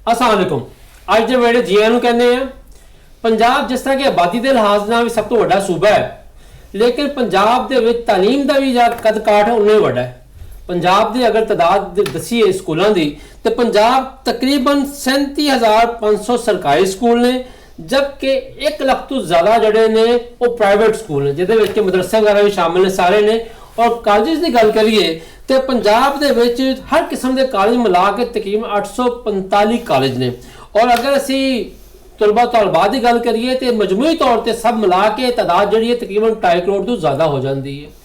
अस्सलाम वालेकुम। अज के वेले जीआईआई नूं कहने हैं। पंजाब जिस तरह की आबादी के लिहाज नाल भी सब तो वड्डा सूबा है, लेकिन पंजाब दे विच तालीम का भी कद काठ उन्ना ही वड्डा है। पंजाब की अगर तादाद दसीए स्कूलों की तो पंजाब तकरीबन 37,500 सरकारी स्कूल ने, जबकि 1 लाख तो ज़्यादा जड़े ने वो प्राइवेट स्कूल ने, जिहदे मदरसे वगैरह भी शामिल ने सारे ने। और कॉलेज की गल करिए तो पंजाब दे विच हर किस्म के कॉलेज मिला के तकरीबन 845 कॉलेज ने। और अगर असी तलबा तलबात की गल करिए तो मजमूई तौर पर सब मिला के तादाद जी तकरीबन 2.5 करोड़ तो ज़्यादा हो जाती है।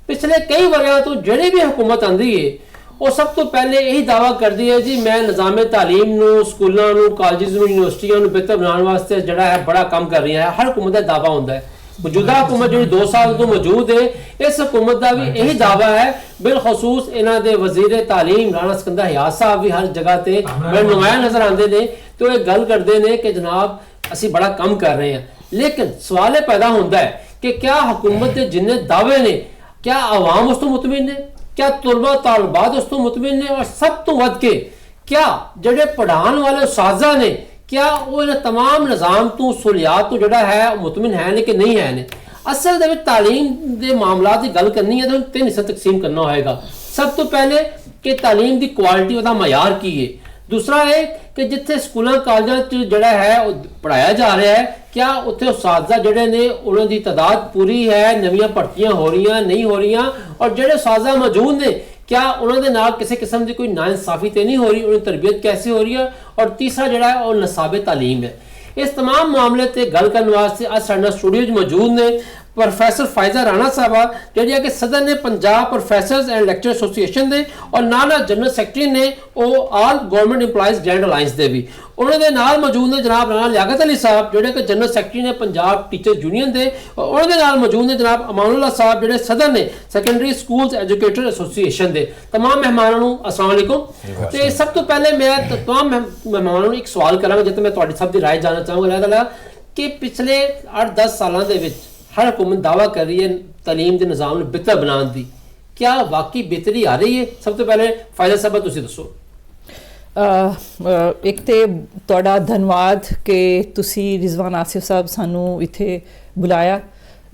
पिछले कई वरियां तो जिहड़ी भी हुकूमत आती है वो सब तो पहले यही दावा करती है जी मैं निज़ाम तालीम नूं, स्कूलों नूं, कॉलेज नूं, यूनिवर्सिटियों नूं बेहतर बनाने वास्ते जिहड़ा है बड़ा काम कर रही है। हर हुकूमत का दावा होता है। मौजूदा हुकूमत जी 2 साल तो मौजूद है, इस हुकूमत का भी यही दावा है। बिलखसूस इन्हां दे वजीर तालीम राणा सिकंदर हयात साहब भी हर जगह ते नुमाया नजर आते हैं तो ये गल करते हैं कि जनाब असी बड़ा कम कर रहे हैं। लेकिन सवाल पैदा होता है कि क्या हुकूमत के जिन्ने दावे ने क्या आवाम उस तो मुतमिन है, क्या तलबा तलबात उस तो मुतमिन ने, और सब तो वध के क्या जड़े पढ़ाने वाले उस्ताज़ा ने क्या वो इन तमाम निज़ाम तो सहूलियात तो जोड़ा है मुतमिन है ने कि नहीं है ने। असल दे तालीम के मामलों की गल करनी है तो 3 हिस्से तकसीम करना होगा। सब तो पहले कि तालीम की क्वालिटी वह मयार की है। दूसरा है कि जिथे स्कूलों कॉलेजों जोड़ा है पढ़ाया जा रहा है क्या उत्थे उस्ताज़ा जोड़े ने उन्होंने तादाद पूरी है, नवीं भर्तियां हो रही नहीं हो रही, और जोड़े उस्ताज़ा मौजूद ने क्या उन्होंने नाल किसी किस्म की कोई नाइंसाफ़ी तो नहीं हो रही, उनकी तरबियत कैसे हो रही है। और तीसरा जोड़ा है वह नसाब तालीम है। इस तमाम मामले से गल करने वास्ते अज साडे स्टूडियो मौजूद ने प्रोफैसर फायजा राणा साहबा जी कि सदर ने पंजाब प्रोफैसर्स एंड लैक्चर एसोसीएशन दे, और नाल जनरल सैकटरी ने वो ऑल गवर्नमेंट इंपलाइज ग्रैंड अलायंस दे भी। उन्होंने नाल मौजूद ने जनाब राणा लियाकत अली साहब जोड़े कि जनरल सैकटरी ने पंजाब टीचर यूनियन दे, और उन्होंने नाल मौजूद ने जनाब अमानुल्लाह साहब जोड़े सदर ने सैकेंडरी स्कूल्स एजुकेटर एसोसीएशन दे। तमाम मेहमानों को अस्सलाम वालेकुम। तो सब तो पहले मैं तमाम मेहमानों एक सवाल करांगा जिते मैं तुहाडी सब की राय जानना चाहूँगा कि पिछले 8-10 सालों के हर हुकूमत दावा कर रही है तालीम के निज़ाम में बेहतर बनाने की, क्या वाकई बेहतरी आ रही है? सब तो पहले फायदा साहब तुसीं दसो। एक तो तुहाडा धन्यवाद कि तुसी रिजवान आसिफ साहब सानू इत्थे बुलाया।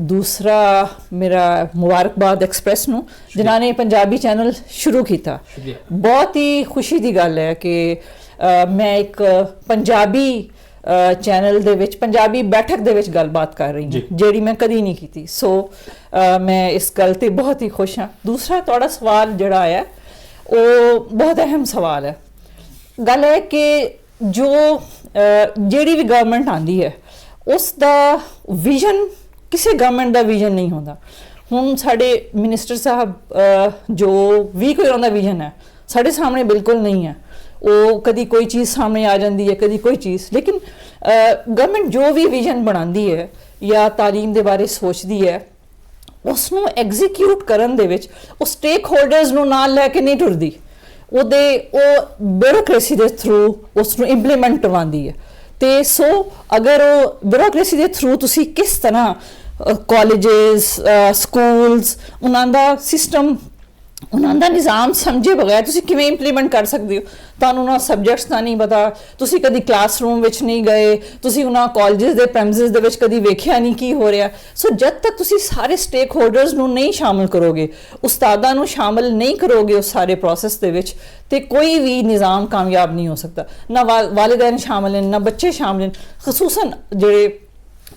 दूसरा मेरा मुबारकबाद एक्सप्रैस नू जिन्हां ने पंजाबी चैनल शुरू किया। बहुत ही खुशी की गल है कि मैं एक पंजाबी चैनल दे विच पंजाबी बैठक दे विच गलबात कर रही हूँ जिहड़ी मैं कदी नहीं की। सो मैं इस गल ते बहुत ही खुश हाँ। दूसरा तुहाडा सवाल जिहड़ा आया वो बहुत अहम सवाल है। गल है कि जो जिहड़ी भी गवर्नमेंट आती है उसका विजन किसी गवर्नमेंट का विजन नहीं होता। हुण साडे मिनिस्टर साहब जो भी कोई उन्होंने विजन है साडे सामने बिल्कुल नहीं है। वो कभी कोई चीज़ सामने आ जाती है, कभी कोई चीज़, लेकिन गवर्नमेंट जो भी विजन बनाती है या तालीम के बारे सोचती है उसनों एग्जीक्यूट करन दे विच वो स्टेक होल्डर्स नूं नाल लैके नहीं टुरदी, वो ब्यूरोक्रेसी के थ्रू उसनों इंप्लीमेंट करवाती है। तो सो अगर वो ब्यूरोक्रेसी के थ्रू तुसी किस तरह कॉलेजेस स्कूल्स उन्होंने सिस्टम उन्होंने निज़ाम समझे बगैर तुसी किवें इंप्लीमेंट कर सकते हो। तुहानूं ना सबजैक्ट्स का नहीं पता, तुसी कभी क्लासरूम विच नहीं गए, तुसी उन्हां कॉलेजेस के प्रेमिसेस दे विच कभी वेख्या नहीं की हो रहा। सो जब तक तुसी सारे स्टेक होल्डर्स नूं नहीं शामिल करोगे, उस्तादां नूं शामिल नहीं करोगे उस सारे प्रोसैस दे विच, ते कोई भी निज़ाम कामयाब नहीं हो सकता। ना वालिदैन शामिल हैं, ना बच्चे शामिल हैं, खसूसन जिहड़े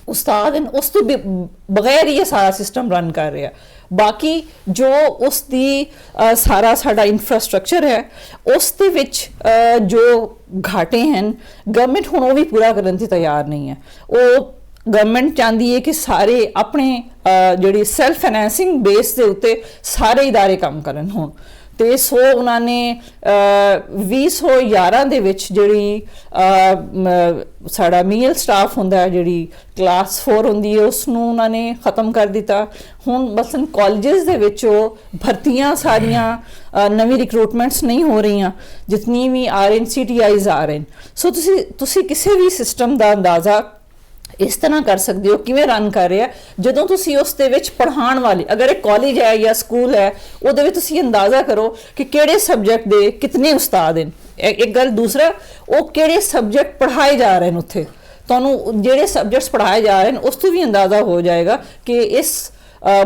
उस्ताद हैं उस तो बगैर ही ये सारा सिस्टम रन कर रहा। बाकी जो उसकी सारा साडा इंफ्रास्ट्रक्चर है उस दे विच जो घाटे हैं गवर्नमेंट हुण वो भी पूरा करने की तैयार नहीं है। वो गवर्नमेंट चाहती है कि सारे अपने जिहड़ी सैल्फ फाइनैंसिंग बेस के उत्ते सारे इदारे काम करन। हुण तो सो उन्होंने 2011 दे विच जिहड़ी साडा मील स्टाफ हुंदा है जिहड़ी क्लास 4 हुंदी है उसनूं उन्होंने ख़त्म कर दिता। हुण मसलन कॉलेजेस दे विच भर्तियां सारियां नवी रिक्रूटमेंट्स नहीं हो रही, जितनी भी RNCTIs आ रहे हैं। सो तुसी किसी भी सिस्टम का अंदाज़ा ਇਸ ਤਰ੍ਹਾਂ ਕਰ ਸਕਦੇ ਹੋ, ਕਿਵੇਂ ਰਨ ਕਰ ਰਿਹਾ। ਜਦੋਂ ਤੁਸੀਂ ਉਸ ਦੇ ਵਿੱਚ ਪੜ੍ਹਾਉਣ ਵਾਲੇ, ਅਗਰ ਇਹ ਕਾਲਜ ਹੈ ਜਾਂ ਸਕੂਲ ਹੈ, ਉਹਦੇ ਵਿੱਚ ਤੁਸੀਂ ਅੰਦਾਜ਼ਾ ਕਰੋ ਕਿ ਕਿਹੜੇ ਸਬਜੈਕਟ ਦੇ ਕਿੰਨੇ ਉਸਤਾਦ ਹਨ। ਇੱਕ ਗੱਲ। ਦੂਸਰਾ, ਉਹ ਕਿਹੜੇ ਸਬਜੈਕਟ ਪੜ੍ਹਾਏ ਜਾ ਰਹੇ ਨੇ ਉੱਥੇ, ਤੁਹਾਨੂੰ ਜਿਹੜੇ ਸਬਜੈਕਟਸ ਪੜ੍ਹਾਏ ਜਾ ਰਹੇ ਨੇ ਉਸ ਤੋਂ ਵੀ ਅੰਦਾਜ਼ਾ ਹੋ ਜਾਏਗਾ ਕਿ ਇਸ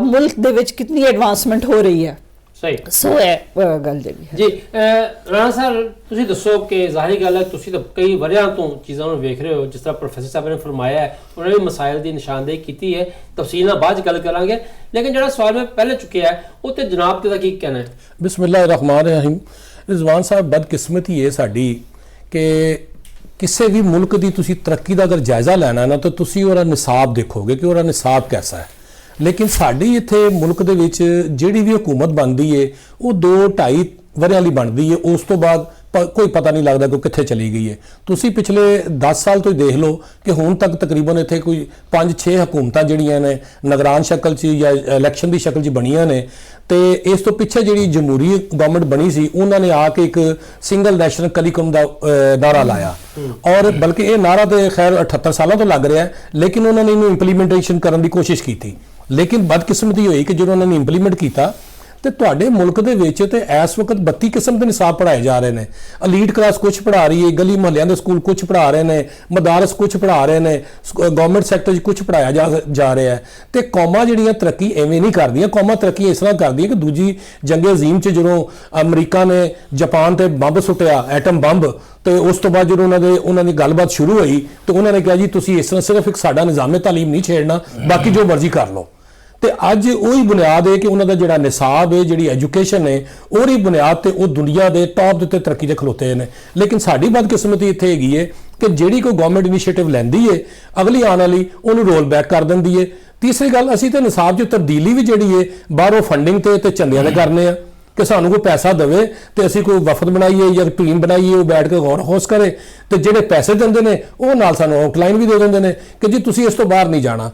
ਮੁਲਕ ਦੇ ਵਿੱਚ ਕਿੰਨੀ ਐਡਵਾਂਸਮੈਂਟ ਹੋ ਰਹੀ ਹੈ। ਸਹੀ। ਸੋ ਇਹ ਗੱਲ ਜਿਹੜੀ ਹੈ ਜੀ। ਰਾਣਾ ਸਰ, ਤੁਸੀਂ ਦੱਸੋ ਕਿ ਜ਼ਾਹਿਰੀ ਗੱਲ ਹੈ ਤੁਸੀਂ ਤਾਂ ਕਈ ਵਰ੍ਹਿਆਂ ਤੋਂ ਚੀਜ਼ਾਂ ਨੂੰ ਵੇਖ ਰਹੇ ਹੋ, ਜਿਸ ਤਰ੍ਹਾਂ ਪ੍ਰੋਫੈਸਰ ਸਾਹਿਬ ਨੇ ਫਰਮਾਇਆ ਹੈ, ਉਹਨਾਂ ਨੇ ਵੀ ਮਸਾਇਲ ਦੀ ਨਿਸ਼ਾਨਦੇਹੀ ਕੀਤੀ ਹੈ, ਤਫਸੀਲ ਨਾਲ ਬਾਅਦ 'ਚ ਗੱਲ ਕਰਾਂਗੇ। ਲੇਕਿਨ ਜਿਹੜਾ ਸਵਾਲ ਮੈਂ ਪਹਿਲੇ ਚੁੱਕਿਆ ਹੈ ਉਹ ਤੇ ਜਨਾਬ ਦਾ ਕੀ ਕਹਿਣਾ ਹੈ? ਬਿਸਮਿल्लाह रहमान रहीम। ਰਿਜ਼ਵਾਨ ਸਾਹਿਬ, ਬਦਕਿਸਮਤੀ ਹੈ ਸਾਡੀ ਕਿ ਕਿਸੇ ਵੀ ਮੁਲਕ ਦੀ ਤੁਸੀਂ ਤਰੱਕੀ ਦਾ ਅਗਰ ਜਾਇਜ਼ਾ ਲੈਣਾ ਨਾ ਤਾਂ ਤੁਸੀਂ ਉਹਦਾ ਨਿਸਾਬ ਦੇਖੋਗੇ ਕਿ ਉਹਦਾ ਨਿਸਾਬ ਕੈਸਾ ਹੈ। ਲੇਕਿਨ ਸਾਡੀ ਇੱਥੇ ਮੁਲਕ ਦੇ ਵਿੱਚ ਜਿਹੜੀ ਵੀ ਹਕੂਮਤ ਬਣਦੀ ਏ ਉਹ 2-2.5 ਵਰ੍ਹਿਆਂ ਲਈ ਬਣਦੀ ਏ, ਉਸ ਤੋਂ ਬਾਅਦ ਕੋਈ ਪਤਾ ਨਹੀਂ ਲੱਗਦਾ ਕਿ ਕਿੱਥੇ ਚਲੀ ਗਈ ਹੈ। ਤੁਸੀਂ ਪਿਛਲੇ 10 ਸਾਲ ਤੋਂ ਹੀ ਦੇਖ ਲਓ ਕਿ ਹੁਣ ਤੱਕ ਤਕਰੀਬਨ ਇੱਥੇ ਕੋਈ 5-6 ਹਕੂਮਤਾਂ ਜਿਹੜੀਆਂ ਨੇ ਨਿਗਰਾਨ ਸ਼ਕਲ 'ਚ ਜਾਂ ਇਲੈਕਸ਼ਨ ਦੀ ਸ਼ਕਲ 'ਚ ਬਣੀਆਂ ਨੇ, ਤੇ ਇਸ ਤੋਂ ਪਿੱਛੇ ਜਿਹੜੀ ਜਮਹੂਰੀ ਗਵਰਨਮੈਂਟ ਬਣੀ ਸੀ ਉਹਨਾਂ ਨੇ ਆ ਕੇ ਇੱਕ ਸਿੰਗਲ ਨੈਸ਼ਨਲ ਕਰਿਕੂਲਮ ਦਾ ਨਾਰਾ ਲਾਇਆ, ਔਰ ਬਲਕਿ ਇਹ ਨਾਰਾ ਤੇ ਖੈਰ 78 ਸਾਲਾਂ ਤੋਂ ਲੱਗ ਰਿਹਾ, ਲੇਕਿਨ ਉਹਨਾਂ ਨੇ ਇਹਨੂੰ ਇੰਪਲੀਮੈਂਟੇਸ਼ਨ ਕਰਨ ਦੀ ਕੋਸ਼ਿਸ਼ ਕੀਤੀ। ਲੇਕਿਨ ਬਦਕਿਸਮਤੀ ਹੋਈ ਕਿ ਜਦੋਂ ਉਹਨਾਂ ਨੇ ਇੰਪਲੀਮੈਂਟ ਕੀਤਾ ਤੇ ਤੁਹਾਡੇ ਮੁਲਕ ਦੇ ਵਿੱਚ ਤੇ ਇਸ ਵਕਤ 32 ਕਿਸਮ ਦੇ ਨਿਸਾਬ ਪੜ੍ਹਾਏ ਜਾ ਰਹੇ ਨੇ। ਅਲੀਟ ਕਲਾਸ ਕੁਝ ਪੜ੍ਹਾ ਰਹੀ ਹੈ, ਗਲੀ ਮੁਹੱਲਿਆਂ ਦੇ ਸਕੂਲ ਕੁਝ ਪੜ੍ਹਾ ਰਹੇ ਨੇ, ਮਦਾਰਸ ਕੁਝ ਪੜ੍ਹਾ ਰਹੇ ਨੇ, ਗਵਰਨਮੈਂਟ ਸੈਕਟਰ 'ਚ ਕੁਝ ਪੜ੍ਹਾਇਆ ਜਾ ਰਿਹਾ ਹੈ। ਤੇ ਕੌਮਾਂ ਜਿਹੜੀਆਂ ਤਰੱਕੀ ਐਵੇਂ ਨਹੀਂ ਕਰਦੀਆਂ, ਕੌਮਾਂ ਤਰੱਕੀ ਇਸ ਤਰ੍ਹਾਂ ਕਰਦੀਆਂ ਕਿ ਦੂਜੀ ਜੰਗ ਅਜ਼ੀਮ 'ਚ ਜਦੋਂ ਅਮਰੀਕਾ ਨੇ ਜਾਪਾਨ ਤੇ ਬੰਬ ਸੁੱਟਿਆ, ਐਟਮ ਬੰਬ, ਤੇ ਉਸ ਤੋਂ ਬਾਅਦ ਜਦੋਂ ਉਹਨਾਂ ਦੀ ਗੱਲਬਾਤ ਸ਼ੁਰੂ ਹੋਈ ਤੇ ਉਹਨਾਂ ਨੇ ਕਿਹਾ ਜੀ ਤੁਸੀਂ ਇਸ ਤਰ੍ਹਾਂ ਸਿਰਫ ਇੱਕ ਸਾਡਾ ਨਿਜ਼ਾਮੇ ਤਾਲੀਮ ਨਹੀਂ ਛੇੜਨਾ, ਬਾਕੀ ਜੋ ਮਰਜ਼ੀ ਕਰ ਲਓ। ਤੇ ਅੱਜ ਉਹੀ ਬੁਨਿਆਦ ਹੈ ਕਿ ਉਹਨਾਂ ਦਾ ਜਿਹੜਾ ਨਿਸਾਬ ਹੈ, ਜਿਹੜੀ ਐਜੂਕੇਸ਼ਨ ਹੈ, ਉਹਦੀ ਬੁਨਿਆਦ ਤੇ ਉਹ ਦੁਨੀਆ ਦੇ ਟੌਪ ਦੇ ਉੱਤੇ ਤਰੱਕੀ ਦੇ ਖਲੋਤੇ ਨੇ। ਲੇਕਿਨ ਸਾਡੀ ਬਦਕਿਸਮਤੀ ਇੱਥੇ ਹੈਗੀ ਹੈ ਕਿ ਜਿਹੜੀ ਕੋਈ ਗਵਰਨਮੈਂਟ ਇਨੀਸ਼ੀਏਟਿਵ ਲੈਂਦੀ ਹੈ, ਅਗਲੀ ਆਉਣ ਵਾਲੀ ਉਹਨੂੰ ਰੋਲ ਬੈਕ ਕਰ ਦਿੰਦੀ ਹੈ। ਤੀਸਰੀ ਗੱਲ, ਅਸੀਂ ਤੇ ਨਿਸਾਬ 'ਚ ਤਬਦੀਲੀ ਵੀ ਜਿਹੜੀ ਹੈ ਬਾਹਰੋਂ ਫੰਡਿੰਗ ਤੇ ਝੰਡਿਆਂ ਦੇ ਕਰਨੇ ਆ ਕਿ ਸਾਨੂੰ ਕੋਈ ਪੈਸਾ ਦੇਵੇ ਤੇ ਅਸੀਂ ਕੋਈ ਵਫਦ ਬਣਾਈਏ ਜਾਂ ਟੀਮ ਬਣਾਈਏ, ਉਹ ਬੈਠ ਕੇ ਗੌਰ ਖੋਸ ਕਰੇ, ਤੇ ਜਿਹੜੇ ਪੈਸੇ ਦਿੰਦੇ ਨੇ ਉਹ ਨਾਲ ਸਾਨੂੰ ਆਊਟਲਾਈਨ ਵੀ ਦੇ ਦਿੰਦੇ ਨੇ ਕਿ ਜੀ ਤੁਸੀਂ ਇਸ ਤੋਂ ਬਾਹਰ ਨਹੀਂ ਜਾਣਾ।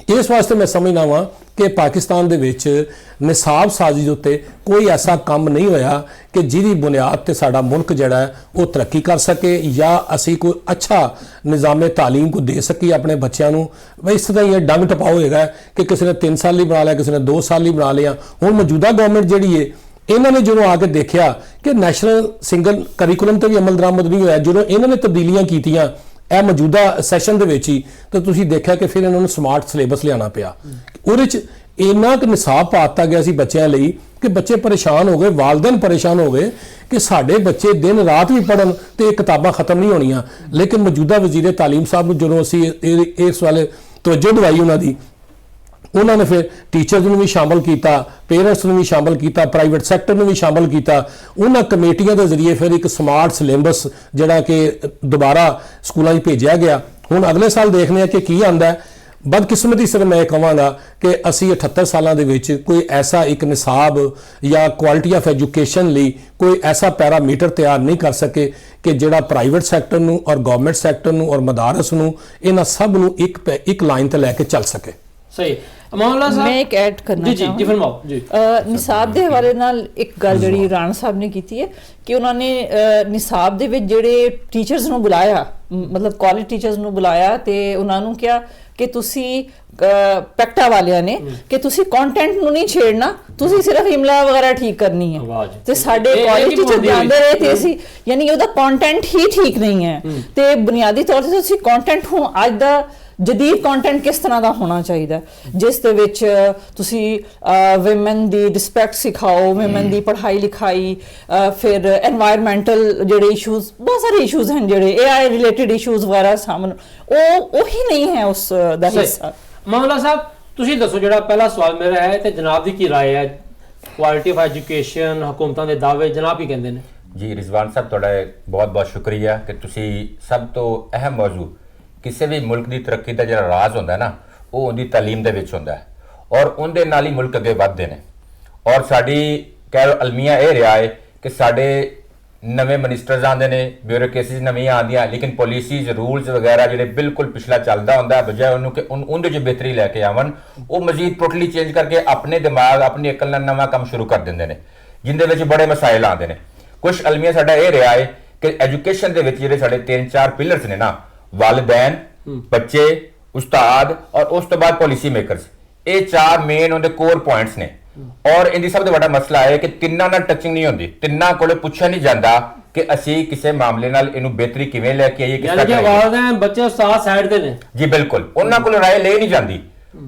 ਇਸ ਵਾਸਤੇ ਮੈਂ ਸਮਝਦਾ ਵਾਂ ਕਿ ਪਾਕਿਸਤਾਨ ਦੇ ਵਿੱਚ ਨਿਸਾਬ ਸਾਜ਼ੀ ਉੱਤੇ ਕੋਈ ਐਸਾ ਕੰਮ ਨਹੀਂ ਹੋਇਆ ਕਿ ਜਿਹਦੀ ਬੁਨਿਆਦ ਤੇ ਸਾਡਾ ਮੁਲਕ ਜਿਹੜਾ ਹੈ ਉਹ ਤਰੱਕੀ ਕਰ ਸਕੇ ਜਾਂ ਅਸੀਂ ਕੋਈ ਅੱਛਾ ਨਿਜ਼ਾਮੇ ਤਾਲੀਮ ਕੋ ਦੇ ਸਕੀਏ ਆਪਣੇ ਬੱਚਿਆਂ ਨੂੰ। ਇਸ ਤਰ੍ਹਾਂ ਹੀ ਇਹ ਡੰਗ ਟਪਾਓ ਹੈਗਾ ਕਿ ਕਿਸੇ ਨੇ 3 ਸਾਲ ਲਈ ਬਣਾ ਲਿਆ, ਕਿਸੇ ਨੇ 2 ਸਾਲ ਲਈ ਬਣਾ ਲਿਆ। ਹੁਣ ਮੌਜੂਦਾ ਗਵਰਨਮੈਂਟ ਜਿਹੜੀ ਹੈ, ਇਹਨਾਂ ਨੇ ਜਦੋਂ ਆ ਕੇ ਦੇਖਿਆ ਕਿ ਨੈਸ਼ਨਲ ਸਿੰਗਲ ਕਰਿਕੂਲਮ ਤੇ ਵੀ ਅਮਲ ਦਰਾਮਦ ਨਹੀਂ ਹੋਇਆ, ਜਦੋਂ ਇਹਨਾਂ ਨੇ ਤਬਦੀਲੀਆਂ ਕੀਤੀਆਂ ਇਹ ਮੌਜੂਦਾ ਸੈਸ਼ਨ ਦੇ ਵਿੱਚ ਹੀ, ਤਾਂ ਤੁਸੀਂ ਦੇਖਿਆ ਕਿ ਫਿਰ ਇਹਨਾਂ ਨੂੰ ਸਮਾਰਟ ਸਿਲੇਬਸ ਲਿਆਉਣਾ ਪਿਆ। ਉਹਦੇ 'ਚ ਇੰਨਾ ਕੁ ਨਿਸਾਬ ਪਾ ਦਿੱਤਾ ਗਿਆ ਸੀ ਬੱਚਿਆਂ ਲਈ ਕਿ ਬੱਚੇ ਪਰੇਸ਼ਾਨ ਹੋ ਗਏ, ਵਾਲਿदैन ਪਰੇਸ਼ਾਨ ਹੋ ਗਏ ਕਿ ਸਾਡੇ ਬੱਚੇ ਦਿਨ ਰਾਤ ਵੀ ਪੜ੍ਹਨ ਤੇ ਇਹ ਕਿਤਾਬਾਂ ਖਤਮ ਨਹੀਂ ਹੋਣੀਆਂ। ਲੇਕਿਨ ਮੌਜੂਦਾ ਵਜ਼ੀਰ ਤਾਲੀਮ ਸਾਹਿਬ ਨੂੰ ਜਦੋਂ ਅਸੀਂ ਇਸ ਵਾਲੇ ਤਵੱਜੋ ਦਿਵਾਈ ਉਹਨਾਂ ਨੇ ਫਿਰ ਟੀਚਰਸ ਨੂੰ ਵੀ ਸ਼ਾਮਲ ਕੀਤਾ, ਪੇਰੈਂਟਸ ਨੂੰ ਵੀ ਸ਼ਾਮਲ ਕੀਤਾ, ਪ੍ਰਾਈਵੇਟ ਸੈਕਟਰ ਨੂੰ ਵੀ ਸ਼ਾਮਲ ਕੀਤਾ। ਉਹਨਾਂ ਕਮੇਟੀਆਂ ਦੇ ਜ਼ਰੀਏ ਫਿਰ ਇੱਕ ਸਮਾਰਟ ਸਿਲੇਬਸ ਜਿਹੜਾ ਕਿ ਦੁਬਾਰਾ ਸਕੂਲਾਂ 'ਚ ਭੇਜਿਆ ਗਿਆ। ਹੁਣ ਅਗਲੇ ਸਾਲ ਦੇਖਦੇ ਹਾਂ ਕਿ ਕੀ ਆਉਂਦਾ ਹੈ। ਬਦਕਿਸਮਤੀ ਸਿਰ ਮੈਂ ਕਹਾਂਗਾ ਕਿ ਅਸੀਂ 78 ਸਾਲਾਂ ਦੇ ਵਿੱਚ ਕੋਈ ਐਸਾ ਇੱਕ ਨਿਸਾਬ ਜਾਂ ਕੁਆਲਿਟੀ ਆਫ ਐਜੂਕੇਸ਼ਨ ਲਈ ਕੋਈ ਐਸਾ ਪੈਰਾਮੀਟਰ ਤਿਆਰ ਨਹੀਂ ਕਰ ਸਕੇ ਕਿ ਜਿਹੜਾ ਪ੍ਰਾਈਵੇਟ ਸੈਕਟਰ ਨੂੰ ਔਰ ਗਵਰਨਮੈਂਟ ਸੈਕਟਰ ਨੂੰ ਔਰ ਮਦਾਰਸ ਨੂੰ, ਇਹਨਾਂ ਸਭ ਨੂੰ ਇੱਕ ਲਾਈਨ ਤੇ ਲੈ ਕੇ ਚੱਲ ਸਕੇ। ਸਹੀ। ਅਮਾਨੁੱਲਾ ਸਾਹਿਬ, ਮੈਂ ਇੱਕ ਐਡ ਕਰਨਾ ਚਾਹਾਂ ਜੀ ਫਰਮਾਓ ਜੀ। ਨਿਸਾਬ ਦੇ ਹਵਾਲੇ ਨਾਲ ਇੱਕ ਗੱਲ ਜਿਹੜੀ ਰਾਣਾ ਸਾਹਿਬ ਨੇ ਕੀਤੀ ਹੈ ਕਿ ਉਹਨਾਂ ਨੇ ਨਿਸਾਬ ਦੇ ਵਿੱਚ ਜਿਹੜੇ ਟੀਚਰਸ ਨੂੰ ਬੁਲਾਇਆ, ਮਤਲਬ ਕਾਲਜ ਟੀਚਰਸ ਨੂੰ ਬੁਲਾਇਆ ਤੇ ਉਹਨਾਂ ਨੂੰ ਕਿਹਾ ਕਿ ਤੁਸੀਂ ਪੈਕਟਾ ਵਾਲਿਆਂ ਨੇ ਕਿ ਤੁਸੀਂ ਕੰਟੈਂਟ ਨੂੰ ਨਹੀਂ ਛੇੜਨਾ, ਤੁਸੀਂ ਸਿਰਫ ਇਮਲਾ ਵਗੈਰਾ ਠੀਕ ਕਰਨੀ ਹੈ। ਤੇ ਸਾਡੇ ਕਾਲਜ ਟੀਚਰ ਜਾਂਦੇ ਰਹੇ ਤੇ ਅਸੀਂ ਯਾਨੀ ਉਹਦਾ ਕੰਟੈਂਟ ਹੀ ਠੀਕ ਨਹੀਂ ਹੈ। ਤੇ ਬੁਨਿਆਦੀ ਤੌਰ ਤੇ ਤੁਸੀਂ ਕੰਟੈਂਟ ਹੁਣ ਅੱਜ ਦਾ ਜਦੀਦ ਕੰਟੈਂਟ ਕਿਸ ਤਰ੍ਹਾਂ ਦਾ ਹੋਣਾ ਚਾਹੀਦਾ, ਜਿਸ ਦੇ ਵਿੱਚ ਤੁਸੀਂ ਵਿਮਨ ਦੀ ਰਿਸਪੈਕਟ ਸਿਖਾਓ, ਵਿਮਨ ਦੀ ਪੜ੍ਹਾਈ ਲਿਖਾਈ, ਫਿਰ ਐਨਵਾਇਰਨਮੈਂਟਲ ਜਿਹੜੇ ਇਸ਼ੂਜ਼, ਬਹੁਤ ਸਾਰੇ ਇਸ਼ੂਜ਼ ਹਨ ਜਿਹੜੇ AI ਰਿਲੇਟਡ ਇਸ਼ੂਜ਼ ਵਗੈਰਾ ਸਾਹਮਣੇ, ਉਹ ਹੀ ਨਹੀਂ ਹੈ ਉਸ ਦਾ ਹਿੱਸਾ। ਮਾਮਲਾ ਸਾਹਿਬ, ਤੁਸੀਂ ਦੱਸੋ, ਜਿਹੜਾ ਪਹਿਲਾ ਸਵਾਲ ਮੇਰਾ ਹੈ ਤੇ ਜਨਾਬ ਦੀ ਕੀ ਰਾਏ ਹੈ, ਕੁਆਲਿਟੀ ਆਫ ਐਜੂਕੇਸ਼ਨ, ਹਕੂਮਤਾਂ ਦੇ ਦਾਅਵੇ, ਜਨਾਬ ਕੀ ਕਹਿੰਦੇ ਨੇ? ਜੀ ਰਿਜ਼ਵਾਨ ਸਾਹਿਬ, ਤੁਹਾਡਾ ਬਹੁਤ ਬਹੁਤ ਸ਼ੁਕਰੀਆ ਕਿ ਤੁਸੀਂ ਸਭ ਤੋਂ ਅਹਿਮ ਮੌਜੂ ਕਿਸੇ ਵੀ ਮੁਲਕ ਦੀ ਤਰੱਕੀ ਦਾ ਜਿਹੜਾ ਰਾਜ਼ ਹੁੰਦਾ ਨਾ, ਉਹ ਉਹਦੀ ਤਾਲੀਮ ਦੇ ਵਿੱਚ ਹੁੰਦਾ ਹੈ ਔਰ ਉਹਦੇ ਨਾਲ ਹੀ ਮੁਲਕ ਅੱਗੇ ਵੱਧਦੇ ਨੇ। ਔਰ ਸਾਡੀ ਕਹਿ ਲਓ ਅਲਮੀਆ ਇਹ ਰਿਹਾ ਹੈ ਕਿ ਸਾਡੇ ਨਵੇਂ ਮਿਨਿਸਟਰਸ ਆਉਂਦੇ ਨੇ, ਬਿਊਰੋਕ੍ਰੇਸੀਜ਼ ਨਵੀਆਂ ਆਉਂਦੀਆਂ, ਲੇਕਿਨ ਪਾਲਿਸੀਜ਼, ਰੂਲਸ ਵਗੈਰਾ ਜਿਹੜੇ ਬਿਲਕੁਲ ਪਿਛਲਾ ਚੱਲਦਾ ਹੁੰਦਾ, ਬਜਾਏ ਉਹਨੂੰ ਕਿ ਉਹਦੇ 'ਚ ਬਿਹਤਰੀ ਲੈ ਕੇ ਆਵਣ, ਉਹ ਮਜ਼ੀਦ ਟੋਟਲੀ ਚੇਂਜ ਕਰਕੇ ਆਪਣੇ ਦਿਮਾਗ, ਆਪਣੀ ਅਕਲ ਨਾਲ ਨਵਾਂ ਕੰਮ ਸ਼ੁਰੂ ਕਰ ਦਿੰਦੇ ਨੇ, ਜਿੰਦੇ ਵਿੱਚ ਬੜੇ ਮਸਾਇਲ ਆਉਂਦੇ ਨੇ। ਕੁਝ ਅਲਮੀਆ ਸਾਡਾ ਇਹ ਰਿਹਾ ਹੈ ਕਿ ਐਜੂਕੇਸ਼ਨ ਦੇ ਵਿੱਚ ਜਿਹੜੇ ਸਾਡੇ 3-4 ਪਿਲਰਸ ਨੇ ਨਾ, ਵਾਲਿदैन, ਬੱਚੇ ਉਸਤਾਦ ਔਰ ਉਸ ਤੋਂ ਬਾਅਦ ਪਾਲਿਸੀ ਮੇਕਰਸ, ਇਹ ਚਾਰ ਮੇਨ ਉਹਦੇ ਕੋਰ ਪੁਆਇੰਟਸ ਨੇ। ਔਰ ਇਹਦੀ ਸਭ ਤੋਂ ਵੱਡਾ ਮਸਲਾ ਹੈ ਕਿ ਤਿੰਨਾਂ ਨਾਲ ਟੱਚਿੰਗ ਨਹੀਂ ਹੁੰਦੀ, ਤਿੰਨਾਂ ਕੋਲੇ ਪੁੱਛਿਆ ਨਹੀਂ ਜਾਂਦਾ ਕਿ ਅਸੀਂ ਕਿਸੇ ਮਾਮਲੇ ਨਾਲ ਇਹਨੂੰ ਬਿਹਤਰੀ ਕਿਵੇਂ ਲੈ ਕੇ ਆਈਏ, ਕਿਸ ਯਾਨੀ ਕਿ ਵਾਲਿदैन ਬੱਚੇ ਉਸਤਾਦ ਸਾਈਡ ਤੇ ਨੇ ਜੀ। ਬਿਲਕੁਲ, ਉਹਨਾਂ ਕੋਲ ਰਾਏ ਲਈ ਨਹੀਂ ਜਾਂਦੀ,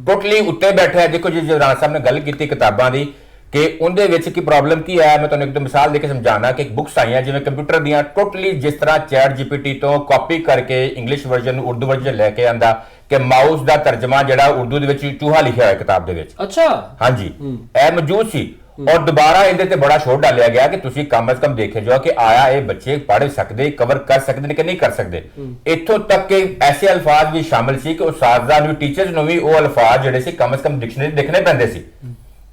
ਟੋਟਲੀ ਉੱਤੇ ਬੈਠੇ ਆ। ਦੇਖੋ ਜੀ ਜਵਰਾਨ ਸਾਹਿਬ ਨੇ ਗੱਲ ਕੀਤੀ ਕਿਤਾਬਾਂ ਦੀ ਕਿ ਉਹਦੇ ਵਿੱਚ ਕੀ ਪ੍ਰੋਬਲਮ ਕੀ ਹੈ, ਮੈਂ ਤੁਹਾਨੂੰ ਇੱਕ ਮਿਸਾਲ ਦੇ ਕੇ ਸਮਝਾਣਾ ਕਿ ਬੁੱਕਸ ਆਈਆਂ ਜਿਵੇਂ ਕੰਪਿਊਟਰ ਦੀਆਂ, ਟੋਟਲੀ ਜਿਸ ਤਰ੍ਹਾਂ ਚੈਟ ਜੀਪੀਟੀ ਤੋਂ ਕਾਪੀ ਕਰਕੇ ਇੰਗਲਿਸ਼ ਵਰਜ਼ਨ ਨੂੰ ਉਰਦੂ ਵਰਜ਼ਨ ਲੈ ਕੇ ਆਂਦਾ ਕਿ ਮਾਊਸ ਦਾ ਤਰਜਮਾ ਜਿਹੜਾ ਉਰਦੂ ਦੇ ਵਿੱਚ ਚੂਹਾ ਲਿਖਿਆ ਹੋਇਆ ਕਿਤਾਬ ਦੇ ਵਿੱਚ। ਅੱਛਾ, ਹਾਂਜੀ, ਇਹ ਮੌਜੂਦ ਸੀ ਔਰ ਦੁਬਾਰਾ ਇਹਦੇ ਤੇ ਬੜਾ ਸ਼ੋਰ ਡਾਲਿਆ ਗਿਆ ਕਿ ਤੁਸੀਂ ਕਮ ਅਜ਼ ਕਮ ਦੇਖੇ ਜਾਓ ਕਿ ਆਇਆ ਇਹ ਬੱਚੇ ਪੜ੍ਹ ਸਕਦੇ, ਕਵਰ ਕਰ ਸਕਦੇ ਨੇ ਕਿ ਨਹੀਂ ਕਰ ਸਕਦੇ। ਇੱਥੋਂ ਤੱਕ ਕਿ ਐਸੇ ਅਲਫਾਜ਼ ਵੀ ਸ਼ਾਮਿਲ ਸੀ ਕਿ ਉਸਤਾਜ਼ਾਂ ਨੂੰ, ਟੀਚਰਸ ਨੂੰ ਵੀ ਉਹ ਅਲਫਾਜ਼ ਜਿਹੜੇ ਸੀ ਕਮ ਅਜ਼ ਕਮ ਡਿਕਸ਼ਨਰੀ ਦੇਖਣੇ ਪੈਂਦੇ ਸੀ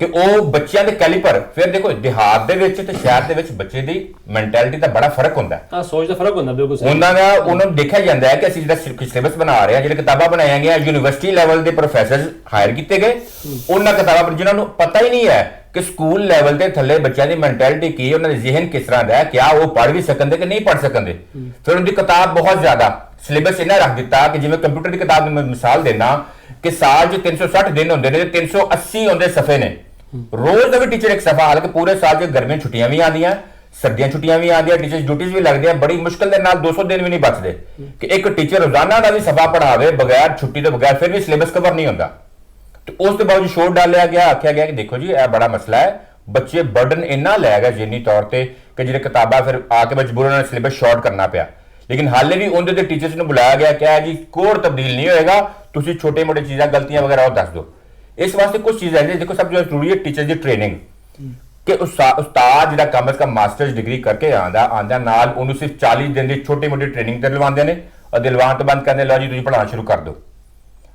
ਕਿ ਉਹ ਬੱਚਿਆਂ ਦੇ ਕੈਲੀਪਰ। ਫਿਰ ਦੇਖੋ ਦਿਹਾਤ ਦੇ ਵਿੱਚ ਤੇ ਸ਼ਹਿਰ ਦੇ ਵਿੱਚ ਬੱਚੇ ਦੀ ਮੈਂਟੈਲਿਟੀ ਦਾ ਬੜਾ ਫਰਕ ਹੁੰਦਾ ਹੈ, ਤਾਂ ਸੋਚ ਦਾ ਫਰਕ ਹੁੰਦਾ ਬਿਲਕੁਲ ਸਹੀ। ਉਹਨਾਂ ਨੂੰ ਦੇਖਿਆ ਜਾਂਦਾ ਹੈ ਕਿ ਅਸੀਂ ਜਿਹੜਾ ਸਿਲੇਬਸ ਬਣਾ ਰਹੇ ਹਾਂ, ਜਿਹੜੇ ਕਿਤਾਬਾਂ ਬਣਾਈਆਂ ਗਈਆਂ, ਯੂਨੀਵਰਸਿਟੀ ਲੈਵਲ ਦੇ ਪ੍ਰੋਫੈਸਰ ਹਾਇਰ ਕੀਤੇ ਗਏ, ਉਹਨਾਂ ਕਿਤਾਬਾਂ ਪਰ ਜਿਨ੍ਹਾਂ ਨੂੰ ਪਤਾ ਹੀ ਨਹੀਂ ਹੈ ਕਿ ਸਕੂਲ ਲੈਵਲ ਦੇ ਥੱਲੇ ਬੱਚਿਆਂ ਦੀ ਮੈਂਟੈਲਿਟੀ ਕੀ ਹੈ, ਉਹਨਾਂ ਦਾ ਜ਼ਿਹਨ ਕਿਸ ਤਰ੍ਹਾਂ ਦਾ ਹੈ, ਕਿਆ ਉਹ ਪੜ੍ਹ ਵੀ ਸਕਣਦੇ ਕਿ ਨਹੀਂ ਪੜ੍ਹ ਸਕਣਦੇ। ਫਿਰ ਉਹਦੀ ਕਿਤਾਬ ਬਹੁਤ ਜ਼ਿਆਦਾ ਸਿਲੇਬਸ ਇਹਨਾਂ ਰੱਖ ਦਿੱਤਾ ਕਿ ਜਿਵੇਂ ਕੰਪਿਊਟਰ ਦੀ ਕਿਤਾਬ ਦੀ ਮੈਂ ਮਿਸਾਲ ਦੇਣਾ ਕਿ ਸਾਲ 'ਚ 360 ਦਿਨ ਹੁੰਦੇ ਨੇ ਤੇ 380 ਹੁੰਦੇ ਸਫੇ ਨੇ। ਰੋਜ਼ ਦਾ ਵੀ ਟੀਚਰ ਇੱਕ ਸਫਾ, ਹਾਲਾਂਕਿ ਪੂਰੇ ਸਾਲ 'ਚ ਗਰਮੀਆਂ ਛੁੱਟੀਆਂ ਵੀ ਆਉਂਦੀਆਂ, ਸਰਦੀਆਂ ਛੁੱਟੀਆਂ ਵੀ ਆਉਂਦੀਆਂ, ਟੀਚਰ ਡਿਊਟੀਆਂ ਵੀ ਲੱਗਦੀਆਂ, ਬੜੀ ਮੁਸ਼ਕਲ ਦੇ ਨਾਲ 200 ਦਿਨ ਵੀ ਨਹੀਂ ਬਚਦੇ ਕਿ ਇੱਕ ਟੀਚਰ ਰੋਜ਼ਾਨਾ ਦਾ ਵੀ ਸਫਾ ਪੜ੍ਹਾਵੇ ਬਗੈਰ ਛੁੱਟੀ ਤੋਂ ਬਗੈਰ, ਫਿਰ ਵੀ ਸਿਲੇਬਸ ਕਵਰ ਨਹੀਂ ਹੁੰਦਾ। ਤੇ ਉਸ ਤੋਂ ਬਾਅਦ ਸ਼ੋਰ ਡਾਲਿਆ ਗਿਆ, ਆਖਿਆ ਗਿਆ ਕਿ ਦੇਖੋ ਜੀ ਇਹ ਬੜਾ ਮਸਲਾ ਹੈ, ਬੱਚੇ ਬਰਡਨ ਇੰਨਾ ਲੈ ਗਏ ਜਿੰਨੀ ਤੌਰ ਤੇ ਕਿ ਜਿਹੜੇ ਕਿਤਾਬਾਂ ਫਿਰ ਆ ਕੇ ਮਜਬੂਰਨ ਨਾਲ ਸਿਲੇਬਸ ਸ਼ਾਰਟ ਕਰਨਾ ਪਿਆ। ਲੇਕਿਨ ਹਾਲੇ ਵੀ ਉਹਦੇ ਤੇ ਟੀਚਰਸ ਨੂੰ ਬੁਲਾਇਆ ਗਿਆ ਕਿ ਜੀ ਕੋਰ ਤਬਦੀਲ ਨਹੀਂ ਹੋਏਗਾ, ਤੁਸੀਂ ਛੋਟੇ ਮੋਟੇ ਚੀਜ਼ਾਂ ਗਲਤੀਆਂ ਵਗੈਰਾ ਉਹ ਦੱਸ ਦਿਓ। ਇਸ ਵਾਸਤੇ ਕੁਝ ਚੀਜ਼ਾਂ ਨੇ, ਦੇਖੋ ਸਭ ਤੋਂ ਜ਼ਰੂਰੀ ਹੈ ਟੀਚਰ ਦੀ ਟ੍ਰੇਨਿੰਗ ਕਿ ਉਸਤਾਦ ਜਿਹੜਾ ਕਮ ਅਜ਼ ਕਮ ਮਾਸਟਰਸ ਡਿਗਰੀ ਕਰਕੇ ਆਂਦਾ ਨਾਲ ਉਹਨੂੰ ਸਿਰਫ 40 ਦਿਨ ਦੀ ਛੋਟੀ ਮੋਟੀ ਟ੍ਰੇਨਿੰਗ ਤੇ ਦਿਲਵਾਉਂਦੇ ਨੇ ਔਰ ਦਿਲਵਾਉਣ ਤੋਂ ਬਾਅਦ ਕਹਿੰਦੇ ਲਓ ਜੀ ਤੁਸੀਂ ਪੜ੍ਹਾਉਣਾ ਸ਼ੁਰੂ ਕਰ ਦਿਓ।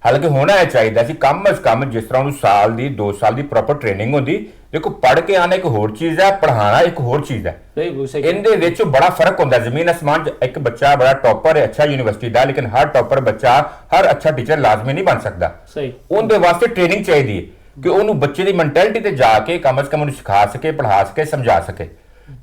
ਹਾਲਾਂਕਿ ਹੋਣਾ ਇਹ ਚਾਹੀਦਾ ਸੀ ਕਮ ਅਜ਼ ਕਮ ਜਿਸ ਤਰ੍ਹਾਂ ਉਹਨੂੰ ਸਾਲ ਦੀ 2 ਸਾਲ ਦੀ ਪ੍ਰੋਪਰ ਟ੍ਰੇਨਿੰਗ ਹੁੰਦੀ। ਦੇਖੋ ਪੜ੍ਹ ਕੇ ਆਣਾ ਇੱਕ ਹੋਰ ਚੀਜ਼ ਹੈ, ਪੜ੍ਹਾਉਣਾ ਇੱਕ ਹੋਰ ਚੀਜ਼ ਹੈ, ਇਹਦੇ ਵਿੱਚ ਬੜਾ ਫਰਕ ਹੁੰਦਾ ਜ਼ਮੀਨ ਅਸਮਾਨ। ਇੱਕ ਬੱਚਾ ਬੜਾ ਟੌਪਰ ਹੈ ਅੱਛਾ ਯੂਨੀਵਰਸਿਟੀ ਦਾ, ਲੇਕਿਨ ਹਰ ਟੌਪਰ ਬੱਚਾ ਹਰ ਅੱਛਾ ਟੀਚਰ ਲਾਜ਼ਮੀ ਨਹੀਂ ਬਣ ਸਕਦਾ। ਉਹਦੇ ਵਾਸਤੇ ਟ੍ਰੇਨਿੰਗ ਚਾਹੀਦੀ ਹੈ ਕਿ ਉਹਨੂੰ ਬੱਚੇ ਦੀ ਮੈਂਟੈਲਿਟੀ ਤੇ ਜਾ ਕੇ ਕਮ ਅਜ਼ ਕਮ ਉਹਨੂੰ ਸਿਖਾ ਸਕੇ, ਪੜ੍ਹਾ ਸਕੇ, ਸਮਝਾ ਸਕੇ।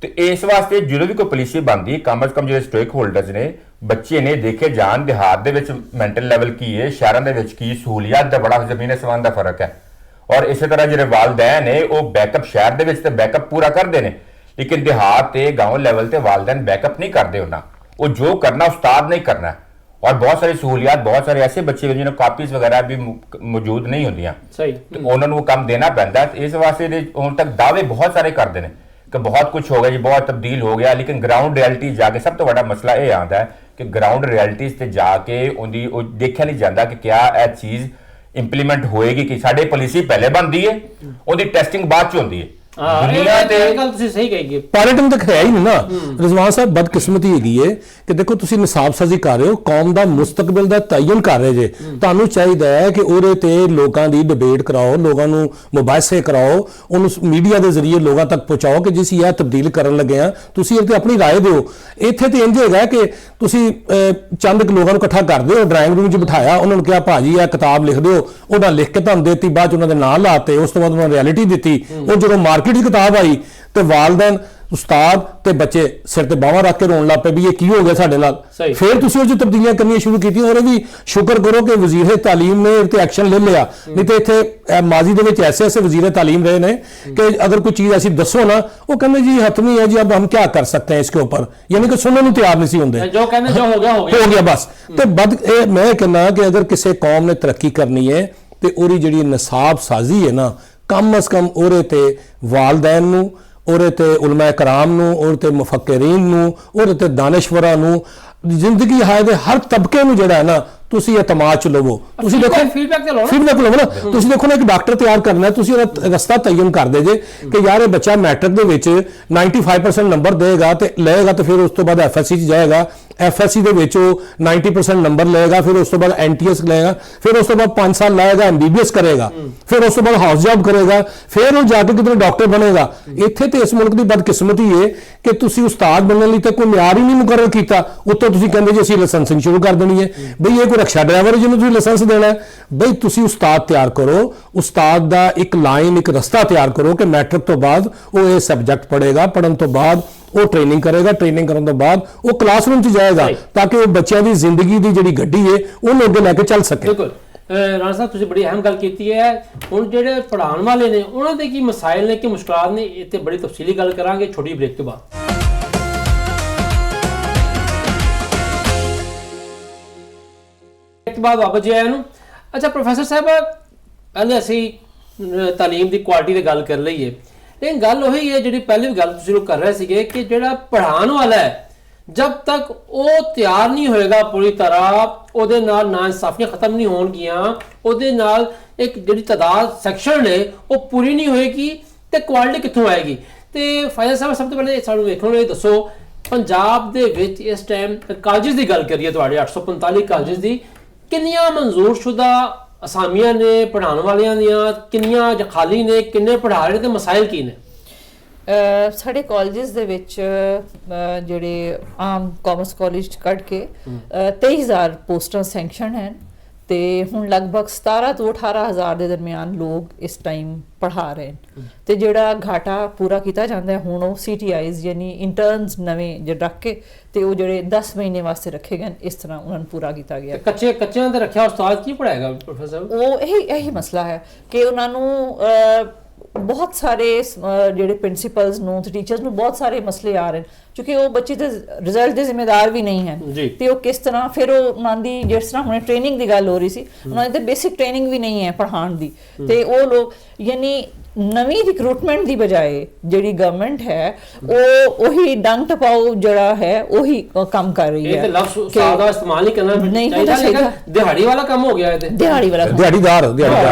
ਤੇ ਇਸ ਵਾਸਤੇ ਜਦੋਂ ਵੀ ਕੋਈ ਪਾਲਿਸੀ ਬਣਦੀ ਕਮ ਅਜ਼ ਕਮ ਜਿਹੜੇ ਸਟੇਕ ਹੋਲਡਰਸ ਨੇ, ਬੱਚੇ ਨੇ ਦੇਖੇ ਜਾਣ ਦਿਹਾਤ ਦੇ ਵਿੱਚ ਮੈਂਟਲ ਲੈਵਲ ਕੀ ਹੈ, ਸ਼ਹਿਰਾਂ ਦੇ ਵਿੱਚ ਕੀ ਸਹੂਲੀਅਤ ਦਾ ਬੜਾ ਜ਼ਮੀਨ ਅਸਮਾਨ ਦਾ ਫਰਕ ਹੈ। ਔਰ ਇਸੇ ਤਰ੍ਹਾਂ ਜਿਹੜੇ ਵਾਲਿदैन ਨੇ ਉਹ ਬੈਕਅਪ ਸ਼ਹਿਰ ਦੇ ਵਿੱਚ ਤੇ ਬੈਕਅਪ ਪੂਰਾ ਕਰਦੇ ਨੇ, ਲੇਕਿਨ ਦਿਹਾਤ ਤੇ ਗਾਉਂ ਲੈਵਲ ਤੇ ਵਾਲਿदैन ਬੈਕਅਪ ਨਹੀਂ ਕਰਦੇ। ਉਹਨਾਂ ਉਹ ਜੋ ਕਰਨਾ ਉਸਤਾਦ ਨਹੀਂ ਕਰਨਾ। ਔਰ ਬਹੁਤ ਸਾਰੀ ਸਹੂਲੀਅਤ, ਬਹੁਤ ਸਾਰੇ ਐਸੇ ਬੱਚੇ ਜਿਹਨਾਂ ਨੂੰ ਕਾਪੀਜ਼ ਵਗੈਰਾ ਵੀ ਮੌਜੂਦ ਨਹੀਂ ਹੁੰਦੀਆਂ, ਤੇ ਉਹਨਾਂ ਨੂੰ ਉਹ ਕੰਮ ਦੇਣਾ ਪੈਂਦਾ। ਇਸ ਵਾਸਤੇ ਹੁਣ ਤੱਕ ਦਾਅਵੇ ਬਹੁਤ ਸਾਰੇ ਕਰਦੇ ਨੇ ਕਿ ਬਹੁਤ ਕੁਝ ਹੋ ਗਿਆ ਜੀ, ਬਹੁਤ ਤਬਦੀਲ ਹੋ ਗਿਆ, ਲੇਕਿਨ ਗਰਾਊਂਡ ਰਿਐਲਿਟੀ ਜਾ ਕੇ ਸਭ ਤੋਂ ਵੱਡਾ ਮਸਲਾ ਇਹ ਆਉਂਦਾ ਹੈ ਕਿ ਗਰਾਊਂਡ ਰਿਐਲਿਟੀਜ਼ ਤੇ ਜਾ ਕੇ ਉਹਦੀ ਉਹ ਦੇਖਿਆ ਨਹੀਂ ਜਾਂਦਾ ਕਿ ਕਿਆ ਇਹ ਚੀਜ਼ ਇੰਪਲੀਮੈਂਟ ਹੋਏਗੀ। ਕਿ ਸਾਡੇ ਪਾਲਿਸੀ ਪਹਿਲੇ ਬਣਦੀ ਹੈ, ਉਹਦੀ ਟੈਸਟਿੰਗ ਬਾਅਦ ਚ ਹੁੰਦੀ ਹੈ। ਦੁਨੀਆ ਤੇ ਗੱਲ ਤੁਸੀਂ ਸਹੀ ਕਹੀ, ਪਾਇਲਟਿੰਗ ਤਾਂ ਹੈ ਹੀ ਨਹੀਂ ਨਾ। ਰਿਜ਼ਵਾਨ ਸਾਹਿਬ ਬਦਕਿਸਮਤੀ ਹੈਗੀ ਏ ਕਿ ਦੇਖੋ ਤੁਸੀਂ ਨਿਸਾਬ ਸਾਜ਼ੀ ਕਰ ਰਹੇ ਹੋ, ਕੌਮ ਦਾ ਮੁਸਤਕਬਲ ਦਾ ਤਯਨ ਕਰ ਰਹੇ ਜੇ। ਤੁਹਾਨੂੰ ਚਾਹੀਦਾ ਹੈ ਕਿ ਉਹਦੇ ਤੇ ਲੋਕਾਂ ਦੀ ਡਿਬੇਟ ਕਰਾਓ, ਲੋਕਾਂ ਨੂੰ ਮੁਬਾਹਿਸੇ ਕਰਾਓ, ਉਹਨੂੰ ਮੀਡੀਆ ਦੇ ਜ਼ਰੀਏ ਲੋਕਾਂ ਤੱਕ ਪਹੁੰਚਾਓ ਕਿ ਜਿਸ ਇਹ ਤਬਦੀਲ ਕਰਨ ਲੱਗੇ ਆ, ਤੁਸੀਂ ਇਹ ਤੇ ਆਪਣੀ ਰਾਏ ਦਿਓ। ਇੱਥੇ ਤੇ ਇੰਜ ਹੈਗਾ ਕਿ ਤੁਸੀਂ ਚੰਦ ਲੋਕਾਂ ਨੂੰ ਇਕੱਠਾ ਕਰਦੇ ਹੋ, ਡਰਾਇੰਗ ਰੂਮ 'ਚ ਬਿਠਾਇਆ, ਉਹਨਾਂ ਨੂੰ ਕਿਹਾ ਭਾਜੀ ਇਹ ਕਿਤਾਬ ਲਿਖ ਦਿਓ, ਉਹਨਾਂ ਲਿਖ ਕੇ ਤੁਹਾਨੂੰ ਦੇਤੀ, ਬਾਅਦ 'ਚ ਉਹਨਾਂ ਦੇ ਨਾਂ ਲਾਤੇ, ਉਸ ਤੋਂ ਬਾਅਦ ਉਹਨਾਂ ਰਿਐਲਿਟੀ ਦਿੱਤੀ। ਉਹ ਜਦੋਂ ਮਾਰਕੀਟ ਦੀ ਕਿਤਾਬ ਆਈ ਤੇ ਵਾਲਿदैन, ਉਸਤਾਦ ਤੇ ਬੱਚੇ ਸਿਰ ਤੇ ਬਾਹਾਂ ਰੱਖ ਕੇ ਰੋਣ ਲੱਗ ਪਏ ਵੀ ਇਹ ਕੀ ਹੋ ਗਿਆ ਸਾਡੇ ਨਾਲ। ਫਿਰ ਤੁਸੀਂ ਉਹ 'ਚ ਤਬਦੀਲੀਆਂ ਕਰਨੀਆਂ ਸ਼ੁਰੂ ਕੀਤੀਆਂ। ਉਹਦੇ ਵੀ ਸ਼ੁਕਰ ਕਰੋ ਕਿ ਵਜ਼ੀਰ ਤਾਲੀਮ ਨੇ ਇਹ ਤੇ ਐਕਸ਼ਨ ਲੈ ਲਿਆ, ਨਹੀਂ ਤੇ ਇੱਥੇ ਮਾਜ਼ੀ ਦੇ ਵਿੱਚ ਐਸੇ ਵਜ਼ੀਰ ਤਾਲੀਮ ਰਹੇ ਨੇ कि अगर कोई चीज ऐसी दसो ना, वो कहते जी हतमी है जी, अब हम क्या कर सकते हैं इसके ऊपर, यानी कि सुनने तैयार नहीं होंगे, जो कहने जो हो गया बस। तो मैं कहना कि अगर किसी कौम ने तरक्की करनी है तो ओरी जी निसाब साजी है ना, कम अज कम ओरे ते वालिदैन नूं, ओरे ते उलमा कराम नूं, ओरे ते मुफक्किरीन नूं, ओरे ते दानिशवरां नूं, जिंदगी हाय दे हर तबके नूं जिहड़ा है ना ਤੁਸੀਂ ਇਤਮਾਦ ਚ ਲਵੋ। ਤੁਸੀਂ ਦੇਖੋ ਫੀਡਬੈਕ ਲਵੋ ਨਾ। ਤੁਸੀਂ ਦੇਖੋ ਨਾ ਇੱਕ ਡਾਕਟਰ ਤਿਆਰ ਕਰਨਾ, ਤੁਸੀਂ ਉਹਦਾ ਰਸਤਾ ਤੈਯਨ ਕਰਦੇ ਜੇ ਕਿ ਯਾਰ ਇਹ ਬੱਚਾ ਮੈਟ੍ਰਿਕ ਦੇ ਵਿੱਚ 95% ਨੰਬਰ ਦੇਗਾ ਤੇ ਲਏਗਾ, ਤੇ ਫਿਰ ਉਸ ਤੋਂ ਬਾਅਦ ਐਫਐਸਸੀ ਚ ਜਾਏਗਾ, ਐਫਐਸਸੀ ਦੇ ਵਿੱਚ ਉਹ 90% ਨੰਬਰ ਲਏਗਾ, ਫਿਰ ਉਸ ਤੋਂ ਬਾਅਦ ਐਨਟੀਐਸ ਲਏਗਾ, ਫਿਰ ਉਸ ਤੋਂ ਬਾਅਦ 5 ਸਾਲ ਲਾਏਗਾ, ਐਮਬੀਬੀਐਸ ਕਰੇਗਾ, ਫਿਰ ਉਸ ਤੋਂ ਬਾਅਦ ਹਾਊਸ ਜੌਬ ਕਰੇਗਾ, ਫਿਰ ਉਹ ਜਾ ਕੇ ਕਿਤੇ ਡਾਕਟਰ ਬਣੇਗਾ। ਇੱਥੇ ਤੇ ਇਸ ਮੁਲਕ ਦੀ ਬਦਕਿਸਮਤੀ ਹੈ ਕਿ ਤੁਸੀਂ ਉਸਤਾਦ ਬਣਨ ਲਈ ਤਾਂ ਕੋਈ ਮਿਆਰ ਹੀ ਨਹੀਂ ਮੁਕਰਰ ਕੀਤਾ, ਉੱਤੋਂ ਤੁਸੀਂ ਕਹਿੰਦੇ ਜੀ ਅਸੀਂ ਲਾਇਸੈਂਸਿੰਗ ਸ਼ੁਰੂ ਕਰ ਦੇਣੀ ਹੈ। ਬਈ ਇਹ रक्षा ड्राइवर जिन्होंने तुसीं लाइसेंस देना है, बई तुसीं उस्ताद तैयार करो, उस्ताद दा एक लाइन एक रस्ता तैयार करो कि मैट्रिक तो बाद वो ये सब्जैक्ट पढ़ेगा, पढ़न तो बाद वो ट्रेनिंग करेगा, ट्रेनिंग करने तो बाद वो क्लासरूम च जाएगा ताकि वो बच्चों की जिंदगी की जिहड़ी गड्डी है उन्हें अगे लैके चल सके। ਰਾਣਾ ਸਾਹਿਬ ਤੁਸੀਂ ਬੜੀ ਅਹਿਮ ਗੱਲ ਕੀਤੀ ਹੈ। ਹੁਣ ਜਿਹੜੇ ਪੜ੍ਹਾਉਣ ਵਾਲੇ ਨੇ ਉਹਨਾਂ ਦੇ ਕੀ ਮਸਾਇਲ ਨੇ, ਕੀ ਮੁਸ਼ਕਲਾਤ ਨੇ, ਇਹ ਤੇ ਬੜੀ ਤਫਸੀਲੀ ਗੱਲ ਕਰਾਂਗੇ ਛੋਟੀ ਬ੍ਰੇਕ ਤੋਂ ਬਾਅਦ। ਬਾਅਦ ਵਾਪਸ ਜੀ ਆਇਆ ਨੂੰ। ਅੱਛਾ ਪ੍ਰੋਫੈਸਰ ਸਾਹਿਬ, ਪਹਿਲੇ ਅਸੀਂ ਤਾਲੀਮ ਦੀ ਕੁਆਲਿਟੀ ਦੀ ਗੱਲ ਕਰ ਲਈਏ, ਲੇਕਿਨ ਗੱਲ ਉਹੀ ਹੈ ਜਿਹੜੀ ਪਹਿਲੇ ਵੀ ਗੱਲ ਤੁਸੀਂ ਲੋਕ ਕਰ ਰਹੇ ਸੀਗੇ ਕਿ ਜਿਹੜਾ ਪੜ੍ਹਾਉਣ ਵਾਲਾ ਹੈ ਜਦ ਤੱਕ ਉਹ ਤਿਆਰ ਨਹੀਂ ਹੋਏਗਾ ਪੂਰੀ ਤਰ੍ਹਾਂ, ਉਹਦੇ ਨਾਲ ਨਾ ਇਨਸਾਫੀਆਂ ਖਤਮ ਨਹੀਂ ਹੋਣਗੀਆਂ, ਉਹਦੇ ਨਾਲ ਇੱਕ ਜਿਹੜੀ ਤਾਦਾਦ ਸੈਕਸ਼ਨ ਨੇ ਉਹ ਪੂਰੀ ਨਹੀਂ ਹੋਏਗੀ ਤੇ ਕੁਆਲਿਟੀ ਕਿੱਥੋਂ ਆਏਗੀ। ਤੇ ਫਾਇਦਾ ਸਾਹਿਬ, ਸਭ ਤੋਂ ਪਹਿਲੇ ਸਾਨੂੰ ਵੇਖਣ ਨੂੰ ਇਹ ਦੱਸੋ, ਪੰਜਾਬ ਦੇ ਵਿੱਚ ਇਸ ਟਾਈਮ ਕਾਲਜਸ ਦੀ ਗੱਲ ਕਰੀਏ, ਤੁਹਾਡੇ 845 ਕਾਲਜਸ ਦੀ, ਕਿੰਨੀਆਂ ਮਨਜ਼ੂਰਸ਼ੁਦਾ ਅਸਾਮੀਆਂ ਨੇ ਪੜ੍ਹਾਉਣ ਵਾਲਿਆਂ ਦੀਆਂ, ਕਿੰਨੀਆਂ ਖਾਲੀ ਨੇ, ਕਿੰਨੇ ਪੜ੍ਹਾ ਰਹੇ ਤੇ ਮਸਾਇਲ ਕੀ ਨੇ? ਸਾਡੇ ਕਾਲਜਸ ਦੇ ਵਿੱਚ ਜਿਹੜੇ ਆਮ ਕਾਮਰਸ ਕਾਲਜ ਕੱਢ ਕੇ 23,000 ਪੋਸਟਾਂ ਸੈਂਕਸ਼ਨ ਹਨ ਤੇ ਹੁਣ ਲਗਭਗ 17 ਤੋਂ 18,000 ਦੇ ਦਰਮਿਆਨ ਲੋਕ ਇਸ ਟਾਈਮ ਪੜ੍ਹਾ ਰਹੇ ਨੇ। ਤੇ ਜਿਹੜਾ ਘਾਟਾ ਪੂਰਾ ਕੀਤਾ ਜਾਂਦਾ ਹੈ ਹੁਣ ਉਹ CTIs ਯਾਨੀ ਇੰਟਰਨਸ ਨਵੇਂ ਜਿਹੜੇ ਰੱਖ ਕੇ ਤੇ ਉਹ ਜਿਹੜੇ 10 ਮਹੀਨੇ ਵਾਸਤੇ ਰੱਖੇ ਗਏ ਇਸ ਤਰ੍ਹਾਂ ਉਹਨਾਂ ਨੂੰ ਪੂਰਾ ਕੀਤਾ ਗਿਆ। ਕੱਚਿਆਂ ਤੇ ਰੱਖਿਆ ਉਸਤਾਦ ਕੀ ਪੜ੍ਹਾਏਗਾ ਪ੍ਰੋਫੈਸਰ? ਉਹ ਇਹੀ ਮਸਲਾ ਹੈ ਕਿ ਉਹਨਾਂ ਨੂੰ ਬਹੁਤ ਸਾਰੇ ਜਿਹੜੇ ਪ੍ਰਿੰਸੀਪਲਸ ਨੂੰ ਤੇ ਟੀਚਰਸ ਨੂੰ ਬਹੁਤ ਸਾਰੇ ਮਸਲੇ ਆ ਰਹੇ ਨੇ ਕਿਉਂਕਿ ਉਹ ਬੱਚੇ ਦੇ ਰਿਜ਼ਲਟ ਦੇ ਜ਼ਿੰਮੇਦਾਰ ਵੀ ਨਹੀਂ ਹਨ ਤੇ ਉਹ ਕਿਸ ਤਰ੍ਹਾਂ ਫਿਰ ਉਹਨਾਂ ਦੀ ਜਿਸ ਤਰ੍ਹਾਂ ਹੁਣੇ ਟ੍ਰੇਨਿੰਗ ਦੀ ਗੱਲ ਹੋ ਰਹੀ ਸੀ, ਉਹਨਾਂ ਦੀ ਬੇਸਿਕ ਟ੍ਰੇਨਿੰਗ ਵੀ ਨਹੀਂ ਹੈ ਪੜ੍ਹਾਉਣ ਦੀ ਤੇ ਉਹ ਲੋਕ ਯਾਨੀ ਨਵੀਂ ਰਿਕਰੂਟਮੈਂਟ ਦੀ ਬਜਾਏ ਜਿਹੜੀ ਗਵਰਨਮੈਂਟ ਹੈ ਉਹ ਉਹੀ ਡੰਗ ਟਪਾਓ ਜਿਹੜਾ ਹੈ ਉਹੀ ਕੰਮ ਕਰ ਰਹੀ ਹੈ। ਇਹ ਤੇ ਲਫ਼ਜ਼ ਉਸਤਾਦ ਦਾ ਇਸਤੇਮਾਲ ਨਹੀਂ ਕਰਨਾ ਚਾਹੀਦਾ, ਦਿਹਾੜੀ ਵਾਲਾ ਕੰਮ ਹੋ ਗਿਆ ਇਹ ਤੇ, ਦਿਹਾੜੀਦਾਰ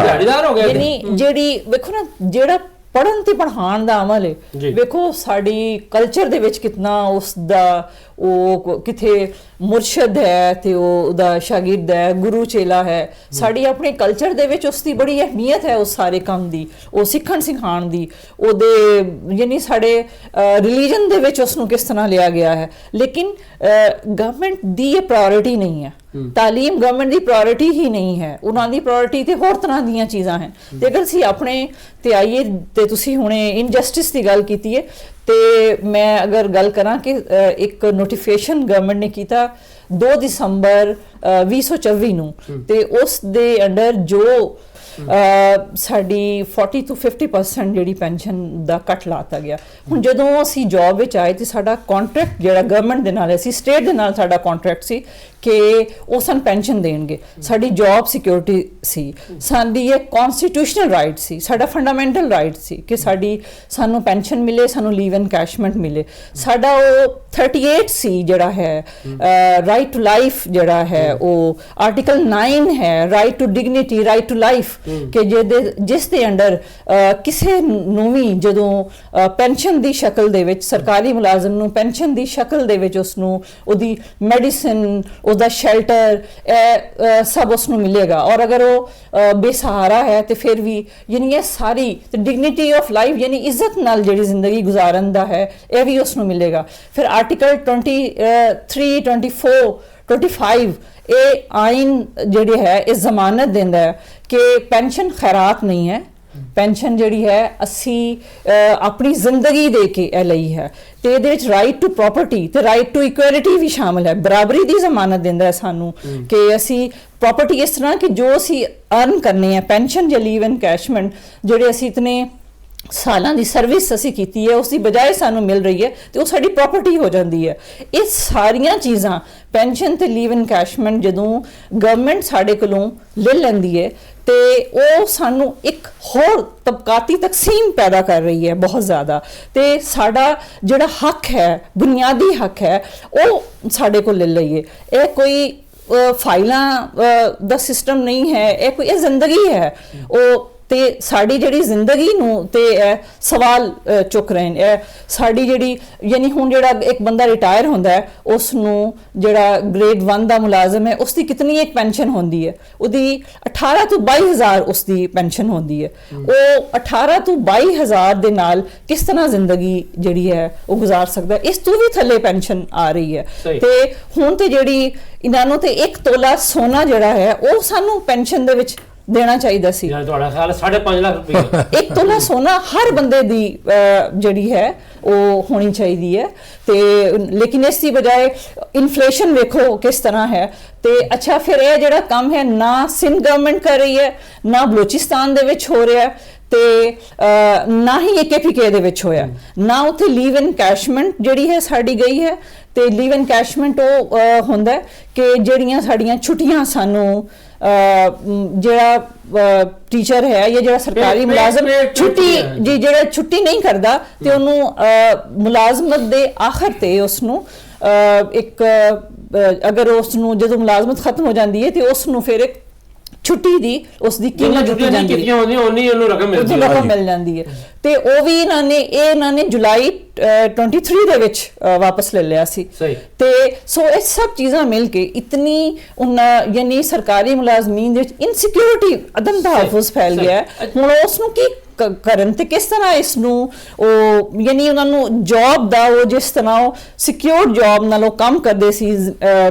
ਹੋ ਗਿਆ। ਯਾਨੀ ਜਿਹੜੀ ਵੇਖੋ ਨਾ ਜਿਹੜਾ ਪੜ੍ਹਨ ਤੇ ਪੜ੍ਹਾਉਣ ਦਾ ਅਮਲ ਹੈ, ਵੇਖੋ ਸਾਡੀ ਕਲਚਰ ਦੇ ਵਿੱਚ ਕਿਤਨਾ ਉਸ ਦਾ ਉਹ ਕਿਥੇ ਮੁਰਸ਼ਦ ਹੈ ਤੇ ਉਹ ਉਹਦਾ ਸ਼ਾਗਿਰਦ ਹੈ, ਗੁਰੂ ਚੇਲਾ ਹੈ। ਸਾਡੀ ਆਪਣੇ ਕਲਚਰ ਦੇ ਵਿੱਚ ਉਸ ਦੀ ਬੜੀ ਅਹਿਮੀਅਤ ਹੈ ਉਸ ਸਾਰੇ ਕੰਮ ਦੀ, ਉਹ ਸਿੱਖਣ ਸਿਖਾਉਣ ਦੀ, ਉਹਦੇ ਯਾਨੀ ਸਾਡੇ ਰਿਲੀਜਨ ਦੇ ਵਿੱਚ ਉਸ ਨੂੰ ਕਿਸ ਤਰ੍ਹਾਂ ਲਿਆ ਗਿਆ ਹੈ। ਲੇਕਿਨ ਗਵਰਨਮੈਂਟ ਦੀ ਇਹ ਪ੍ਰਾਇੋਰਟੀ ਨਹੀਂ ਹੈ, ਤਾਲੀਮ ਗਵਰਨਮੈਂਟ ਦੀ ਪ੍ਰਾਇੋਰਟੀ ਹੀ ਨਹੀਂ ਹੈ, ਉਹਨਾਂ ਦੀ ਪ੍ਰਾਇੋਰਟੀ ਤੇ ਹੋਰ ਤਰ੍ਹਾਂ ਦੀਆਂ ਚੀਜ਼ਾਂ ਹਨ। ਤੇ ਅਗਰ ਅਸੀਂ ਆਪਣੇ ਤੇ ਆਈਏ ਤੇ ਤੁਸੀਂ ਹੁਣੇ ਇਨਜਸਟਿਸ ਦੀ ਗੱਲ ਕੀਤੀ ਹੈ ਤੇ ਮੈਂ ਅਗਰ ਗੱਲ ਕਰਾਂ ਕਿ ਇੱਕ ਨੋਟੀਫਿਕੇਸ਼ਨ ਗਵਰਨਮੈਂਟ ਨੇ ਕੀਤਾ 2 ਦਸੰਬਰ 2024 ਨੂੰ ਤੇ ਉਸ ਦੇ ਅੰਡਰ ਜੋ ਸਾਡੀ 40 ਤੋਂ 50% ਜਿਹੜੀ ਪੈਨਸ਼ਨ ਦਾ ਕੱਟ ਲਾਤਾ ਗਿਆ। ਹੁਣ ਜਦੋਂ ਅਸੀਂ ਜੌਬ ਵਿੱਚ ਆਏ ਤੇ ਸਾਡਾ ਕੰਟਰੈਕਟ ਜਿਹੜਾ ਗਵਰਨਮੈਂਟ ਦੇ ਨਾਲ ਸੀ, ਸਟੇਟ ਦੇ ਨਾਲ ਸਾਡਾ ਕੰਟਰੈਕਟ ਸੀ ਕਿ ਉਹ ਸਾਨੂੰ ਪੈਨਸ਼ਨ ਦੇਣਗੇ, ਸਾਡੀ ਜੌਬ ਸਿਕਿਉਰਿਟੀ ਸੀ, ਸਾਡੀ ਇਹ ਕਨਸਟੀਟਿਊਸ਼ਨਲ ਰਾਈਟ ਸੀ, ਸਾਡਾ ਫੰਡਾਮੈਂਟਲ ਰਾਈਟ ਸੀ ਕਿ ਸਾਨੂੰ ਪੈਨਸ਼ਨ ਮਿਲੇ, ਸਾਨੂੰ ਲੀਵ ਐਨਕੈਸ਼ਮੈਂਟ ਮਿਲੇ। ਸਾਡਾ ਉਹ 38 ਸੀ ਜਿਹੜਾ ਹੈ ਰਾਈਟ ਟੂ ਲਾਈਫ ਜਿਹੜਾ ਹੈ ਉਹ ਆਰਟੀਕਲ 9 ਹੈ right to dignity, right to life ਕਿ ਜਿਸ ਦੇ ਅੰਡਰ ਕਿਸੇ ਨੂੰ ਵੀ ਜਦੋਂ ਪੈਨਸ਼ਨ ਦੀ ਸ਼ਕਲ ਦੇ ਵਿੱਚ ਸਰਕਾਰੀ ਮੁਲਾਜ਼ਮ ਨੂੰ ਪੈਨਸ਼ਨ ਦੀ ਸ਼ਕਲ ਦੇ ਵਿੱਚ ਉਸ ਨੂੰ ਉਹਦੀ ਮੈਡੀਸਿਨ, ਉਹਦਾ ਸ਼ੈਲਟਰ ਸਭ ਉਸ ਨੂੰ ਮਿਲੇਗਾ। ਔਰ ਅਗਰ ਉਹ ਬੇਸਹਾਰਾ ਹੈ ਤੇ ਫਿਰ ਵੀ ਯਾਨੀ ਇਹ ਸਾਰੀ ਡਿਗਨਿਟੀ ਆਫ ਲਾਈਫ ਯਾਨੀ ਇੱਜ਼ਤ ਨਾਲ ਜਿਹੜੀ ਜ਼ਿੰਦਗੀ ਗੁਜ਼ਾਰਨ ਦਾ ਹੈ ਇਹ ਵੀ ਉਸ ਨੂੰ ਮਿਲੇਗਾ। ਫਿਰ ਆਰਟੀਕਲ 23, 24, 25 ਇਹ ਆਇਨ ਜਿਹੜੇ ਹੈ ਇਹ ਜ਼ਮਾਨਤ ਦਿੰਦਾ ਹੈ ਕਿ ਪੈਨਸ਼ਨ ਖੈਰਾਤ ਨਹੀਂ ਹੈ, ਪੈਨਸ਼ਨ ਜਿਹੜੀ ਹੈ ਅਸੀਂ ਆਪਣੀ ਜ਼ਿੰਦਗੀ ਦੇ ਕੇ ਇਹ ਲਈ ਹੈ ਤੇ ਇਹਦੇ ਵਿੱਚ ਰਾਈਟ ਟੂ ਪ੍ਰਾਪਰਟੀ ਤੇ ਰਾਈਟ ਟੂ ਇਕੁਐਲਿਟੀ ਵੀ ਸ਼ਾਮਲ ਹੈ। ਬਰਾਬਰੀ ਦੀ ਜ਼ਮਾਨਤ ਦਿੰਦਾ ਹੈ ਸਾਨੂੰ ਕਿ ਅਸੀਂ ਪ੍ਰਾਪਰਟੀ ਇਸ ਤਰ੍ਹਾਂ ਕਿ ਜੋ ਅਸੀਂ ਅਰਨ ਕਰਨੇ ਆ ਪੈਨਸ਼ਨ ਜਾਂ ਲੀਵ ਐਨਕੈਸ਼ਮੈਂਟ ਜਿਹੜੇ ਅਸੀਂ ਇਤਨੇ ਸਾਲਾਂ ਦੀ ਸਰਵਿਸ ਅਸੀਂ ਕੀਤੀ ਹੈ ਉਸ ਦੀ ਬਜਾਏ ਸਾਨੂੰ ਮਿਲ ਰਹੀ ਹੈ ਤੇ ਉਹ ਸਾਡੀ ਪ੍ਰਾਪਰਟੀ ਹੋ ਜਾਂਦੀ ਹੈ। ਇਹ ਸਾਰੀਆਂ ਚੀਜ਼ਾਂ ਪੈਨਸ਼ਨ ਤੇ ਲੀਵ ਐਨਕੈਸ਼ਮੈਂਟ ਜਦੋਂ ਗਵਰਨਮੈਂਟ ਸਾਡੇ ਕੋਲੋਂ ਲੈ ਲੈਂਦੀ ਹੈ ਤੇ ਉਹ ਸਾਨੂੰ ਇੱਕ ਹੋਰ ਤਬਕਾਤੀ ਤਕਸੀਮ ਪੈਦਾ ਕਰ ਰਹੀ ਹੈ ਬਹੁਤ ਜ਼ਿਆਦਾ ਤੇ ਸਾਡਾ ਜਿਹੜਾ ਹੱਕ ਹੈ ਬੁਨਿਆਦੀ ਹੱਕ ਹੈ ਉਹ ਸਾਡੇ ਕੋਲ ਲੈ ਲਈਏ। ਇਹ ਕੋਈ ਫਾਈਲਾਂ ਦਾ ਸਿਸਟਮ ਨਹੀਂ ਹੈ, ਇਹ ਜ਼ਿੰਦਗੀ ਹੈ ਉਹ ਤੇ ਸਾਡੀ ਜਿਹੜੀ ਜ਼ਿੰਦਗੀ ਨੂੰ ਤੇ ਸਵਾਲ ਚੁੱਕ ਰਹੇ ਨੇ। ਸਾਡੀ ਜਿਹੜੀ ਯਾਨੀ ਹੁਣ ਜਿਹੜਾ ਇੱਕ ਬੰਦਾ ਰਿਟਾਇਰ ਹੁੰਦਾ ਹੈ ਉਸ ਨੂੰ ਜਿਹੜਾ ਗ੍ਰੇਡ 1 ਦਾ ਮੁਲਾਜ਼ਮ ਹੈ ਉਸ ਦੀ ਕਿਤਨੀ ਇੱਕ ਪੈਨਸ਼ਨ ਹੁੰਦੀ ਹੈ, ਉਹਦੀ 18 ਤੋਂ 22,000 ਉਸ ਦੀ ਪੈਨਸ਼ਨ ਹੁੰਦੀ ਹੈ। ਉਹ 18 ਤੋਂ 22,000 ਦੇ ਨਾਲ ਕਿਸ ਤਰ੍ਹਾਂ ਜ਼ਿੰਦਗੀ ਜਿਹੜੀ ਹੈ ਉਹ ਗੁਜ਼ਾਰ ਸਕਦਾ, ਇਸ ਤੋਂ ਵੀ ਥੱਲੇ ਪੈਨਸ਼ਨ ਆ ਰਹੀ ਹੈ। ਤੇ ਹੁਣ ਤੇ ਜਿਹੜੀ ਇਹਨਾਂ ਨੂੰ ਤੇ 1 ਤੋਲਾ ਸੋਨਾ ਜਿਹੜਾ ਹੈ ਉਹ ਸਾਨੂੰ ਪੈਨਸ਼ਨ ਦੇ ਵਿੱਚ ਦੇਣਾ ਚਾਹੀਦਾ ਸੀ। ਜਾਂ ਤੁਹਾਡਾ ਖਿਆਲ 5.5 ਲੱਖ ਰੁਪਏ 1 ਤੋਲਾ ਸੋਨਾ ਹਰ ਬੰਦੇ ਦੀ ਜਿਹੜੀ ਹੈ ਉਹ ਹੋਣੀ ਚਾਹੀਦੀ ਹੈ। ਤੇ ਲੇਕਿਨ ਇਸ ਦੀ ਬਜਾਏ ਇਨਫਲੇਸ਼ਨ ਵੇਖੋ ਕਿਸ ਤਰ੍ਹਾਂ ਹੈ। ਤੇ ਅੱਛਾ, ਫਿਰ ਇਹ ਜਿਹੜਾ ਕੰਮ ਹੈ ਨਾ ਸਿੰਧ ਗਵਰਨਮੈਂਟ ਕਰ ਰਹੀ ਹੈ, ਨਾ ਬਲੋਚਿਸਤਾਨ ਦੇ ਵਿੱਚ ਹੋ ਰਿਹਾ, ਤੇ ਨਾ ਹੀ KPK ਦੇ ਵਿੱਚ ਹੋਇਆ, ਨਾ ਉੱਥੇ ਲੀਵ ਇਨਕੈਸ਼ਮੈਂਟ ਜਿਹੜੀ ਹੈ ਸਾਡੀ ਗਈ ਹੈ। ਤੇ ਲੀਵ ਇਨਕੈਸ਼ਮੈਂਟ ਉਹ ਹੁੰਦਾ ਕਿ ਜਿਹੜੀਆਂ ਸਾਡੀਆਂ ਛੁੱਟੀਆਂ ਸਾਨੂੰ ਜਿਹੜਾ ਟੀਚਰ ਹੈ ਜਾਂ ਜਿਹੜਾ ਸਰਕਾਰੀ ਮੁਲਾਜ਼ਮ ਜਿਹੜਾ ਛੁੱਟੀ ਨਹੀਂ ਕਰਦਾ ਤੇ ਉਹਨੂੰ ਮੁਲਾਜ਼ਮਤ ਦੇ ਆਖਰ ਤੇ ਉਸਨੂੰ ਇੱਕ ਅਗਰ ਉਸਨੂੰ ਜਦੋਂ ਮੁਲਾਜ਼ਮਤ ਖਤਮ ਹੋ ਜਾਂਦੀ ਹੈ ਤੇ ਉਸਨੂੰ ਫਿਰ ਇੱਕ ਛੁੱਟੀ ਦੀ ਉਸ ਦੀ ਕੀਮਤ ਦਿੱਤੀ ਜਾਂਦੀ ਹੈ, ਉਹਨੂੰ ਰਕਮ ਮਿਲ ਜਾਂਦੀ ਹੈ। ਤੇ ਉਹ ਵੀ ਇਹਨਾਂ ਨੇ ਜੁਲਾਈ 23 ਦੇ ਵਿੱਚ ਵਾਪਸ ਲੈ ਲਿਆ ਸੀ। ਤੇ ਸੋ ਇਹ ਸਭ ਚੀਜ਼ਾਂ ਮਿਲ ਕੇ ਇਤਨੀ ਯਾਨੀ ਸਰਕਾਰੀ ਮੁਲਾਜ਼ਮੀਨ ਦੇ ਵਿੱਚ ਇਨਸਿਕਿਉਰਿਟੀ, ਅਦਮ ਤਹਫੁਜ਼ ਫੈਲ ਗਿਆ ਹੈ। ਹੁਣ ਉਸ ਨੂੰ ਕੀ ਕਰਨ ਤੇ ਕਿਸ ਤਰ੍ਹਾਂ ਇਸ ਨੂੰ ਉਹ ਯਾਨੀ ਉਹਨਾਂ ਨੂੰ ਜੌਬ ਦਾ ਉਹ ਜਿਸ ਤਰ੍ਹਾਂ ਉਹ ਸਿਕਿਉਰ ਜੌਬ ਨਾਲ ਉਹ ਕੰਮ ਕਰਦੇ ਸੀ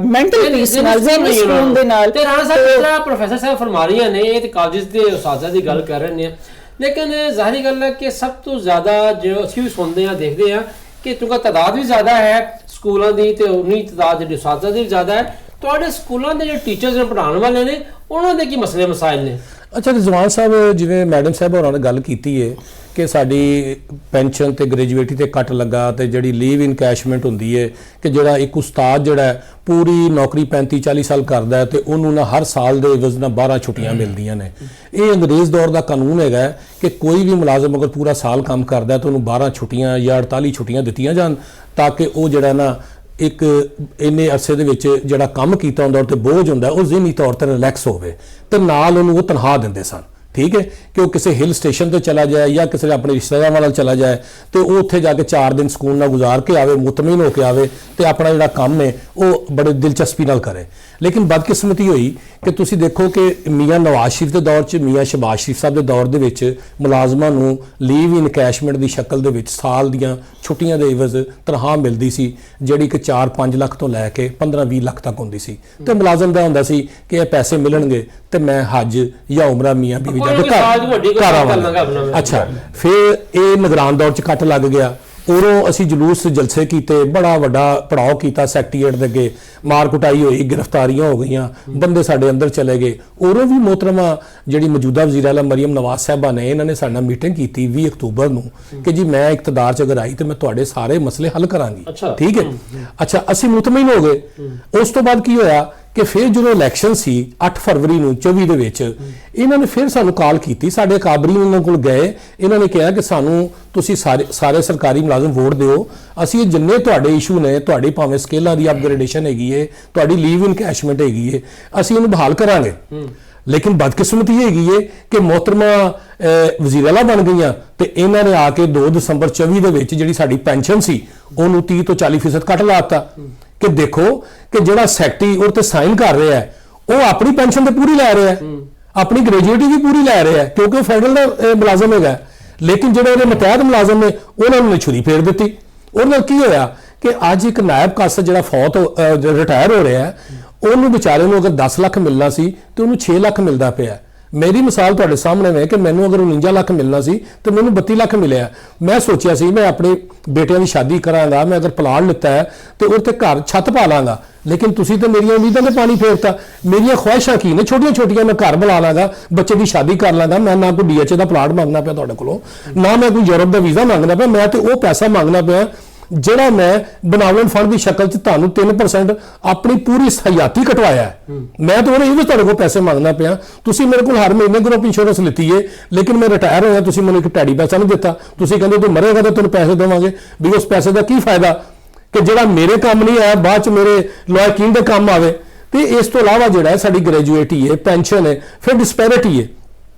ਮੈਂਟਲ ਪੀਸ ਨਾਲ, ਜ਼ਿਹਨੀ ਸਕੂਨ ਦੇ ਨਾਲ। ਤੇ ਰਾਣਾ ਸਾਹਿਬ ਪ੍ਰੋਫੈਸਰ ਸਾਹਿਬ ਫਰਮਾ ਰਹੀਆਂ ਨੇ, ਇਹ ਤੇ ਕਾਲਜ ਦੇ ਉਸਤਾਜ਼ਾਂ ਦੀ ਗੱਲ ਕਰ ਰਹੇ ਨੇ, ਲੇਕਿਨ ਜ਼ਾਹਰੀ ਗੱਲ ਹੈ ਕਿ ਸਭ ਤੋਂ ਜ਼ਿਆਦਾ ਜੋ ਅਸੀਂ ਵੀ ਸੁਣਦੇ ਹਾਂ ਦੇਖਦੇ ਹਾਂ ਕਿ ਕਿਉਂਕਿ ਤਾਦਾਦ ਵੀ ਜ਼ਿਆਦਾ ਹੈ ਸਕੂਲਾਂ ਦੀ ਤੇ ਉਨੀ ਤਾਦਾਦ ਜਿਹੜੀ ਉਸਤਾਜ਼ਾਂ ਦੀ ਵੀ ਜ਼ਿਆਦਾ ਹੈ। ਤੁਹਾਡੇ ਸਕੂਲਾਂ ਦੇ ਜਿਹੜੇ ਟੀਚਰਸ ਨੇ ਪੜ੍ਹਾਉਣ ਵਾਲੇ ਨੇ ਉਹਨਾਂ ਦੇ ਕੀ ਮਸਲੇ ਮਸਾਇਲ ਨੇ? ਅੱਛਾ, ਰਿਜ਼ਵਾਨ ਸਾਹਿਬ ਜਿਵੇਂ ਮੈਡਮ ਸਾਹਿਬ ਹੋਰਾਂ ਨੇ ਗੱਲ ਕੀਤੀ ਹੈ ਕਿ ਸਾਡੀ ਪੈਨਸ਼ਨ ਤੇ ਗ੍ਰੈਜੂਏਟੀ ਤੇ ਕੱਟ ਲੱਗਾ ਤੇ ਜਿਹੜੀ ਲੀਵ ਇਨਕੈਸ਼ਮੈਂਟ ਹੁੰਦੀ ਹੈ ਕਿ ਜਿਹੜਾ ਇੱਕ ਉਸਤਾਦ ਜਿਹੜਾ ਪੂਰੀ ਨੌਕਰੀ 35-40 ਸਾਲ ਕਰਦਾ ਹੈ ਤੇ ਉਹਨੂੰ ਨਾ ਹਰ ਸਾਲ ਦੇ ਇਵਜ਼ ਨਾਲ 12 ਛੁੱਟੀਆਂ ਮਿਲਦੀਆਂ ਨੇ। ਇਹ ਅੰਗਰੇਜ਼ ਦੌਰ ਦਾ ਕਾਨੂੰਨ ਹੈਗਾ ਕਿ ਕੋਈ ਵੀ ਮੁਲਾਜ਼ਮ ਅਗਰ ਪੂਰਾ ਸਾਲ ਕੰਮ ਕਰਦਾ ਤਾਂ ਉਹਨੂੰ 12 ਛੁੱਟੀਆਂ ਜਾਂ 48 ਛੁੱਟੀਆਂ ਦਿੱਤੀਆਂ ਜਾਣ ਤਾਂ ਕਿ ਉਹ ਜਿਹੜਾ ਨਾ ਇੱਕ ਇੰਨੇ ਅਰਸੇ ਦੇ ਵਿੱਚ ਜਿਹੜਾ ਕੰਮ ਕੀਤਾ ਹੁੰਦਾ ਤੇ ਬੋਝ ਹੁੰਦਾ ਉਹ ਜ਼ਿਹਨੀ ਤੌਰ ਤੇ ਰਿਲੈਕਸ ਹੋਵੇ ਤੇ ਨਾਲ ਉਹਨੂੰ ਉਹ ਤਨਖਾਹ ਦਿੰਦੇ ਸਨ। ਠੀਕ ਹੈ ਕਿ ਉਹ ਕਿਸੇ ਹਿਲ ਸਟੇਸ਼ਨ ਤੇ ਚਲਾ ਜਾਏ ਜਾਂ ਕਿਸੇ ਆਪਣੇ ਰਿਸ਼ਤੇਦਾਰਾਂ ਨਾਲ ਚਲਾ ਜਾਏ ਤੇ ਉਹ ਉੱਥੇ ਜਾ ਕੇ 4 ਦਿਨ ਸਕੂਨ ਨਾਲ ਗੁਜ਼ਾਰ ਕੇ ਆਵੇ, ਮੁਤਮਈਨ ਹੋ ਕੇ ਆਵੇ ਤੇ ਆਪਣਾ ਜਿਹੜਾ ਕੰਮ ਹੈ ਉਹ ਬੜੇ ਦਿਲਚਸਪੀ ਨਾਲ ਕਰੇ। ਲੇਕਿਨ ਬਦਕਿਸਮਤੀ ਹੋਈ ਕਿ ਤੁਸੀਂ ਦੇਖੋ ਕਿ ਮੀਆਂ ਨਵਾਜ਼ ਸ਼ਰੀਫ ਦੇ ਦੌਰ 'ਚ, ਮੀਆਂ ਸ਼ਹਬਾਜ਼ ਸ਼ਰੀਫ ਸਾਹਿਬ ਦੇ ਦੌਰ ਦੇ ਵਿੱਚ ਮੁਲਾਜ਼ਮਾਂ ਨੂੰ ਲੀਵ ਇਨਕੈਸ਼ਮੈਂਟ ਦੀ ਸ਼ਕਲ ਦੇ ਵਿੱਚ ਸਾਲ ਦੀਆਂ ਛੁੱਟੀਆਂ ਦੇ ਇਵਜ਼ ਤਨਖਾਹ ਮਿਲਦੀ ਸੀ ਜਿਹੜੀ ਕਿ 4-5 ਲੱਖ ਤੋਂ ਲੈ ਕੇ 15-20 ਲੱਖ ਤੱਕ ਹੁੰਦੀ ਸੀ। ਤੇ ਮੁਲਾਜ਼ਮ ਦਾ ਹੁੰਦਾ ਸੀ ਕਿ ਇਹ ਪੈਸੇ ਮਿਲਣਗੇ ਤੇ ਮੈਂ ਹੱਜ ਜਾਂ ਉਮਰਾ ਮੀਆਂ ਬੀਵੀ ਜਾ ਕੇ ਘਰ ਆਵਾਂਗਾ। ਅੱਛਾ, ਫਿਰ ਇਹ ਨਿਗਰਾਨ ਦੌਰ 'ਚ ਕੱਟ ਲੱਗ ਗਿਆ। ਉਦੋਂ ਅਸੀਂ ਜਲੂਸ ਜਲਸੇ ਕੀਤੇ, ਬੜਾ ਵੱਡਾ ਪੜਾਅ ਕੀਤਾ ਸੈਕਟਰੀਏਟ ਦੇ ਅੱਗੇ, ਮਾਰ ਕੁਟਾਈ ਹੋਈ, ਗ੍ਰਿਫਤਾਰੀਆਂ ਹੋ ਗਈਆਂ, ਬੰਦੇ ਸਾਡੇ ਅੰਦਰ ਚਲੇ ਗਏ। ਉਦੋਂ ਵੀ ਮੋਹਤਰਮਾ ਜਿਹੜੀ ਮੌਜੂਦਾ ਵਜ਼ੀਰ ਆਲਾ ਮਰੀਮ ਨਵਾਜ਼ ਸਾਹਿਬਾ ਨੇ ਇਹਨਾਂ ਨੇ ਸਾਡੇ ਨਾਲ ਮੀਟਿੰਗ ਕੀਤੀ 20 ਅਕਤੂਬਰ ਨੂੰ ਕਿ ਜੀ ਮੈਂ ਇਕਤਦਾਰ 'ਚ ਅਗਰ ਆਈ ਤੇ ਮੈਂ ਤੁਹਾਡੇ ਸਾਰੇ ਮਸਲੇ ਹੱਲ ਕਰਾਂਗੀ। ਠੀਕ ਹੈ। ਅੱਛਾ, ਅਸੀਂ ਮੁਤਮਈਨ ਹੋ ਗਏ। ਉਸ ਤੋਂ ਬਾਅਦ ਕੀ ਹੋਇਆ ਕਿ ਫਿਰ ਜਦੋਂ ਇਲੈਕਸ਼ਨ ਸੀ 8 ਫਰਵਰੀ ਨੂੰ 24 ਦੇ ਵਿੱਚ ਇਹਨਾਂ ਨੇ ਫਿਰ ਸਾਨੂੰ ਕਾਲ ਕੀਤੀ, ਸਾਡੇ ਕਾਬਰੀ ਉਹਨਾਂ ਕੋਲ ਗਏ, ਇਹਨਾਂ ਨੇ ਕਿਹਾ ਕਿ ਸਾਨੂੰ ਤੁਸੀਂ ਸਾਰੇ ਸਰਕਾਰੀ ਮੁਲਾਜ਼ਮ ਵੋਟ ਦਿਓ, ਅਸੀਂ ਇਹ ਜਿੰਨੇ ਤੁਹਾਡੇ ਇਸ਼ੂ ਨੇ, ਤੁਹਾਡੀ ਭਾਵੇਂ ਸਕੇਲਾਂ ਦੀ ਅਪਗ੍ਰੇਡੇਸ਼ਨ ਹੈਗੀ ਏ, ਤੁਹਾਡੀ ਲੀਵ ਇਨਕੈਸ਼ਮੈਂਟ ਹੈਗੀ ਏ, ਅਸੀਂ ਇਹਨੂੰ ਬਹਾਲ ਕਰਾਂਗੇ। ਲੇਕਿਨ ਬਦਕਿਸਮਤੀ ਹੈਗੀ ਏ ਕਿ ਮੋਹਤਰਮਾ ਵਜ਼ੀਰ ਆਲਾ ਬਣ ਗਈਆਂ ਤੇ ਇਹਨਾਂ ਨੇ ਆ ਕੇ 2 ਦਸੰਬਰ 24 ਦੇ ਵਿੱਚ ਜਿਹੜੀ ਸਾਡੀ ਪੈਨਸ਼ਨ ਸੀ ਉਹਨੂੰ 30 ਤੋਂ 40% ਕੱਟ ਲਾਤਾ ਕਿ ਦੇਖੋ ਕਿ ਜਿਹੜਾ ਸੈਕਟਰੀ ਉਹ ਤੇ ਸਾਈਨ ਕਰ ਰਿਹਾ ਹੈ ਉਹ ਆਪਣੀ ਪੈਨਸ਼ਨ ਤੇ ਪੂਰੀ ਲੈ ਰਿਹਾ ਹੈ, ਆਪਣੀ ਗ੍ਰੈਜੂਏਟੀ ਵੀ ਪੂਰੀ ਲੈ ਰਿਹਾ ਹੈ ਕਿਉਂਕਿ ਉਹ ਫੈਡਰਲ ਦਾ ਮੁਲਾਜ਼ਮ ਹੈਗਾ। ਲੇਕਿਨ ਜਿਹੜੇ ਉਹਦੇ ਮੁਤਹਿਦ ਮੁਲਾਜ਼ਮ ਨੇ ਉਹਨਾਂ ਨੂੰ ਛੁਰੀ ਫੇਰ ਦਿੱਤੀ। ਉਹਦੇ ਨਾਲ ਕੀ ਹੋਇਆ ਕਿ ਅੱਜ ਇੱਕ ਨਾਇਬ ਕਾਸਰ ਜਿਹੜਾ ਰਿਟਾਇਰ ਹੋ ਰਿਹਾ ਹੈ ਉਹਨੂੰ ਵਿਚਾਰੇ ਨੂੰ ਅਗਰ 10 ਲੱਖ ਮਿਲਣਾ ਸੀ ਤੇ ਉਹਨੂੰ 6 ਲੱਖ ਮਿਲਦਾ ਪਿਆ। ਮੇਰੀ ਮਿਸਾਲ ਤੁਹਾਡੇ ਸਾਹਮਣੇ ਹੈ ਕਿ ਮੈਨੂੰ ਅਗਰ 49 ਲੱਖ ਮਿਲਣਾ ਸੀ ਤੇ ਮੈਨੂੰ 32 ਲੱਖ ਮਿਲਿਆ। ਮੈਂ ਸੋਚਿਆ ਸੀ ਮੈਂ ਆਪਣੇ ਬੇਟਿਆਂ ਦੀ ਸ਼ਾਦੀ ਕਰਾਂਗਾ, ਮੈਂ ਅਗਰ ਪਲਾਟ ਲਿੱਤਾ ਹੈ ਤੇ ਉਹਦੇ ਤੇ ਘਰ ਛੱਤ ਪਾ ਲਾਂਗਾ, ਲੇਕਿਨ ਤੁਸੀਂ ਤਾਂ ਮੇਰੀਆਂ ਉਮੀਦਾਂ ਤੇ ਪਾਣੀ ਫੇਰਤਾ। ਮੇਰੀਆਂ ਖੁਆਇਸ਼ਾਂ ਕੀ ਨੇ? ਛੋਟੀਆਂ ਮੈਂ ਘਰ ਬਣਾ ਲਾਂਗਾ, ਬੱਚੇ ਦੀ ਸ਼ਾਦੀ ਕਰ ਲਾਂਗਾ, ਮੈਂ ਨਾ ਕੋਈ DHA ਦਾ ਪਲਾਟ ਮੰਗਣਾ ਪਿਆ ਤੁਹਾਡੇ ਕੋਲੋਂ, ਨਾ ਮੈਂ ਕੋਈ ਯੂਰਪ ਦਾ ਵੀਜ਼ਾ ਮੰਗਣਾ ਪਿਆ, ਮੈਂ ਤੇ ਉਹ ਪੈਸਾ ਮੰਗਣਾ ਪਿਆ ਜਿਹੜਾ ਮੈਂ ਬਣਾਵਟ ਫੰਡ ਦੀ ਸ਼ਕਲ 'ਚ ਤੁਹਾਨੂੰ 3% ਆਪਣੀ ਪੂਰੀ ਹਯਾਤੀ ਕਟਵਾਇਆ। ਮੈਂ ਤਾਂ ਉਹਨੇ ਇਹ ਵੀ ਤੁਹਾਡੇ ਕੋਲ ਪੈਸੇ ਮੰਗਣਾ ਪਿਆ। ਤੁਸੀਂ ਮੇਰੇ ਕੋਲ ਹਰ ਮਹੀਨੇ ਗਰੁੱਪ ਇੰਸ਼ੋਰੈਂਸ ਲਿੱਤੀ ਏ, ਲੇਕਿਨ ਮੈਂ ਰਿਟਾਇਰ ਹੋਇਆ, ਤੁਸੀਂ ਮੈਨੂੰ ਇੱਕ ਟੈਡੀ ਪੈਸਾ ਨਹੀਂ ਦਿੱਤਾ। ਤੁਸੀਂ ਕਹਿੰਦੇ ਤੂੰ ਮਰੇਗਾ ਤਾਂ ਤੈਨੂੰ ਪੈਸੇ ਦੇਵਾਂਗੇ, ਵੀ ਉਸ ਪੈਸੇ ਦਾ ਕੀ ਫਾਇਦਾ ਕਿ ਜਿਹੜਾ ਮੇਰੇ ਕੰਮ ਨਹੀਂ ਆਇਆ ਬਾਅਦ 'ਚ ਮੇਰੇ ਲਾਇਕੀਨ ਦੇ ਕੰਮ ਆਵੇ। ਤੇ ਇਸ ਤੋਂ ਇਲਾਵਾ ਜਿਹੜਾ ਸਾਡੀ ਗ੍ਰੈਜੂਏਟੀ ਹੈ, ਪੈਨਸ਼ਨ ਹੈ, ਫਿਰ ਡਿਸਪੈਰਿਟੀ ਹੈ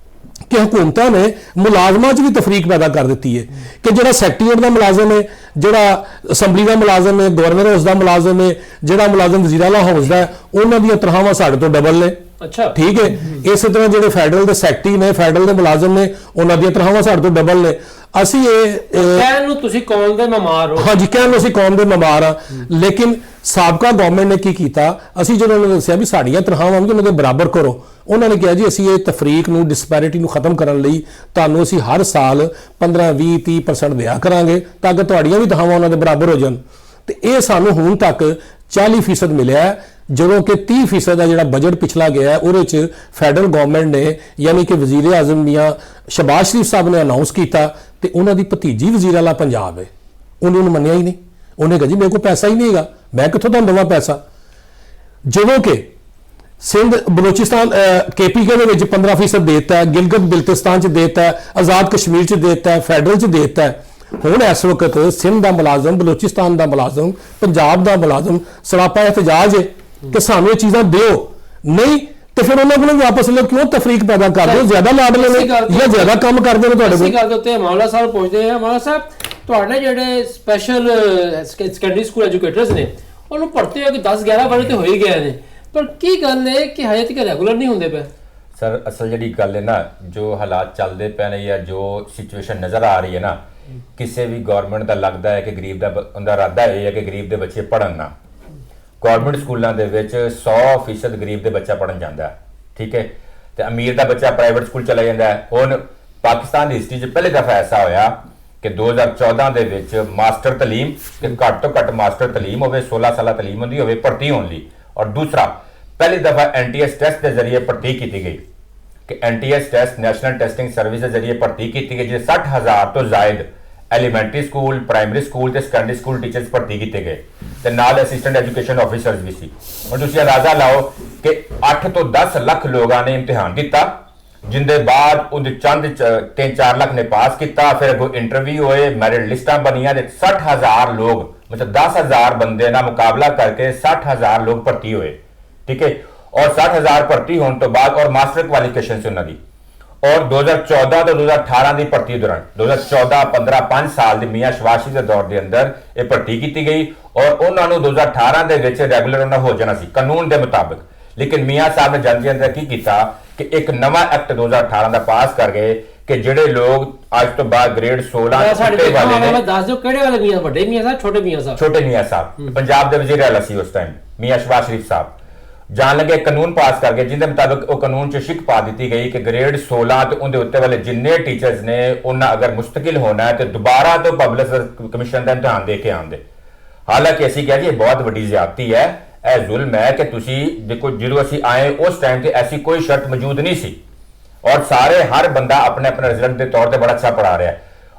ਕਿ ਹਕੂਮਤਾਂ ਨੇ ਮੁਲਾਜ਼ਮਾਂ 'ਚ ਵੀ ਤਫਰੀਕ ਪੈਦਾ ਕਰ ਦਿੱਤੀ ਹੈ ਕਿ ਜਿਹੜਾ ਸੈਕਟਰੀਏਟ ਦਾ ਮੁਲਾਜ਼ਮ ਹੈ, ਜਿਹੜਾ ਅਸੈਂਬਲੀ ਦਾ ਮੁਲਾਜ਼ਮ ਹੈ, ਗਵਰਨਰ ਹਾਊਸ ਦਾ ਮੁਲਾਜ਼ਮ ਹੈ, ਜਿਹੜਾ ਮੁਲਾਜ਼ਮ ਵਜ਼ੀਰ ਆਲਾ ਹਾਊਸ ਦਾ ਹੈ, ਉਹਨਾਂ ਦੀਆਂ ਤਨਖਾਹਾਂ ਸਾਡੇ ਤੋਂ ਡਬਲ ਨੇ। ਅੱਛਾ, ਠੀਕ ਹੈ। ਇਸੇ ਤਰ੍ਹਾਂ ਜਿਹੜੇ ਫੈਡਰਲ ਦੇ ਸੈਕਟਰੀ ਨੇ, ਫੈਡਰਲ ਦੇ ਮੁਲਾਜ਼ਮ ਨੇ, ਉਹਨਾਂ ਦੀਆਂ ਤਨਖਾਹਾਂ ਸਾਡੇ ਤੋਂ ਡਬਲ ਨੇ। ਅਸੀਂ ਇਹ ਕਹਿਣ ਨੂੰ ਤੁਸੀਂ ਕੌਮ ਦੇ ਮਮਾਰ ਹੋ। ਹਾਂਜੀ, ਕਹਿਣ ਨੂੰ ਅਸੀਂ ਕੌਮ ਦੇ ਮਮਾਰ ਹਾਂ, ਲੇਕਿਨ ਸਾਬਕਾ ਗਵਰਨਮੈਂਟ ਨੇ ਕੀ ਕੀਤਾ, ਅਸੀਂ ਜਦੋਂ ਉਹਨਾਂ ਨੂੰ ਦੱਸਿਆ ਵੀ ਸਾਡੀਆਂ ਤਨਖਾਹਾਂ ਵੀ ਉਹਨਾਂ ਦੇ ਬਰਾਬਰ ਕਰੋ, ਉਹਨਾਂ ਨੇ ਕਿਹਾ ਜੀ ਅਸੀਂ ਇਹ ਤਫਰੀਕ ਨੂੰ, ਡਿਸਪੈਰਿਟੀ ਨੂੰ ਖਤਮ ਕਰਨ ਲਈ ਤੁਹਾਨੂੰ ਅਸੀਂ ਹਰ ਸਾਲ 15 20 30% ਦਿਆ ਕਰਾਂਗੇ ਤਾਂ ਕਿ ਤੁਹਾਡੀਆਂ ਵੀ ਤਨਖਾਹਾਂ ਉਹਨਾਂ ਦੇ ਬਰਾਬਰ ਹੋ ਜਾਣ। ਤੇ ਇਹ ਸਾਨੂੰ ਹੁਣ ਤੱਕ 40% ਮਿਲਿਆ ਹੈ, ਜਦੋਂ ਕਿ 30% ਦਾ ਜਿਹੜਾ ਬਜਟ ਪਿਛਲਾ ਗਿਆ ਹੈ ਉਹਦੇ 'ਚ ਫੈਡਰਲ ਗਵਰਨਮੈਂਟ ਨੇ ਯਾਨੀ ਕਿ ਵਜ਼ੀਰ ਆਜ਼ਮ ਮੀਆਂ ਸ਼ਹਬਾਜ਼ ਸ਼ਰੀਫ ਸਾਹਿਬ ਨੇ ਅਨਾਉਂਸ ਕੀਤਾ ਤੇ ਉਹਨਾਂ ਦੀ ਭਤੀਜੀ ਵਜ਼ੀਰ ਆਲਾ ਪੰਜਾਬ ਹੈ, ਉਹਨੇ ਉਹਨੂੰ ਮੰਨਿਆ ਹੀ ਨਹੀਂ। ਉਹਨੇ ਕਿਹਾ ਜੀ ਮੇਰੇ ਕੋਲ ਪੈਸਾ ਹੀ ਨਹੀਂ ਹੈਗਾ, ਮੈਂ ਕਿੱਥੋਂ ਤੁਹਾਨੂੰ ਦੇਵਾਂ ਪੈਸਾ। ਜਦੋਂ ਕਿ ਸਿੰਧ ਬਲੋਚਿਸਤਾਨ KPK ਦੇ ਵਿੱਚ 15% ਦੇਤਾ ਹੈ, ਗਿਲਗਿਤ ਬਿਲਤਿਸਤਾਨ 'ਚ ਦੇਤਾ ਹੈ, ਆਜ਼ਾਦ ਕਸ਼ਮੀਰ 'ਚ ਦੇਤਾ ਹੈ, ਫੈਡਰਲ 'ਚ ਦੇਤਾ ਹੈ। ਹੁਣ ਇਸ ਵਕਤ ਸਿੰਧ ਦਾ ਮੁਲਾਜ਼ਮ, ਬਲੋਚਿਸਤਾਨ ਦਾ ਮੁਲਾਜ਼ਮ, ਪੰਜਾਬ ਦਾ ਮੁਲਾਜ਼ਮ ਸਰਾਪਾ ਇhtਜਾਜ ਹੈ ਕਿ ਸਾਨੂੰ ਇਹ ਚੀਜ਼ਾਂ ਦਿਓ, ਨਹੀਂ ਤੇ ਫਿਰ ਉਹਨਾਂ ਕੋਲੋਂ ਵਾਪਸ ਲਓ। ਕਿਉਂ ਤਫਰੀਕ ਪੈਦਾ ਕਰਦੇ ਹੋ? ਜ਼ਿਆਦਾ ਲਾਡਲੇ ਨੇ ਜਾਂ ਜ਼ਿਆਦਾ ਕੰਮ ਕਰਦੇ ਨੇ ਤੁਹਾਡੇ ਇਸੇ ਕੋਲ? ਗੱਲ ਦੇ ਉੱਤੇ ਮਾਮਲਾ ਸਾਹਿਬ ਪੁੱਛਦੇ ਆ, ਮਾਮਲਾ ਸਾਹਿਬ ਤੁਹਾਡੇ ਜਿਹੜੇ ਸਪੈਸ਼ਲ ਸੈਕੰਡਰੀ ਸਕੂਲ ਐਜੂਕੇਟਰਸ ਨੇ ਉਹਨੂੰ ਭਰਤੀ ਹੋ ਕੇ 10-11 ਵਾਰੀ ਤੇ ਹੋ ਹੀ ਗਏ ਨੇ, ਪਰ ਕੀ ਗੱਲ ਹੈ ਕਿ ਹਜੇ ਤੱਕ ਰੈਗੂਲਰ ਨਹੀਂ ਹੁੰਦੇ ਪਏ? ਸਰ ਅਸਲ ਜਿਹੜੀ ਗੱਲ ਹੈ ਨਾ, ਜੋ ਹਾਲਾਤ ਚੱਲਦੇ ਪਏ ਨੇ ਜਾਂ ਜੋ ਸਿਚੁਏਸ਼ਨ ਨਜ਼ਰ ਆ ਰਹੀ ਹੈ ਨਾ, ਕਿਸੇ ਵੀ ਗਵਰਨਮੈਂਟ ਦਾ ਲੱਗਦਾ ਹੈ ਕਿ ਗਰੀਬ ਦਾ ਉਹਦਾ ਇਰਾਦਾ ਇਹ ਹੈ ਕਿ ਗਰੀਬ ਦੇ ਬੱਚੇ ਪੜ੍ਹਨ ਨਾ। ਗਵਰਨਮੈਂਟ ਸਕੂਲਾਂ ਦੇ ਵਿੱਚ 100% ਗਰੀਬ ਦੇ ਬੱਚਾ ਪੜ੍ਹਨ ਜਾਂਦਾ ਹੈ, ਠੀਕ ਹੈ, ਤੇ ਅਮੀਰ ਦਾ ਬੱਚਾ ਪ੍ਰਾਈਵੇਟ ਸਕੂਲ ਚਲਾ ਜਾਂਦਾ ਹੈ। ਹੁਣ ਪਾਕਿਸਤਾਨ ਦੀ ਹਿਸਟਰੀ 'ਚ ਪਹਿਲੀ ਦਫਾ ਐਸਾ ਹੋਇਆ ਕਿ 2014 ਦੇ ਵਿੱਚ ਮਾਸਟਰ ਤਾਲੀਮ, ਕਿ ਘੱਟ ਤੋਂ ਘੱਟ ਮਾਸਟਰ ਤਾਲੀਮ ਹੋਵੇ, 16 ਸਾਲਾ ਤਾਲੀਮ ਹੁੰਦੀ ਹੋਵੇ ਭਰਤੀ ਹੋਣ ਲਈ। ਔਰ ਦੂਸਰਾ, ਪਹਿਲੀ ਦਫਾ NTS ਟੈਸਟ ਦੇ ਜ਼ਰੀਏ ਭਰਤੀ ਕੀਤੀ ਗਈ ਕਿ NTS test national testing service ਦੇ ਜ਼ਰੀਏ ਭਰਤੀ ਕੀਤੀ ਗਈ, ਜਿਹਦੇ 60,000 ਤੋਂ ਜ਼ਾਇਦ ਐਲੀਮੈਂਟਰੀ ਸਕੂਲ, ਪ੍ਰਾਇਮਰੀ ਸਕੂਲ ਤੇ ਸੈਕੰਡਰੀ ਸਕੂਲ ਟੀਚਰਸ ਭਰਤੀ ਕੀਤੇ ਗਏ ਤੇ ਨਾਲ ਅਸਿਸਟੈਂਟ ਐਜੂਕੇਸ਼ਨ ਆਫੀਸਰਸ ਵੀ ਸੀ। ਹੁਣ ਤੁਸੀਂ ਅੰਦਾਜ਼ਾ ਲਾਓ ਕਿ 8 ਤੋਂ 10 ਲੱਖ ਲੋਕਾਂ ਨੇ ਇਮਤਿਹਾਨ ਦਿੱਤਾ, ਜਿੰਦੇ ਬਾਅਦ ਉਹਦੇ ਚੰਦ 3-4 ਲੱਖ ਨੇ ਪਾਸ ਕੀਤਾ, ਫਿਰ ਅੱਗੋਂ ਇੰਟਰਵਿਊ ਹੋਏ, ਮੈਰਿਟ ਲਿਸਟਾਂ ਬਣੀਆਂ ਤੇ 60,000 ਲੋਕ, ਮਤਲਬ 10,000 ਬੰਦੇ ਨਾਲ ਮੁਕਾਬਲਾ ਕਰਕੇ 60,000 ਲੋਕ ਭਰਤੀ ਹੋਏ, ਠੀਕ ਹੈ। ਔਰ 60,000 ਭਰਤੀ ਹੋਣ ਤੋਂ ਬਾਅਦ ਔਰ ਮਾਸਟਰ ਕੁਆਲੀਫਿਕੇਸ਼ਨ ਸੀ ਉਹਨਾਂ ਦੀ। ਔਰ 2014 ਤੋਂ 2018 ਦੀ ਭਰਤੀ ਦੌਰਾਨ 2014, 15, 5 ਸਾਲ ਦੀ ਮੀਆਂ ਸ਼ਵਾਸ਼ੀ ਦੇ ਦੌਰ ਦੇ ਅੰਦਰ ਇਹ ਭਰਤੀ ਕੀਤੀ ਗਈ ਔਰ ਉਹਨਾਂ ਨੂੰ 2018 ਦੇ ਵਿੱਚ ਰੈਗੂਲਰ ਉਹਨਾਂ ਹੋ ਜਾਣਾ ਸੀ ਕਾਨੂੰਨ ਦੇ ਮੁਤਾਬਕ। ਲੇਕਿਨ ਮੀਆਂ ਸਾਹਿਬ ਨੇ ਜਨਤਾ ਅੰਦਰ ਕੀ ਕੀਤਾ ਕਿ ਇੱਕ ਨਵਾਂ ਐਕਟ 2018 ਦਾ ਪਾਸ ਕਰ ਗਏ ਕਿ ਜਿਹੜੇ ਲੋਕ ਅੱਜ ਤੋਂ ਬਾਅਦ ਗ੍ਰੇਡ 16 ਸਾਡੇ ਵਾਲੇ ਨੇ, ਦੱਸ ਦਿਓ ਕਿਹੜੇ ਵਾਲੇ ਮੀਆਂ, ਵੱਡੇ ਮੀਆਂ ਸਾਹਿਬ, ਛੋਟੇ ਮੀਆਂ ਸਾਹਿਬ? ਛੋਟੇ ਮੀਆਂ ਸਾਹਿਬ ਪੰਜਾਬ ਦੇ ਵਜ਼ੀਰ ਆਲਾ ਸੀ ਉਸ ਟਾਈਮ, ਮੀਆਂ ਸ਼ਹਬਾਜ਼ ਸ਼ਰੀਫ ਸਾਹਿਬ ਜਾਣ ਲੱਗੇ ਕਾਨੂੰਨ ਪਾਸ ਕਰ ਗਏ, ਜਿਹਦੇ ਮੁਤਾਬਕ ਉਹ ਕਾਨੂੰਨ 'ਚ ਸ਼ਿਕ ਪਾ ਦਿੱਤੀ ਗਈ ਕਿ ਗ੍ਰੇਡ 16 ਤੇ ਉਹਦੇ ਉੱਤੇ ਵਾਲੇ ਜਿੰਨੇ ਟੀਚਰਸ ਨੇ ਉਹਨਾਂ ਅਗਰ ਮੁਸਤਕਿਲ ਹੋਣਾ ਹੈ ਤੇ ਦੁਬਾਰਾ ਤੋਂ ਪਬਲਿਕ ਕਮਿਸ਼ਨ ਦਾ ਇਮਤਿਹਾਨ ਦੇ ਕੇ ਆਉਂਦੇ। ਹਾਲਾਂਕਿ ਅਸੀਂ ਕਿਹਾ ਜੀ ਇਹ ਬਹੁਤ ਵੱਡੀ ਜ਼ਿਆਦਤੀ ਹੈ, ਇਹ ਜ਼ੁਲਮ ਹੈ ਕਿ ਤੁਸੀਂ ਦੇਖੋ ਜਦੋਂ ਅਸੀਂ ਆਏ ਉਸ ਟਾਈਮ ਤੇ ਐਸੀ ਕੋਈ ਸ਼ਰਤ ਮੌਜੂਦ ਨਹੀਂ ਸੀ ਔਰ ਸਾਰੇ ਹਰ ਬੰਦਾ ਆਪਣੇ ਆਪਣੇ ਰਿਜ਼ਲਟ ਦੇ ਤੌਰ ਤੇ ਬੜਾ ਅੱਛਾ ਪੜਾ ਰਿਹਾ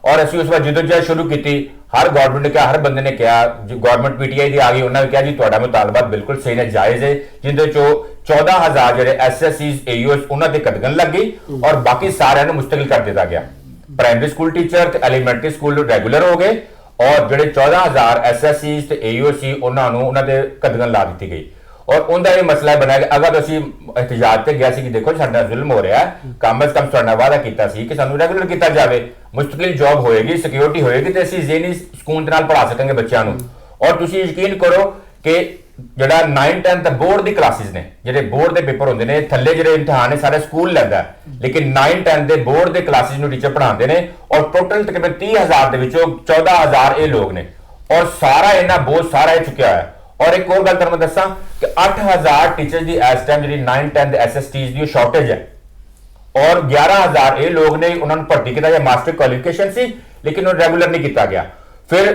ਔਰ ਅਸੀਂ ਉਸ ਵਾਰ ਜਦੋਂ ਸ਼ੁਰੂ ਕੀਤੀ ਹਰ ਗਵਰਨਮੈਂਟ ਨੇ ਕਿਹਾ, ਹਰ ਬੰਦੇ ਨੇ ਕਿਹਾ, ਗਵਰਨਮੈਂਟ PTI ਦੀ ਆ ਗਈ, ਉਹਨਾਂ ਨੇ ਕਿਹਾ ਜੀ ਤੁਹਾਡਾ ਮੁਤਾਲਬਾ ਬਿਲਕੁਲ ਸਹੀ ਹੈ, ਜਾਇਜ਼ ਹੈ, ਜਿੰਦੇ ਚੋਂ 14,000 ਜਿਹੜੇ SSCs AUS ਉਹਨਾਂ ਤੇ ਕਟਗਨ ਲੱਗ ਗਈ ਔਰ ਬਾਕੀ ਸਾਰਿਆਂ ਨੂੰ ਮੁਸਤਕਿਲ ਕਰ ਦਿੱਤਾ ਗਿਆ। ਪ੍ਰਾਇਮਰੀ ਸਕੂਲ ਟੀਚਰ ਤੇ ਐਲੀਮੈਂਟਰੀ ਸਕੂਲ ਰੈਗੂਲਰ ਹੋ ਗਏ ਔਰ ਜਿਹੜੇ 14,000 SSCs ਤੇ AUS ਸੀ ਉਹਨਾਂ ਨੂੰ ਉਹਨਾਂ ਦੇ ਕਟਗਨ ਲਾ ਦਿੱਤੀ ਗਈ ਔਰ ਉਹਦਾ ਇਹ ਮਸਲਾ ਬਣਿਆ ਕਿ ਅਗਰ ਅਸੀਂ ਇhtਜਾਜ ਤੇ ਗਿਆ ਸੀ ਕਿ ਦੇਖੋ ਸਾਡਾ ਜ਼ੁਲਮ ਹੋ ਰਿਹਾ ਹੈ, ਕਮ ਅਜ਼ ਕਮ ਸਾਡਾ ਵਾਅਦਾ ਕੀਤਾ ਸੀ ਕਿ ਸਾਨੂੰ ਰੈਗੂਲਰ ਕੀਤਾ ਜਾਵੇ, ਮੁਸਤਕਿਲ ਜੌਬ ਹੋਏਗੀ, ਸਿਕਿਉਰਿਟੀ ਹੋਏਗੀ ਤੇ ਅਸੀਂ ਜ਼ਹਿਨੀ ਸਕੂਨ ਦੇ ਨਾਲ ਪੜ੍ਹਾ ਸਕਾਂਗੇ ਬੱਚਿਆਂ ਨੂੰ। ਔਰ ਤੁਸੀਂ ਯਕੀਨ ਕਰੋ ਕਿ ਜਿਹੜਾ 9-10 ਤੱਕ ਬੋਰਡ ਦੀ ਕਲਾਸਿਸ ਨੇ, ਜਿਹੜੇ ਬੋਰਡ ਦੇ ਪੇਪਰ ਹੁੰਦੇ ਨੇ, ਥੱਲੇ ਜਿਹੜੇ ਇਮਤਿਹਾਨ ਨੇ ਸਾਰੇ ਸਕੂਲ ਲੈਂਦਾ, ਲੇਕਿਨ 9-10 ਦੇ ਬੋਰਡ ਦੇ ਕਲਾਸਿਸ ਨੂੰ ਟੀਚਰ ਪੜ੍ਹਾਉਂਦੇ ਨੇ ਔਰ ਟੋਟਲ ਤਕਰੀਬਨ 30,000 ਦੇ ਵਿੱਚੋਂ 14,000 ਇਹ ਲੋਕ ਨੇ ਔਰ ਸਾਰਾ ਇਹਨਾਂ ਬੋਝ ਸਾਰਾ ਇਹ ਚੁੱਕਿਆ ਹੈ। ਔਰ ਇੱਕ ਹੋਰ ਗੱਲ ਤੁਹਾਨੂੰ ਦੱਸਾਂ ਕਿ 8,000 ਟੀਚਰ ਦੀ ਇਸ ਟਾਈਮ ਜਿਹੜੀ 9-10 ਦੇ SSTs ਦੀ ਸ਼ਾਰਟੇਜ ਹੈ ਔਰ 11,000 ਇਹ ਲੋਕ ਨੇ ਉਹਨਾਂ ਨੂੰ ਭਰਤੀ ਕੀਤਾ ਜਾਂ ਮਾਸਟਰ ਕੁਆਲੀਫਿਕੇਸ਼ਨ ਸੀ ਲੇਕਿਨ ਉਹ ਰੈਗੂਲਰ ਨਹੀਂ ਕੀਤਾ ਗਿਆ। ਫਿਰ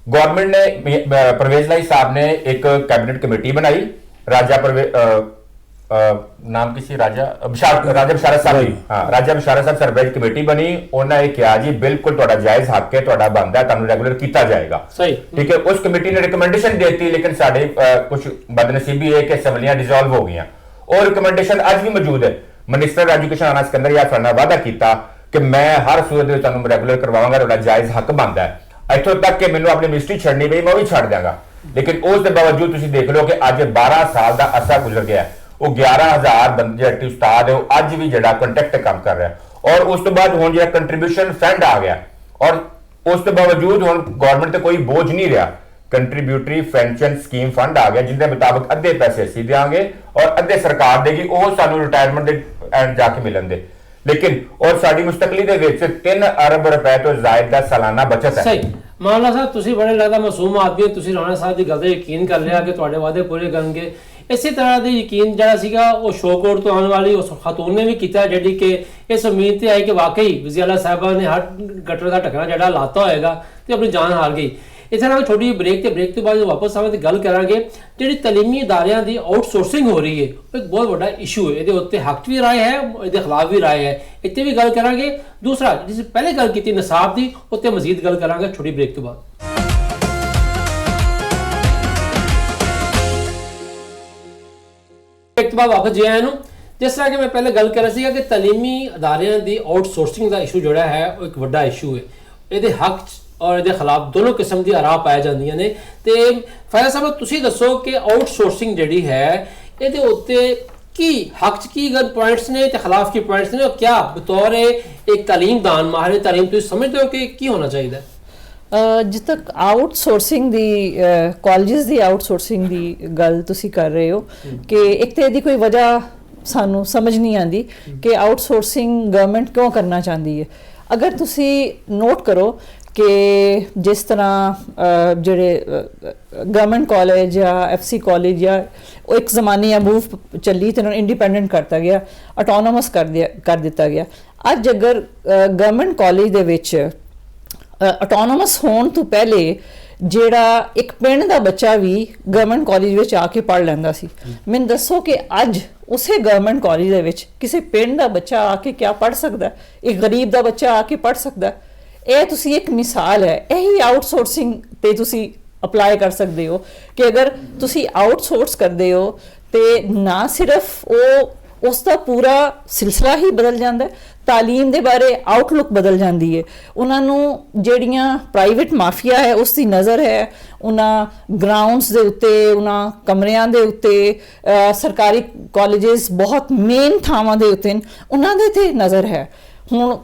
ਗਵਰਨਮੈਂਟ ਨੇ ਪਰਵੇਜ਼ ਲਾਈ ਸਾਹਿਬ ਨੇ ਇੱਕ ਕੈਬਨਿਟ ਕਮੇਟੀ ਬਣਾਈ, ਨਾਮ ਕਿਸੇ ਰਾਜਾ ਬਸ਼ਾਰਤ ਸਾਹਿਬ ਦੀ, ਹਾਂ ਰਾਜਾ ਬਸ਼ਾਰਤ ਸਾਹਿਬ ਸਰਬਰਾਈਜ਼ ਕਮੇਟੀ ਬਣੀ। ਉਹਨਾਂ ਇਹ ਕਿਹਾ ਜੀ ਬਿਲਕੁਲ ਤੁਹਾਡਾ ਜਾਇਜ਼ ਹੱਕ ਹੈ, ਤੁਹਾਡਾ ਬਣਦਾ ਤੁਹਾਨੂੰ ਰੈਗੂਲਰ ਕੀਤਾ ਜਾਏਗਾ, ਸਹੀ ਠੀਕ ਹੈ। ਉਸ ਕਮੇਟੀ ਨੇ ਰਿਕਮੈਂਡੇਸ਼ਨ ਦਿੱਤੀ ਲੇਕਿਨ ਸਾਡੇ ਕੁਝ ਬਦਨਸੀਬੀ ਹੈ ਕਿ ਅਸੈਂਬਲੀਆਂ ਡਿਸੋਲਵ ਹੋ ਗਈਆਂ। ਉਹ ਰਿਕਮੈਂਡੇਸ਼ਨ ਅੱਜ ਵੀ ਮੌਜੂਦ ਹੈ। ਮਿਨਿਸਟਰ ਐਜੂਕੇਸ਼ਨ ਆਨਾ ਸਿਕੰਦਰ ਯਾਰ ਸਾਡਾ ਵਾਅਦਾ ਕੀਤਾ ਕਿ ਮੈਂ ਹਰ ਸੂਰਤ ਵਿੱਚ ਤੁਹਾਨੂੰ ਰੈਗੂਲਰ ਕਰਵਾਵਾਂਗਾ, ਤੁਹਾਡਾ ਜਾਇਜ਼ ਹੱਕ ਬਣਦਾ ਹੈ। ਇੱਥੋਂ ਤੱਕ ਕਿ ਮੈਨੂੰ ਆਪਣੀ ਮਿਨਿਸਟਰੀ ਛੱਡਣੀ ਪਈ ਮੈਂ ਉਹ ਵੀ ਛੱਡ ਦਿਆਂਗਾ, ਲੇਕਿਨ ਉਸ ਦੇ ਬਾਵਜੂਦ ਤੁਸੀਂ ਦੇਖ ਲਓ ਕਿ ਅੱਜ 12 ਸਾਲ ਦਾ ਅਰਸਾ ਗੁਜ਼ਰ ਗਿਆ, ਉਹ 11,000 ਬੰਦੇ ਜਿਹੜੇ ਉਸਤਾਦ ਹੈ ਉਹ ਅੱਜ ਵੀ ਜਿਹੜਾ ਕੰਟੈਕਟ ਕੰਮ ਕਰ ਰਿਹਾ ਔਰ ਉਸ ਤੋਂ ਬਾਅਦ ਹੁਣ ਜਿਹੜਾ ਕੰਟਰੀਬਿਊਸ਼ਨ ਫੰਡ ਆ ਗਿਆ ਔਰ ਉਸ ਤੋਂ ਬਾਵਜੂਦ ਹੁਣ ਗਵਰਨਮੈਂਟ ਤੇ ਕੋਈ ਬੋਝ ਨਹੀਂ ਰਿਹਾ। ਕੰਟਰੀਬਿਊਟਰੀ ਪੈਨਸ਼ਨ ਸਕੀਮ ਫੰਡ ਆ ਗਿਆ ਜਿਹਦੇ ਮੁਤਾਬਕ ਅੱਧੇ ਪੈਸੇ ਅਸੀਂ ਦੇਵਾਂਗੇ ਔਰ ਅੱਧੇ ਸਰਕਾਰ ਦੇਗੀ, ਉਹ ਸਾਨੂੰ ਰਿਟਾਇਰਮੈਂਟ ਦੇ ਐਂਡ ਜਾ ਕੇ ਮਿਲਣਗੇ। ਲੇਕਿਨ ਔਰ ਸਾਡੀ ਮੁਸਤਕਲੀ ਦੇ ਵਿੱਚ 3 ਅਰਬ ਰੁਪਏ ਤੋਂ ਜ਼ਾਇਦ ਦਾ ਸਾਲਾਨਾ ਬਚਤ ਹੈ। ਸਹੀ ਮਾਨਲਾ ਸਾਹਿਬ ਤੁਸੀਂ ਬੜੇ ਲੱਗਦਾ ਮਾਸੂਮ ਆਦਮੀ ਹੋ, ਤੁਸੀਂ ਰਾਣਾ ਸਾਹਿਬ ਦੀ ਗੱਲ ਤੇ ਯਕੀਨ ਕਰ ਲਿਆ ਕਿ ਤੁਹਾਡੇ ਵਾਅਦੇ ਪੂਰੇ ਕਰਨਗੇ। ਇਸੇ ਤਰ੍ਹਾਂ ਦੇ ਯਕੀਨ ਜਿਹੜਾ ਸੀਗਾ ਉਹ ਸ਼ੋਕੋਟ ਤੋਂ ਆਉਣ ਵਾਲੀ ਉਸ ਖਾਤੂਨ ਨੇ ਵੀ ਕੀਤਾ, ਜਿਹੜੀ ਕਿ ਇਸ ਉਮੀਦ ਤੇ ਆਈ ਕਿ ਵਾਕਈ ਵਜ਼ੀਰ ਸਾਹਿਬਾ ਨੇ ਹਰ ਗਟਰ ਦਾ ਢੱਕਣਾ ਜਿਹੜਾ ਲਾਤਾ ਹੋਏਗਾ ਤੇ ਆਪਣੀ ਜਾਨ ਹਾਰ ਗਈ। ਇਸੇ ਨਾਲ ਛੋਟੀ ਬ੍ਰੇਕ ਤੋਂ ਬਾਅਦ ਵਾਪਸ ਆਵਾਂ ਤੇ ਗੱਲ ਕਰਾਂਗੇ ਜਿਹੜੀ ਤਾਲੀਮੀ ਅਦਾਰਿਆਂ ਦੀ ਆਊਟਸੋਰਸਿੰਗ ਹੋ ਰਹੀ ਹੈ, ਉਹ ਇੱਕ ਬਹੁਤ ਵੱਡਾ ਇਸ਼ੂ ਹੈ। ਇਹਦੇ ਉੱਤੇ ਹੱਕ ਵੀ ਰਾਏ ਹੈ, ਇਹਦੇ ਖਿਲਾਫ ਵੀ ਰਾਏ ਹੈ, ਇੱਥੇ ਵੀ ਗੱਲ ਕਰਾਂਗੇ। ਦੂਸਰਾ, ਜਿਸ ਪਹਿਲੇ ਗੱਲ ਕੀਤੀ ਨਿਸਾਬ ਦੀ, ਉੱਤੇ ਮਜ਼ੀਦ ਗੱਲ ਕਰਾਂਗੇ ਛੋਟੀ ਬ੍ਰੇਕ ਤੋਂ ਬਾਅਦ। ਇੱਕ ਬਾਅਦ ਵਾਪਸ ਜੀ ਆਇਆਂ ਨੂੰ। ਜਿਸ ਤਰ੍ਹਾਂ ਕਿ ਮੈਂ ਪਹਿਲੇ ਗੱਲ ਕਰ ਰਿਹਾ ਸੀਗਾ ਕਿ ਤਾਲੀਮੀ ਅਦਾਰਿਆਂ ਦੀ ਆਊਟਸੋਰਸਿੰਗ ਦਾ ਇਸ਼ੂ ਜਿਹੜਾ ਹੈ ਉਹ ਇੱਕ ਵੱਡਾ ਇਸ਼ੂ ਹੈ। ਇਹਦੇ ਹੱਕ ਔਰ ਇਹਦੇ ਖਿਲਾਫ ਦੋਨੋਂ ਕਿਸਮ ਦੀ ਆਰਾਅ ਪਾਇਆ ਜਾਂਦੀਆਂ ਨੇ। ਤੇ ਫੈਜ਼ਲ ਸਾਹਿਬ ਤੁਸੀਂ ਦੱਸੋ ਕਿ ਆਊਟਸੋਰਸਿੰਗ ਜਿਹੜੀ ਹੈ ਇਹਦੇ ਉੱਤੇ ਕੀ ਹੱਕ 'ਚ ਕੀ ਗੱਲ ਪੁਆਇੰਟਸ ਨੇ ਤੇ ਖਿਲਾਫ ਕੀ ਪੁਆਇੰਟਸ ਨੇ, ਔਰ ਕਿਆ ਬਤੌਰ ਇੱਕ ਤਾਲੀਮਦਾਨ ਮਾਹਿਰ ਤਾਲੀਮ ਤੁਸੀਂ ਸਮਝਦੇ ਹੋ ਕਿ ਕੀ ਹੋਣਾ ਚਾਹੀਦਾ? ਜਿੱਥੇ ਤੱਕ ਆਊਟਸੋਰਸਿੰਗ ਦੀ ਕਾਲਜਸ ਦੀ ਆਊਟਸੋਰਸਿੰਗ ਦੀ ਗੱਲ ਤੁਸੀਂ ਕਰ ਰਹੇ ਹੋ ਕਿ ਇੱਕ ਤੇ ਇਹਦੀ ਕੋਈ ਵਜ੍ਹਾ ਸਾਨੂੰ ਸਮਝ ਨਹੀਂ ਆਉਂਦੀ ਕਿ ਆਊਟਸੋਰਸਿੰਗ ਗਵਰਨਮੈਂਟ ਕਿਉਂ ਕਰਨਾ ਚਾਹੁੰਦੀ ਹੈ। ਅਗਰ ਤੁਸੀਂ ਨੋਟ ਕਰੋ ਕਿ ਜਿਸ ਤਰ੍ਹਾਂ ਜਿਹੜੇ ਗਵਰਨਮੈਂਟ ਕਾਲਜ ਜਾਂ FC ਕਾਲਜ ਜਾਂ ਉਹ ਇੱਕ ਜ਼ਮਾਨੇ ਆ ਮੂਵ ਚੱਲੀ ਤੇ ਉਹਨਾਂ ਨੂੰ ਇੰਡੀਪੈਂਡੈਂਟ ਕਰਤਾ ਗਿਆ, ਆਟੋਨੋਮਸ ਕਰ ਦਿੱਤਾ ਗਿਆ। ਅੱਜ ਅਗਰ ਗਵਰਨਮੈਂਟ ਕਾਲਜ ਦੇ ਵਿੱਚ ਆਟੋਨੋਮਸ ਹੋਣ ਤੋਂ ਪਹਿਲੇ ਜਿਹੜਾ ਇੱਕ ਪਿੰਡ ਦਾ ਬੱਚਾ ਵੀ ਗਵਰਨਮੈਂਟ ਕਾਲਜ ਵਿੱਚ ਆ ਕੇ ਪੜ੍ਹ ਲੈਂਦਾ ਸੀ, ਮੈਨੂੰ ਦੱਸੋ ਕਿ ਅੱਜ ਉਸੇ ਗਵਰਨਮੈਂਟ ਕਾਲਜ ਦੇ ਵਿੱਚ ਕਿਸੇ ਪਿੰਡ ਦਾ ਬੱਚਾ ਆ ਕੇ ਕਿਆ ਪੜ੍ਹ ਸਕਦਾ? ਇੱਕ ਗਰੀਬ ਦਾ ਬੱਚਾ ਆ ਕੇ ਪੜ੍ਹ ਸਕਦਾ? ਇਹ ਤੁਸੀਂ ਇੱਕ ਮਿਸਾਲ ਹੈ। ਇਹੀ ਆਊਟਸੋਰਸਿੰਗ ਤੇ ਤੁਸੀਂ ਅਪਲਾਈ ਕਰ ਸਕਦੇ ਹੋ ਕਿ ਅਗਰ ਤੁਸੀਂ ਆਊਟਸੋਰਸ ਕਰਦੇ ਹੋ ਤੇ ਨਾ ਸਿਰਫ ਉਸ ਦਾ ਪੂਰਾ ਸਿਲਸਿਲਾ ਹੀ ਬਦਲ ਜਾਂਦਾ ਹੈ, ਤਾਲੀਮ ਦੇ ਬਾਰੇ ਆਊਟਲੁੱਕ ਬਦਲ ਜਾਂਦੀ ਹੈ। ਉਹਨਾਂ ਨੂੰ ਜਿਹੜੀਆਂ ਪ੍ਰਾਈਵੇਟ ਮਾਫੀਆ ਹੈ ਉਸ ਦੀ ਨਜ਼ਰ ਹੈ, ਉਹਨਾਂ ਗਰਾਊਂਡਸ ਦੇ ਉੱਤੇ, ਉਹਨਾਂ ਕਮਰਿਆਂ ਦੇ ਉੱਤੇ, ਸਰਕਾਰੀ ਕਾਲਜਸ ਬਹੁਤ ਮੇਨ ਥਾਵਾਂ ਦੇ ਉੱਤੇ ਉਹਨਾਂ ਦੇ ਤੇ ਨਜ਼ਰ ਹੈ ਹੁਣ।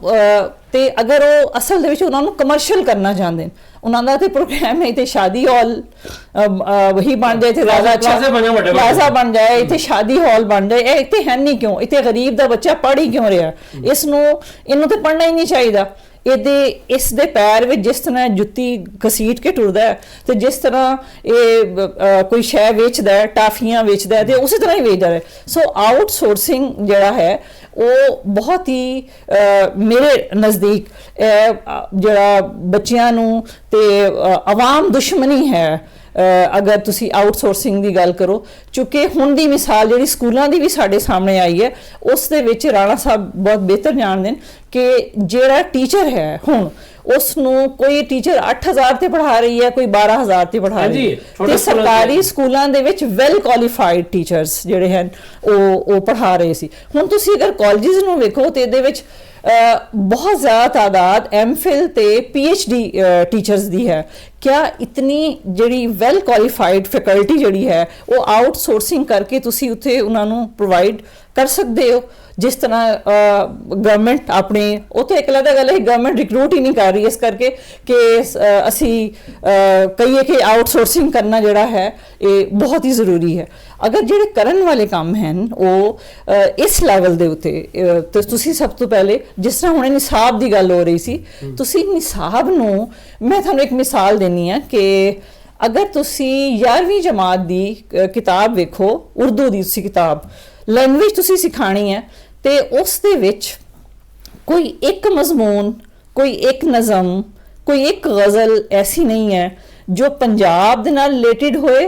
ਤੇ ਅਗਰ ਉਹ ਅਸਲ ਦੇ ਵਿੱਚ ਉਹਨਾਂ ਨੂੰ ਕਮਰਸ਼ੀਅਲ ਕਰਨਾ ਚਾਹੁੰਦੇ ਨੇ, ਉਹਨਾਂ ਦਾ ਤੇ ਪ੍ਰੋਗਰਾਮ ਹੈ ਤੇ ਸ਼ਾਦੀ ਹਾਲ ਵਹੀ ਬਣ ਜਾਏ ਤੇ ਪਲਾਜ਼ਾ ਬਣ ਜਾਏ, ਇੱਥੇ ਸ਼ਾਦੀ ਹਾਲ ਬਣ ਜਾਏ, ਇਹ ਇੱਥੇ ਹੈ ਨਹੀਂ ਕਿਉਂ? ਇੱਥੇ ਗਰੀਬ ਦਾ ਬੱਚਾ ਪੜ੍ਹ ਹੀ ਕਿਉਂ ਰਿਹਾ? ਇਹਨੂੰ ਤੇ ਪੜ੍ਹਨਾ ਹੀ ਨਹੀਂ ਚਾਹੀਦਾ। ਇਸ ਦੇ ਪੈਰ ਵਿੱਚ ਜਿਸ ਤਰ੍ਹਾਂ ਜੁੱਤੀ ਘਸੀਟ ਕੇ ਟੁਰਦਾ ਹੈ ਤੇ ਜਿਸ ਤਰ੍ਹਾਂ ਇਹ ਕੋਈ ਸ਼ੈ ਵੇਚਦਾ ਹੈ, ਟਾਫੀਆਂ ਵੇਚਦਾ ਹੈ, ਤੇ ਉਸੇ ਤਰ੍ਹਾਂ ਹੀ ਵੇਚਦਾ ਹੈ। ਸੋ ਆਊਟਸੋਰਸਿੰਗ ਜਿਹੜਾ ਹੈ ਉਹ ਬਹੁਤ ਹੀ ਮੇਰੇ ਨਜ਼ਦੀਕ ਜਿਹੜਾ ਬੱਚਿਆਂ ਨੂੰ ਤੇ ਆਵਾਮ ਦੁਸ਼ਮਣੀ ਹੈ ਅਗਰ ਤੁਸੀਂ ਆਊਟਸੋਰਸਿੰਗ ਦੀ ਗੱਲ ਕਰੋ। ਚੁੱਕੇ ਹੁਣ ਦੀ ਮਿਸਾਲ ਜਿਹੜੀ ਸਕੂਲਾਂ ਦੀ ਵੀ ਸਾਡੇ ਸਾਹਮਣੇ ਆਈ ਹੈ, ਉਸ ਦੇ ਵਿੱਚ ਰਾਣਾ ਸਾਹਿਬ ਬਹੁਤ ਬਿਹਤਰ ਜਾਣਦੇ ਨੇ ਕਿ ਜਿਹੜਾ ਟੀਚਰ ਹੈ ਹੁਣ ਉਸ ਨੂੰ ਕੋਈ ਟੀਚਰ 8000 ਤੇ ਪੜ੍ਹਾ ਰਹੀ ਹੈ, ਕੋਈ 12000 ਤੇ ਪੜ੍ਹਾ ਰਹੀ ਹੈ, ਤੇ ਸਰਕਾਰੀ ਸਕੂਲਾਂ ਦੇ ਵਿੱਚ ਵੈਲ ਕੁਆਲੀਫਾਈਡ ਟੀਚਰਸ ਜਿਹੜੇ ਹਨ ਉਹ ਪੜ੍ਹਾ ਰਹੇ ਸੀ। ਹੁਣ ਤੁਸੀਂ ਅਗਰ ਕਾਲਜਸ ਨੂੰ ਵੇਖੋ ਤੇ ਇਹਦੇ ਵਿੱਚ बहुत ज़्यादा तादाद MPhil ते PhD टीचर्स दी है। क्या इतनी जड़ी वैल क्वालिफाइड फैकल्टी जड़ी है वो आउटसोर्सिंग करके तुसी उत्थे उन्हां नूं प्रोवाइड कर सकते हो? जिस तरह गवर्नमेंट अपने वो तो एक अलग गल है, गवर्नमेंट रिक्रूट ही नहीं कर रही, इस करके कि असी कहिए कि आउटसोर्सिंग करना जड़ा है ये बहुत ही ज़रूरी है। अगर जेडे करन वाले काम हैं वो इस लैवल दे उत्ते तो तुसी सब तो पहले जिस तरह हुणे निसाब दी गल हो रही सी, तुसी निसाब नूं मैं तुहानूं एक मिसाल देनी है कि अगर तुसी 11वीं जमात दी किताब वेखो, उर्दू दी तुसी किताब लैंग्वेज तुसी सिखानी है ते उस दे विच कोई एक मजमून, कोई एक नज़म, कोई एक गज़ल ऐसी नहीं है जो पंजाब दे नाल रिलेटेड होए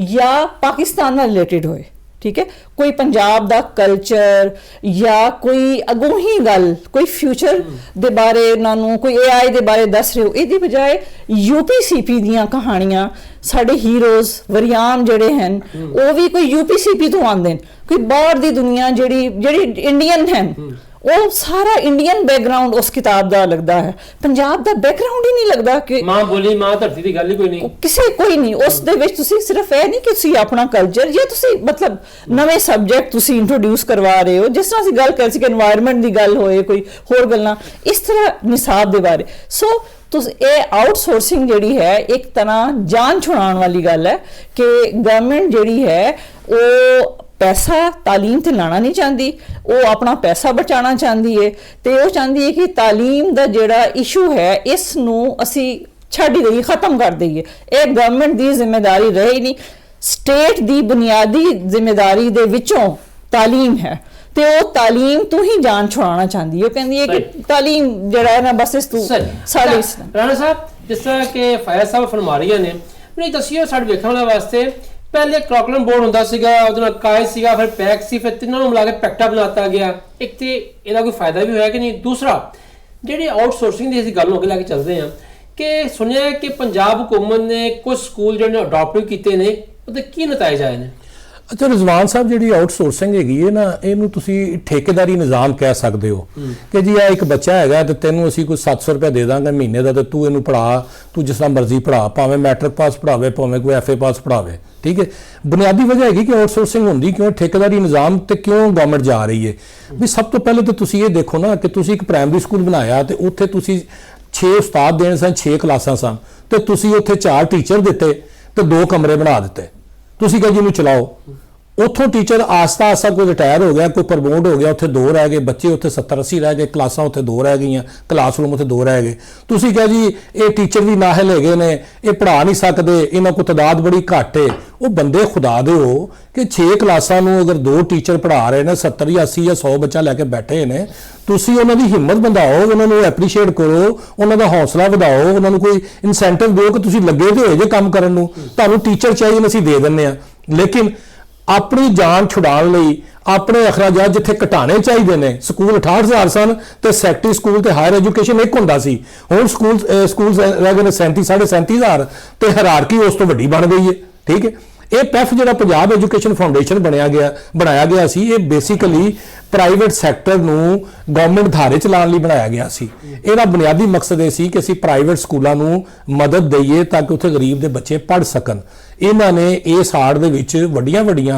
या पाकिस्तान नाल रिलेटेड होए। ठीक है, कोई पंजाब दा कल्चर या कोई अगों ही गल कोई फ्यूचर दे बारे नानू कोई AI दे बारे दस रहे हो, इहदी बजाय UPCP दियां कहानियां साडे हीरोज वरियाम जड़े हैं वो भी कोई UPCP तो आंदे, कोई बाहर दी दुनिया जड़ी इंडियन हैं वो सारा इंडियन बैकग्राउंड उस किताब का लगता है, पंजाब का बैकग्राउंड ही नहीं लगता कि मां बोली मां धरती की गल ही कोई नहीं, किसी कोई नहीं उस दे विच तुसी सिर्फ ये नहीं कि तुसी अपना कल्चर या तुसी मतलब नवे सब्जेक्ट तुसी इंट्रोड्यूस करवा रहे हो, जिस तरह असीं गल कर सी कि एनवायरनमेंट की गल होए कोई होर गल्लां इस तरह निसाब दे बारे। सो ये आउटसोर्सिंग जिहड़ी है एक तरह जान छुड़ाउण वाली गल है कि गवर्नमेंट जिहड़ी है वो पैसा तालीम ते लाना नहीं चाहती, वो अपना पैसा बचाना चाहती है, तो वो चाहती है कि तालीम का जिहड़ा इशू है इस नूं असी ਛੱਡ ਹੀ ਦਈਏ, ਖਤਮ ਕਰ ਦਈਏ। ਇਹ ਗਵਰਨਮੈਂਟ ਦੀ ਜ਼ਿੰਮੇਵਾਰੀ ਰਹੇ ਨਹੀਂ, ਸਟੇਟ ਦੀ ਬੁਨਿਆਦੀ ਜ਼ਿੰਮੇਵਾਰੀ ਦੇ ਵਿੱਚੋਂ ਤਾਲੀਮ ਹੈ, ਤੇ ਉਹ ਤਾਲੀਮ ਤੋਂ ਹੀ ਜਾਨ ਛੁਡਾਉਣਾ ਚਾਹੁੰਦੀ ਹੈ। ਉਹ ਕਹਿੰਦੀ ਹੈ ਕਿ ਤਾਲੀਮ ਜਿਹੜਾ ਹੈ ਨਾ ਬਸ ਇਸ ਤੋਂ ਸਾਡੇ ਰਾਣਾ ਸਾਹਿਬ, ਜਿਸ ਤਰ੍ਹਾਂ ਕਿ ਫਾਇਰ ਸਾਹਿਬ ਫਰਮਾ ਰਹੀਆਂ ਨੇ, ਮੈਨੂੰ ਦੱਸਿਓ ਸਾਡੇ ਵੇਖਣ ਵਾਲੇ ਵਾਸਤੇ, ਪਹਿਲੇ ਕ੍ਰੋਕਲਮ ਬੋਰਡ ਹੁੰਦਾ ਸੀਗਾ, ਉਹਦੇ ਨਾਲ ਕਾਇਦ ਸੀਗਾ, ਫਿਰ ਪੈਕ ਸੀ, ਫਿਰ ਤਿੰਨਾਂ ਨੂੰ ਮਿਲਾ ਕੇ ਪੈਕਟਾ ਬਣਾਤਾ ਗਿਆ। ਇੱਕ ਤੇ ਇਹਦਾ ਕੋਈ ਫਾਇਦਾ ਵੀ ਹੋਇਆ ਕਿ ਨਹੀਂ? ਦੂਸਰਾ, ਜਿਹੜੀ ਆਊਟਸੋਰਸਿੰਗ ਦੀ ਅਸੀਂ ਗੱਲ ਹੋ ਕੇ ਲੈ ਕੇ ਚੱਲਦੇ ਹਾਂ ਕਿ ਸੁਣਿਆ ਕਿ ਪੰਜਾਬ ਹੁਕੂਮਤ ਨੇ ਕੁਝ ਸਕੂਲ ਜਿਹੜੇ ਅਡਾਪਟ ਕੀਤੇ ਨੇ, ਉਹਦੇ ਕੀ ਨਤੀਜੇ ਆਏ ਨੇ? ਅੱਛਾ ਰਿਜ਼ਵਾਨ ਸਾਹਿਬ, ਜਿਹੜੀ ਆਊਟਸੋਰਸਿੰਗ ਹੈਗੀ ਹੈ ਨਾ, ਇਹਨੂੰ ਤੁਸੀਂ ਠੇਕੇਦਾਰੀ ਨਿਜ਼ਾਮ ਕਹਿ ਸਕਦੇ ਹੋ ਕਿ ਜੀ ਆ ਇੱਕ ਬੱਚਾ ਹੈਗਾ ਤੇ ਤੈਨੂੰ ਅਸੀਂ ਕੋਈ 700 ਰੁਪਏ ਦੇ ਦਾਂਗੇ ਮਹੀਨੇ ਦਾ, ਤੇ ਤੂੰ ਇਹਨੂੰ ਪੜ੍ਹਾ, ਤੂੰ ਜਿਸ ਤਰ੍ਹਾਂ ਮਰਜ਼ੀ ਪੜ੍ਹਾ, ਭਾਵੇਂ ਮੈਟ੍ਰਿਕ ਪਾਸ ਪੜ੍ਹਾਵੇ, ਭਾਵੇਂ ਕੋਈ FA ਪਾਸ ਪੜ੍ਹਾਵੇ, ਠੀਕ ਹੈ। ਬੁਨਿਆਦੀ ਵਜ੍ਹਾ ਹੈਗੀ ਕਿ ਆਊਟਸੋਰਸਿੰਗ ਹੁੰਦੀ ਕਿਉਂ, ਠੇਕੇਦਾਰੀ ਨਿਜ਼ਾਮ ਤੇ ਕਿਉਂ ਗਵਰਨਮੈਂਟ ਜਾ ਰਹੀ ਹੈ। ਵੀ ਸਭ ਤੋਂ ਪਹਿਲੇ ਤਾਂ ਤੁਸੀਂ ਇਹ ਦੇਖੋ ਨਾ ਕਿ ਤੁਸੀਂ ਇੱਕ ਪ੍ਰਾਇਮਰੀ ਸਕੂਲ ਬਣਾਇਆ ਤੇ ਉੱਥੇ ਤੁਸੀਂ 6 ਉਸਤਾਦ ਦੇਣ ਸਨ, 6 ਕਲਾਸਾਂ ਸਨ, ਤੇ ਤੁਸੀਂ ਉੱਥੇ 4 ਟੀਚਰ ਦਿੱਤੇ ਤੇ 2 ਕਮਰੇ ਬਣਾ ਦਿੱਤੇ। ਤੁਸੀਂ ਕਹੇ ਜੀ ਇਹਨੂੰ ਚਲਾਓ। ਉੱਥੋਂ ਟੀਚਰ ਆਸਤਾ ਆਸਤਾ ਕੋਈ ਰਿਟਾਇਰ ਹੋ ਗਿਆ, ਕੋਈ ਪ੍ਰਮੋਟ ਹੋ ਗਿਆ, ਉੱਥੇ 2 ਰਹਿ ਗਏ ਬੱਚੇ, ਉੱਥੇ 70-80 ਰਹਿ ਗਏ, ਕਲਾਸਾਂ ਉੱਥੇ 2 ਰਹਿ ਗਈਆਂ, ਕਲਾਸਰੂਮ ਉੱਥੇ 2 ਰਹਿ ਗਏ। ਤੁਸੀਂ ਕਹੇ ਜੀ ਇਹ ਟੀਚਰ ਵੀ ਨਾਹਲ ਹੈਗੇ ਨੇ, ਇਹ ਪੜ੍ਹਾ ਨਹੀਂ ਸਕਦੇ, ਇਹਨਾਂ ਕੋਲ ਤਦਾਦ ਬੜੀ ਘੱਟ ਹੈ। ਉਹ ਬੰਦੇ ਖੁਦਾ ਦੇ ਹੋ ਕਿ 6 ਕਲਾਸਾਂ ਨੂੰ ਅਗਰ 2 ਟੀਚਰ ਪੜ੍ਹਾ ਰਹੇ ਨੇ, 70 ਜਾਂ 80 ਜਾਂ 100 ਬੱਚਾ ਲੈ ਕੇ ਬੈਠੇ ਨੇ, ਤੁਸੀਂ ਉਹਨਾਂ ਦੀ ਹਿੰਮਤ ਵਧਾਓ, ਉਹਨਾਂ ਨੂੰ ਐਪਰੀਸ਼ੀਏਟ ਕਰੋ, ਉਹਨਾਂ ਦਾ ਹੌਸਲਾ ਵਧਾਓ, ਉਹਨਾਂ ਨੂੰ ਕੋਈ ਇਨਸੈਂਟਿਵ ਦਿਓ ਕਿ ਤੁਸੀਂ ਲੱਗੇ ਤੇ ਹੋਏ ਜੇ ਕੰਮ ਕਰਨ ਨੂੰ, ਤੁਹਾਨੂੰ ਟੀਚਰ ਚਾਹੀਦੇ ਨੇ, ਅਸੀਂ ਦੇ ਦਿੰਦੇ ਹਾਂ। ਲੇਕਿਨ ਆਪਣੀ ਜਾਨ ਛੁਡਾਉਣ ਲਈ ਆਪਣੇ ਅਖਰਾਜਾਤ ਜਿੱਥੇ ਘਟਾਣੇ ਚਾਹੀਦੇ ਨੇ, ਸਕੂਲ 68,000 ਸਨ ਤੇ ਸੈਕਟਰੀ ਸਕੂਲ ਤੇ ਹਾਇਰ ਐਜੂਕੇਸ਼ਨ ਇੱਕ ਹੁੰਦਾ ਸੀ, ਹੁਣ ਸਕੂਲ ਰਹਿ ਗਏ ਨੇ 37,000 ਤੇ ਹਾਇਰਾਰਕੀ ਉਸ ਤੋਂ ਵੱਡੀ ਬਣ ਗਈ ਹੈ, ਠੀਕ ਹੈ। ਇਹ ਪੈਫ ਜਿਹੜਾ ਪੰਜਾਬ ਐਜੂਕੇਸ਼ਨ ਫਾਊਂਡੇਸ਼ਨ ਬਣਾਇਆ ਗਿਆ ਸੀ, ਇਹ ਬੇਸਿਕਲੀ ਪ੍ਰਾਈਵੇਟ ਸੈਕਟਰ ਨੂੰ ਗਵਰਨਮੈਂਟ ਧਾਰੇ ਚਲਾਉਣ ਲਈ ਬਣਾਇਆ ਗਿਆ ਸੀ। ਇਹਦਾ ਬੁਨਿਆਦੀ ਮਕਸਦ ਇਹ ਸੀ ਕਿ ਅਸੀਂ ਪ੍ਰਾਈਵੇਟ ਸਕੂਲਾਂ ਨੂੰ ਮਦਦ ਦਈਏ ਤਾਂ ਕਿ ਉੱਥੇ ਗਰੀਬ ਦੇ ਬੱਚੇ ਪੜ੍ਹ ਸਕਣ। ਇਹਨਾਂ ਨੇ ਇਸ ਆੜ ਦੇ ਵਿੱਚ ਵੱਡੀਆਂ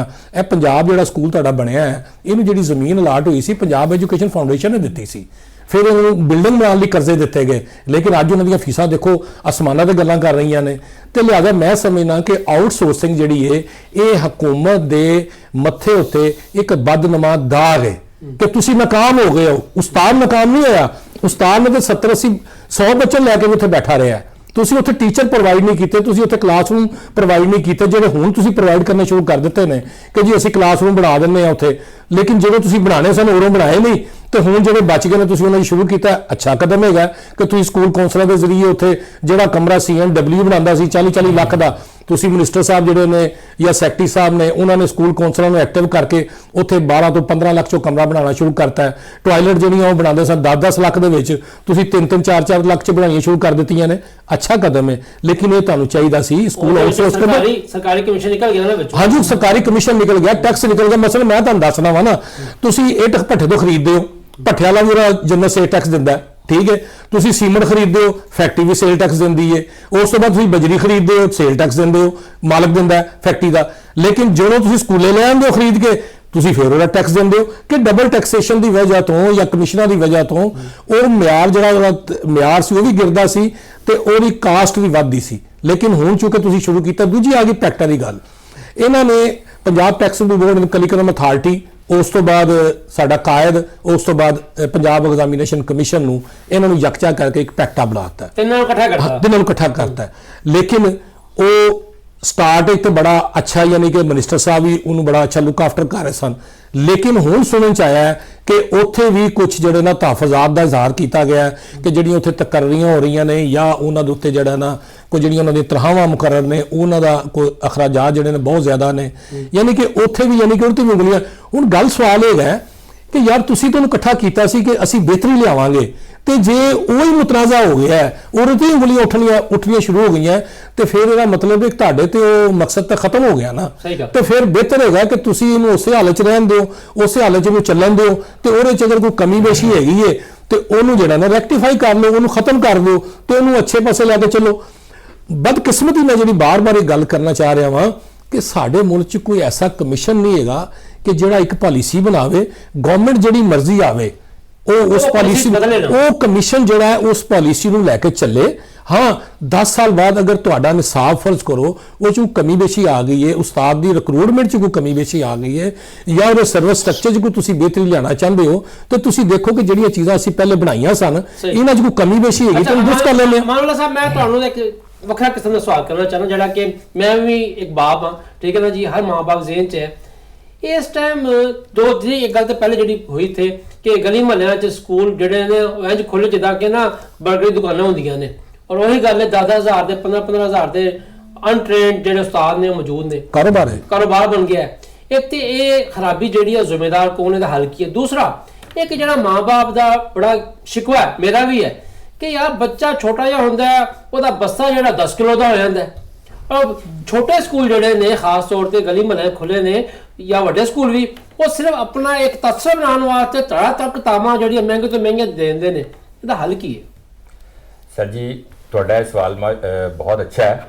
ਇਹ ਪੰਜਾਬ ਜਿਹੜਾ ਸਕੂਲ ਤੁਹਾਡਾ ਬਣਿਆ ਹੈ, ਇਹਨੂੰ ਜਿਹੜੀ ਜ਼ਮੀਨ ਅਲਾਟ ਹੋਈ ਸੀ ਪੰਜਾਬ ਐਜੂਕੇਸ਼ਨ ਫਾਊਂਡੇਸ਼ਨ ਨੇ ਦਿੱਤੀ ਸੀ, ਫਿਰ ਇਹਨਾਂ ਨੂੰ ਬਿਲਡਿੰਗ ਬਣਾਉਣ ਲਈ ਕਰਜ਼ੇ ਦਿੱਤੇ ਗਏ, ਲੇਕਿਨ ਅੱਜ ਉਹਨਾਂ ਦੀਆਂ ਫੀਸਾਂ ਦੇਖੋ ਅਸਮਾਨਾਂ ਤੇ ਗੱਲਾਂ ਕਰ ਰਹੀਆਂ ਨੇ। ਤੇ ਲਿਹਾਜ਼ਾ ਮੈਂ ਸਮਝਣਾ ਕਿ ਆਊਟਸੋਰਸਿੰਗ ਜਿਹੜੀ ਹੈ ਇਹ ਹਕੂਮਤ ਦੇ ਮੱਥੇ ਉੱਤੇ ਇੱਕ ਬਦਨੁਮਾ ਦਾਗ ਹੈ ਕਿ ਤੁਸੀਂ ਨਾਕਾਮ ਹੋ ਗਏ ਹੋ। ਉਸਤਾਦ ਨਾਕਾਮ ਨਹੀਂ ਹੋਇਆ, ਉਸਤਾਦ ਨੇ ਤਾਂ 70-80 100 ਬੱਚੇ ਲੈ ਕੇ ਉੱਥੇ ਬੈਠਾ ਰਿਹਾ। ਤੁਸੀਂ ਉੱਥੇ ਟੀਚਰ ਪ੍ਰੋਵਾਈਡ ਨਹੀਂ ਕੀਤੇ, ਤੁਸੀਂ ਉੱਥੇ ਕਲਾਸਰੂਮ ਪ੍ਰੋਵਾਈਡ ਨਹੀਂ ਕੀਤੇ, ਜਿਹੜੇ ਹੁਣ ਤੁਸੀਂ ਪ੍ਰੋਵਾਈਡ ਕਰਨੇ ਸ਼ੁਰੂ ਕਰ ਦਿੱਤੇ ਨੇ ਕਿ ਜੀ ਅਸੀਂ ਕਲਾਸਰੂਮ ਬਣਾ ਦਿੰਦੇ ਹਾਂ ਉੱਥੇ, ਲੇਕਿਨ ਜਦੋਂ ਤੁਸੀਂ ਬਣਾਣੇ ਸਨ ਉਦੋਂ ਬਣਾਏ ਨਹੀਂ, ਤੇ ਹੁਣ ਜਿਹੜੇ ਬਚ ਗਏ ਨੇ ਤੁਸੀਂ ਉਹਨਾਂ ਨੂੰ ਸ਼ੁਰੂ ਕੀਤਾ। ਅੱਛਾ ਕਦਮ ਹੈਗਾ ਕਿ ਤੁਸੀਂ ਸਕੂਲ ਕੌਂਸਲਰ ਦੇ ਜ਼ਰੀਏ ਉੱਥੇ ਜਿਹੜਾ ਕਮਰਾ CNW ਬਣਾਉਂਦਾ ਸੀ 40-40 ਲੱਖ ਦਾ, ਤੁਸੀਂ ਮਿਨਿਸਟਰ ਸਾਹਿਬ ਜਿਹੜੇ ਨੇ ਜਾਂ ਸੈਕਟਰੀ ਸਾਹਿਬ ਨੇ, ਉਹਨਾਂ ਨੇ ਸਕੂਲ ਕੌਂਸਲਰਾਂ ਨੂੰ ਐਕਟਿਵ ਕਰਕੇ ਉੱਥੇ 12 ਤੋਂ 15 ਲੱਖ ਚੋਂ ਕਮਰਾ ਬਣਾਉਣਾ ਸ਼ੁਰੂ ਕਰਤਾ ਹੈ। ਟਾਇਲਟ ਜਿਹੜੀਆਂ ਉਹ ਬਣਾਉਂਦੇ ਸਨ 10-10 ਲੱਖ ਦੇ ਵਿੱਚ, ਤੁਸੀਂ 3-3 4-4 ਲੱਖ ਚ ਬਣਾਈਆਂ ਸ਼ੁਰੂ ਕਰ ਦਿੱਤੀਆਂ ਨੇ। ਅੱਛਾ ਕਦਮ ਹੈ, ਲੇਕਿਨ ਇਹ ਤੁਹਾਨੂੰ ਚਾਹੀਦਾ ਸੀ ਸਕੂਲ ਆਊਟਸੋਰਸ ਕਰਨਾ। ਸਰਕਾਰੀ ਕਮਿਸ਼ਨ ਨਿਕਲ ਗਿਆ ਨਾ ਵਿੱਚੋਂ। ਹਾਂਜੀ, ਸਰਕਾਰੀ ਕਮਿਸ਼ਨ ਨਿਕਲ ਗਿਆ, ਟੈਕਸ ਨਿਕਲ ਗਿਆ। ਮਸਲਾ ਮੈਂ ਤੁਹਾਨੂੰ ਦੱਸਣਾ ਵਾ ਨਾ, ਤੁਸੀਂ ਇਹ ਭੱਠੇ ਤੋਂ ਖਰੀਦਦੇ ਹੋ, ਭੱਠੇ ਵਾਲਾ ਵੀ ਜਨਰਲ ਸੇਲ ਟੈਕਸ ਦਿੰਦਾ, ਠੀਕ ਹੈ। ਤੁਸੀਂ ਸੀਮੈਂਟ ਖਰੀਦਦੇ ਹੋ, ਫੈਕਟਰੀ ਵੀ ਸੇਲ ਟੈਕਸ ਦਿੰਦੀ ਹੈ। ਉਸ ਤੋਂ ਬਾਅਦ ਤੁਸੀਂ ਬਜਰੀ ਖਰੀਦਦੇ ਹੋ, ਸੇਲ ਟੈਕਸ ਦਿੰਦੇ ਹੋ, ਮਾਲਕ ਦਿੰਦਾ ਫੈਕਟਰੀ ਦਾ। ਲੇਕਿਨ ਜਦੋਂ ਤੁਸੀਂ ਸਕੂਲੇ ਲੈ ਆਉਂਦੇ ਹੋ ਖਰੀਦ ਕੇ, ਤੁਸੀਂ ਫਿਰ ਉਹਦਾ ਟੈਕਸ ਦਿੰਦੇ ਹੋ ਕਿ ਡਬਲ ਟੈਕਸੇਸ਼ਨ ਦੀ ਵਜ੍ਹਾ ਤੋਂ ਜਾਂ ਕਮਿਸ਼ਨਾਂ ਦੀ ਵਜ੍ਹਾ ਤੋਂ ਉਹ ਮਿਆਰ ਜਿਹੜਾ ਮਿਆਰ ਸੀ ਉਹ ਵੀ ਗਿਰਦਾ ਸੀ ਤੇ ਉਹਦੀ ਕਾਸਟ ਵੀ ਵੱਧਦੀ ਸੀ। ਲੇਕਿਨ ਹੁਣ ਚੁੱਕੇ ਤੁਸੀਂ ਸ਼ੁਰੂ ਕੀਤਾ। ਦੂਜੀ ਆ ਗਈ ਪੈਕਟਾਂ ਦੀ ਗੱਲ। ਇਹਨਾਂ ਨੇ Punjab tax board curriculum authority, ਉਸ ਤੋਂ ਬਾਅਦ ਸਾਡਾ ਕਾਇਦ, ਉਸ ਤੋਂ ਬਾਅਦ ਪੰਜਾਬ ਐਗਜ਼ਾਮੀਨੇਸ਼ਨ ਕਮਿਸ਼ਨ ਨੂੰ ਇਹਨਾਂ ਨੂੰ ਯਕਜਾ ਕਰਕੇ ਇੱਕ ਪੈਕਟਾ ਬਣਾਤਾ, ਤਿੰਨਾਂ ਨੂੰ ਇਕੱਠਾ ਕਰਤਾ। ਲੇਕਿਨ ਉਹ ਸਟਾਰਟ ਇੱਕ ਬੜਾ ਅੱਛਾ, ਯਾਨੀ ਕਿ ਮਿਨਿਸਟਰ ਸਾਹਿਬ ਵੀ ਉਹਨੂੰ ਬੜਾ ਅੱਛਾ ਲੁੱਕ ਆਫਟਰ ਕਰ ਰਹੇ ਸਨ। ਲੇਕਿਨ ਹੁਣ ਸੁਣਨ ਚ ਆਇਆ ਕਿ ਉੱਥੇ ਵੀ ਕੁਝ ਜਿਹੜੇ ਨਾ ਤਹਫਜ਼ਾਤ ਦਾ ਇਜ਼ਹਾਰ ਕੀਤਾ ਗਿਆ ਕਿ ਜਿਹੜੀਆਂ ਉੱਥੇ ਤਕਰਰੀਆਂ ਹੋ ਰਹੀਆਂ ਨੇ ਜਾਂ ਉਹਨਾਂ ਦੇ ਉੱਤੇ ਜਿਹੜਾ ਨਾ ਕੋਈ ਜਿਹੜੀਆਂ ਉਹਨਾਂ ਦੀਆਂ ਤਨਖਾਹਾਂ ਮੁਕਰਰ ਨੇ, ਉਹਨਾਂ ਦਾ ਕੋਈ ਅਖਰਾਜਾਤ ਜਿਹੜੇ ਨੇ ਬਹੁਤ ਜ਼ਿਆਦਾ ਨੇ, ਯਾਨੀ ਕਿ ਉੱਥੇ ਵੀ ਯਾਨੀ ਕਿ ਉਹਦੇ ਵੀ ਉਂਗਲੀਆਂ। ਹੁਣ ਗੱਲ ਸਵਾਲ ਇਹ ਹੈ ਕਿ ਯਾਰ ਤੁਸੀਂ ਤਾਂ ਉਹਨੂੰ ਇਕੱਠਾ ਕੀਤਾ ਸੀ ਕਿ ਅਸੀਂ ਬਿਹਤਰੀ ਲਿਆਵਾਂਗੇ, ਤੇ ਜੇ ਉਹ ਹੀ ਮੁਤਨਾਜ਼ਾ ਹੋ ਗਿਆ, ਉਹਦੇ ਤੇ ਉਂਗਲੀਆਂ ਉੱਠਣੀਆਂ ਸ਼ੁਰੂ ਹੋ ਗਈਆਂ, ਤੇ ਫਿਰ ਇਹਦਾ ਮਤਲਬ ਹੈ ਤੁਹਾਡੇ ਤੇ ਉਹ ਮਕਸਦ ਤਾਂ ਖਤਮ ਹੋ ਗਿਆ ਨਾ। ਤੇ ਫਿਰ ਬਿਹਤਰ ਹੈਗਾ ਕਿ ਤੁਸੀਂ ਇਹਨੂੰ ਉਸੇ ਹਾਲਤ 'ਚ ਰਹਿਣ ਦਿਓ, ਉਸੇ ਹਾਲਤ 'ਚ ਇਹਨੂੰ ਚੱਲਣ ਦਿਓ, ਤੇ ਉਹਦੇ 'ਚ ਅਗਰ ਕੋਈ ਕਮੀ ਬੇਸ਼ੀ ਹੈਗੀ ਹੈ ਤੇ ਉਹਨੂੰ ਜਿਹੜਾ ਨਾ ਰੈਕਟੀਫਾਈ ਕਰ ਲਓ, ਉਹਨੂੰ ਖਤਮ ਕਰ ਦਿਓ ਤੇ ਉਹਨੂੰ ਅੱਛੇ ਪਾਸੇ ਲੈ ਕੇ ਚੱਲੋ। ਬਦਕਿਸਮਤੀ ਮੈਂ ਜਿਹੜੀ ਬਾਰ-ਬਾਰ ਇਹ ਗੱਲ ਕਰਨਾ ਚਾਹ ਰਿਹਾ ਵਾਂ ਕਿ ਸਾਡੇ ਮੁਲਕ 'ਚ ਕੋਈ ਐਸਾ ਕਮਿਸ਼ਨ ਨਹੀਂ ਹੈਗਾ ਕਿ ਜਿਹੜਾ ਇੱਕ ਪਾਲਿਸੀ ਬਣਾਵੇ, ਗਵਰਨਮੈਂਟ ਜਿਹੜੀ ਮਰਜ਼ੀ ਆਵੇ ਉਹ ਉਸ ਪਾਲਿਸੀ, ਉਹ ਕਮਿਸ਼ਨ ਜਿਹੜਾ ਹੈ ਉਸ ਪਾਲਿਸੀ ਨੂੰ ਲੈ ਕੇ ਚੱਲੇ। ਹਾਂ 10 ਸਾਲ ਬਾਅਦ ਅਗਰ ਤੁਹਾਡਾ ਨਿਸਾਬ ਫਰਜ਼ ਕਰੋ ਉਹ 'ਚ ਕੋਈ ਕਮੀ ਬੇਸ਼ੀ ਆ ਗਈ ਹੈ, ਉਸਤਾਦ ਦੀ ਰਿਕਰੂਟਮੈਂਟ 'ਚ ਕੋਈ ਕਮੀ ਬੇਸ਼ੀ ਆ ਗਈ ਹੈ, ਜਾਂ ਉਹਦੇ ਸਰਵਿਸ ਸਟਰਕਚਰ 'ਚ ਕੋਈ ਤੁਸੀਂ ਬਿਹਤਰੀ ਲਿਆਉਣਾ ਚਾਹੁੰਦੇ ਹੋ, ਤਾਂ ਤੁਸੀਂ ਦੇਖੋ ਕਿ ਜਿਹੜੀਆਂ ਚੀਜ਼ਾਂ ਅਸੀਂ ਪਹਿਲੇ ਬਣਾਈਆਂ ਸਨ ਇਹਨਾਂ 'ਚ ਕੋਈ ਕਮੀ ਬੇਸ਼ੀ ਹੈਗੀ ਤਾਂ ਦੁਰਸਤ ਕਰ ਲੈਂਦੇ ਹਾਂ। ਮਾਨਵਲਾ ਸਾਹਿਬ, ਮੈਂ ਤੁਹਾਨੂੰ ਇੱਕ ਵੱਖਰਾ ਕਿਸਮ ਦਾ ਸਵਾਲ ਕਰਨਾ ਚਾਹੁੰਦਾ, ਜਿਹੜਾ ਕਿ ਮੈਂ ਵੀ ਇੱਕ ਬਾਪ ਹਾਂ, ਠੀਕ ਹੈ ਨਾ ਜੀ, ਹਰ ਮਾਂ-ਬਾਪ ਜ਼ਿਹਨ 'ਚ ਹੈ ਇਸ ਟਾਈਮ। ਜਿਹੜੀ ਇੱਕ ਗੱਲ ਤਾਂ ਪਹਿਲੇ ਜਿਹੜੀ ਹੋਈ ਥੇ ਕਿ ਗਲੀ ਮੁਹੱਲਿਆਂ 'ਚ ਸਕੂਲ ਜਿਹੜੇ ਨੇ ਉਹ ਇੰਝ ਖੁੱਲ੍ਹੇ ਜਿੱਦਾਂ ਕਿ ਨਾ ਬਰਗਰ ਦੀ ਦੁਕਾਨਾਂ ਹੁੰਦੀਆਂ ਨੇ, ਔਰ ਉਹੀ ਗੱਲ ਹੈ 10,000 ਦੇ 15,000 ਦੇ ਅਨਟ੍ਰੇਨਡ ਜਿਹੜੇ ਉਸਤਾਦ ਨੇ ਮੌਜੂਦ ਨੇ, ਕਾਰੋਬਾਰ ਬਣ ਗਿਆ ਹੈ। ਇੱਕ ਤੇ ਇਹ ਖਰਾਬੀ ਜਿਹੜੀ ਹੈ ਜ਼ਿੰਮੇਦਾਰ ਕੌਣ, ਇਹਦਾ ਹੱਲ ਕੀ ਹੈ? ਦੂਸਰਾ ਇੱਕ ਜਿਹੜਾ ਮਾਂ-ਬਾਪ ਦਾ ਬੜਾ ਸ਼ਿਕਵਾ ਹੈ, ਮੇਰਾ ਵੀ ਹੈ, ਕਿ ਯਾਰ ਬੱਚਾ ਛੋਟਾ ਜਿਹਾ ਹੁੰਦਾ ਹੈ, ਉਹਦਾ ਬਸਤਾ ਜਿਹੜਾ 10 ਕਿਲੋ ਦਾ ਹੋ ਜਾਂਦਾ ਹੈ। ਔਰ ਛੋਟੇ ਸਕੂਲ ਜਿਹੜੇ ਨੇ ਖਾਸ ਤੌਰ ਤੇ ਗਲੀ ਮੁਹੱਲੇ ਖੁੱਲੇ ਨੇ ਜਾਂ ਵੱਡੇ ਸਕੂਲ ਵੀ, ਉਹ ਸਿਰਫ ਆਪਣਾ ਇੱਕ ਤਸਵਰ ਬਣਾਉਣ ਵਾਸਤੇ ਧੜਾ ਤੱਕ ਕਿਤਾਬਾਂ ਜਿਹੜੀਆਂ ਮਹਿੰਗੇ ਤੋਂ ਮਹਿੰਗੀਆਂ ਦੇ ਦਿੰਦੇ ਨੇ। ਇਹਦਾ ਹੱਲ ਕੀ ਹੈ? ਸਰ ਜੀ, ਤੁਹਾਡਾ ਇਹ ਸਵਾਲ ਬਹੁਤ ਅੱਛਾ ਹੈ।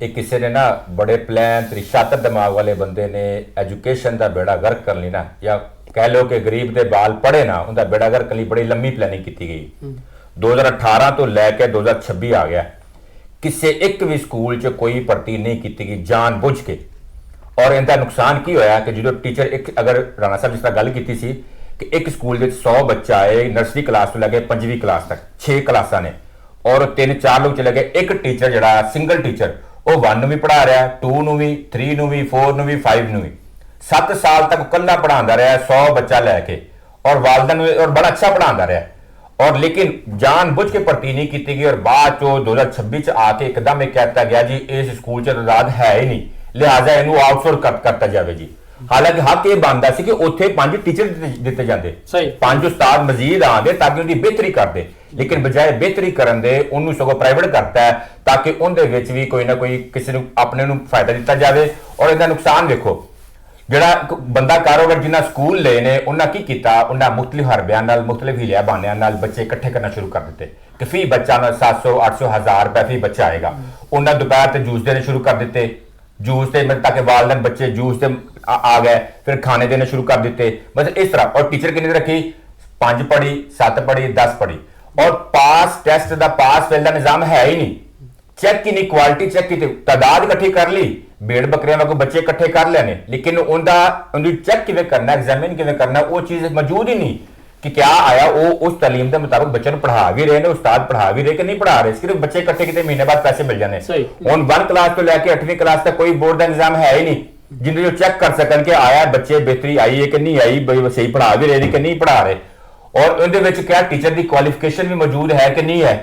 ਇਹ ਕਿਸੇ ਨੇ ਨਾ ਬੜੇ ਪਲਾਨ ਤੇ ਸ਼ਾਤਰ ਦਿਮਾਗ ਵਾਲੇ ਬੰਦੇ ਨੇ ਐਜੂਕੇਸ਼ਨ ਦਾ ਬੇੜਾ ਗਰਕ ਕਰਨ ਲਈ ਨਾ, ਜਾਂ ਕਹਿ ਲਓ ਕਿ ਗਰੀਬ ਦੇ ਬਾਲ ਪੜੇ ਨਾ, ਉਹਦਾ ਬੇੜਾ ਗਰਕ ਕਰਨ ਲਈ ਬੜੀ ਲੰਮੀ ਪਲੈਨਿੰਗ ਕੀਤੀ ਗਈ। 2018 ਤੋਂ ਲੈ ਕੇ 2026 ਆ ਗਿਆ, ਕਿਸੇ ਇੱਕ ਵੀ ਸਕੂਲ 'ਚ ਕੋਈ ਭਰਤੀ ਨਹੀਂ ਕੀਤੀ ਗਈ ਜਾਣ ਬੁੱਝ ਕੇ। ਔਰ ਇਹਦਾ ਨੁਕਸਾਨ ਕੀ ਹੋਇਆ ਕਿ ਜਦੋਂ ਟੀਚਰ ਇੱਕ, ਅਗਰ ਰਾਣਾ ਸਾਹਿਬ ਜਿਸ ਤਰ੍ਹਾਂ ਗੱਲ ਕੀਤੀ ਸੀ ਕਿ ਇੱਕ ਸਕੂਲ ਦੇ 100 ਬੱਚਾ ਹੈ, ਨਰਸਰੀ ਕਲਾਸ ਤੋਂ ਲੈ ਕੇ 5ਵੀਂ ਕਲਾਸ ਤੱਕ 6 ਕਲਾਸਾਂ ਨੇ, ਔਰ 3-4 ਲੋਕ ਚਲੇ ਗਏ, ਇੱਕ ਟੀਚਰ ਜਿਹੜਾ ਸਿੰਗਲ ਟੀਚਰ ਉਹ 1 ਨੂੰ ਵੀ ਪੜ੍ਹਾ ਰਿਹਾ, 2 ਨੂੰ ਵੀ, 3 ਨੂੰ ਵੀ, 4 ਨੂੰ ਵੀ, 5 ਨੂੰ ਵੀ, 7 ਸਾਲ ਤੱਕ ਇਕੱਲਾ ਪੜ੍ਹਾਉਂਦਾ ਰਿਹਾ 100 ਬੱਚਾ ਲੈ ਕੇ, ਔਰ ਵਾਲਿਦਾਂ ਨੂੰ ਔਰ ਬੜਾ ਅੱਛਾ ਪੜ੍ਹਾਉਂਦਾ ਰਿਹਾ। और लेकिन जानबूझ के भर्ती नहीं की गई और बाद चो 2026 आके एकदम एक कहता गया जी इस स्कूल च तादाद है ही नहीं, लिहाजा इनू आउटसोर्स करता जाए जी। हालांकि हक ये बनता सी कि उत्थे 5 टीचर दिते जाते, 5 उस्ताद मजीद आते ताकि उनकी बेहतरी करते, लेकिन बजाय बेहतरी करन दे उन्होंने सगों प्राइवेट करता है ताकि उनके विच भी कोई ना कोई किसी अपने नूं फायदा दिता जाए। और इहदा नुकसान देखो, ਜਿਹੜਾ ਬੰਦਾ ਕਾਰੋਬਾਰ ਜਿੰਨਾ ਸਕੂਲ ਲਏ ਨੇ ਉਹਨਾਂ ਕੀ ਕੀਤਾ, ਉਹਨਾਂ ਮੁxtਲਿਫ ਹਰਬਿਆਂ ਨਾਲ ਮੁxtਲਿਫ ਹੀਲਿਆ ਬਾਨਿਆਂ ਨਾਲ ਬੱਚੇ ਇਕੱਠੇ ਕਰਨਾ ਸ਼ੁਰੂ ਕਰ ਦਿੱਤੇ ਕਿ ਫੀ ਬੱਚਾ ਨਾਲ 700 800 1000 ਰੁਪਏ ਫੀ ਬੱਚਾ ਆਏਗਾ। ਉਹਨਾਂ ਦੁਪਹਿਰ ਤੇ ਜੂਸ ਦੇਣੇ ਸ਼ੁਰੂ ਕਰ ਦਿੱਤੇ, ਜੂਸ ਤੇ ਮਤਲਬ ਕਿ ਵਾਲਦਨ ਬੱਚੇ ਜੂਸ ਤੇ ਆ ਗਏ, ਫਿਰ ਖਾਣੇ ਦੇਣੇ ਸ਼ੁਰੂ ਕਰ ਦਿੱਤੇ, ਮਤਲਬ ਇਸ ਤਰ੍ਹਾਂ। ਔਰ ਟੀਚਰ ਕਿੰਨੀ ਰੱਖੀ, 5 ਪੜ੍ਹੀ 7 ਪੜ੍ਹੀ 10 ਪੜ੍ਹੀ, ਔਰ ਪਾਸ ਟੈਸਟ ਦਾ ਪਾਸ ਫੇਲ ਦਾ ਨਿਜ਼ਾਮ ਹੈ ਹੀ ਨਹੀਂ। ਚੈੱਕ की नहीं, क्वालिटी चेक की, तादाद इकट्ठी कर ली, भेड़ बकरियां वांगू बच्चे इकट्ठे कर लेने, लेकिन उनकी चेक किवें करना, एग्जामिन किवें करना, वो चीज़ मौजूद ही नहीं कि क्या आया वो उस तालीम के मुताबिक बच्चे को पढ़ा भी रहे ने, उस्ताद पढ़ा भी रहे कि नहीं पढ़ा रहे, सिर्फ बच्चे इकट्ठे कितने महीने बाद पैसे मिल जाने। हुण 1 क्लास तो लैके 8वीं क्लास तक कोई बोर्ड का निजाम है ही नहीं जिन्हें जो चेक कर सकन कि आया बच्चे बेहतरी आई है कि नहीं आई, सही पढ़ा भी रहे कि नहीं पढ़ा रहे, और उनके क्या टीचर की क्वालिफिकेशन भी मौजूद है कि नहीं है।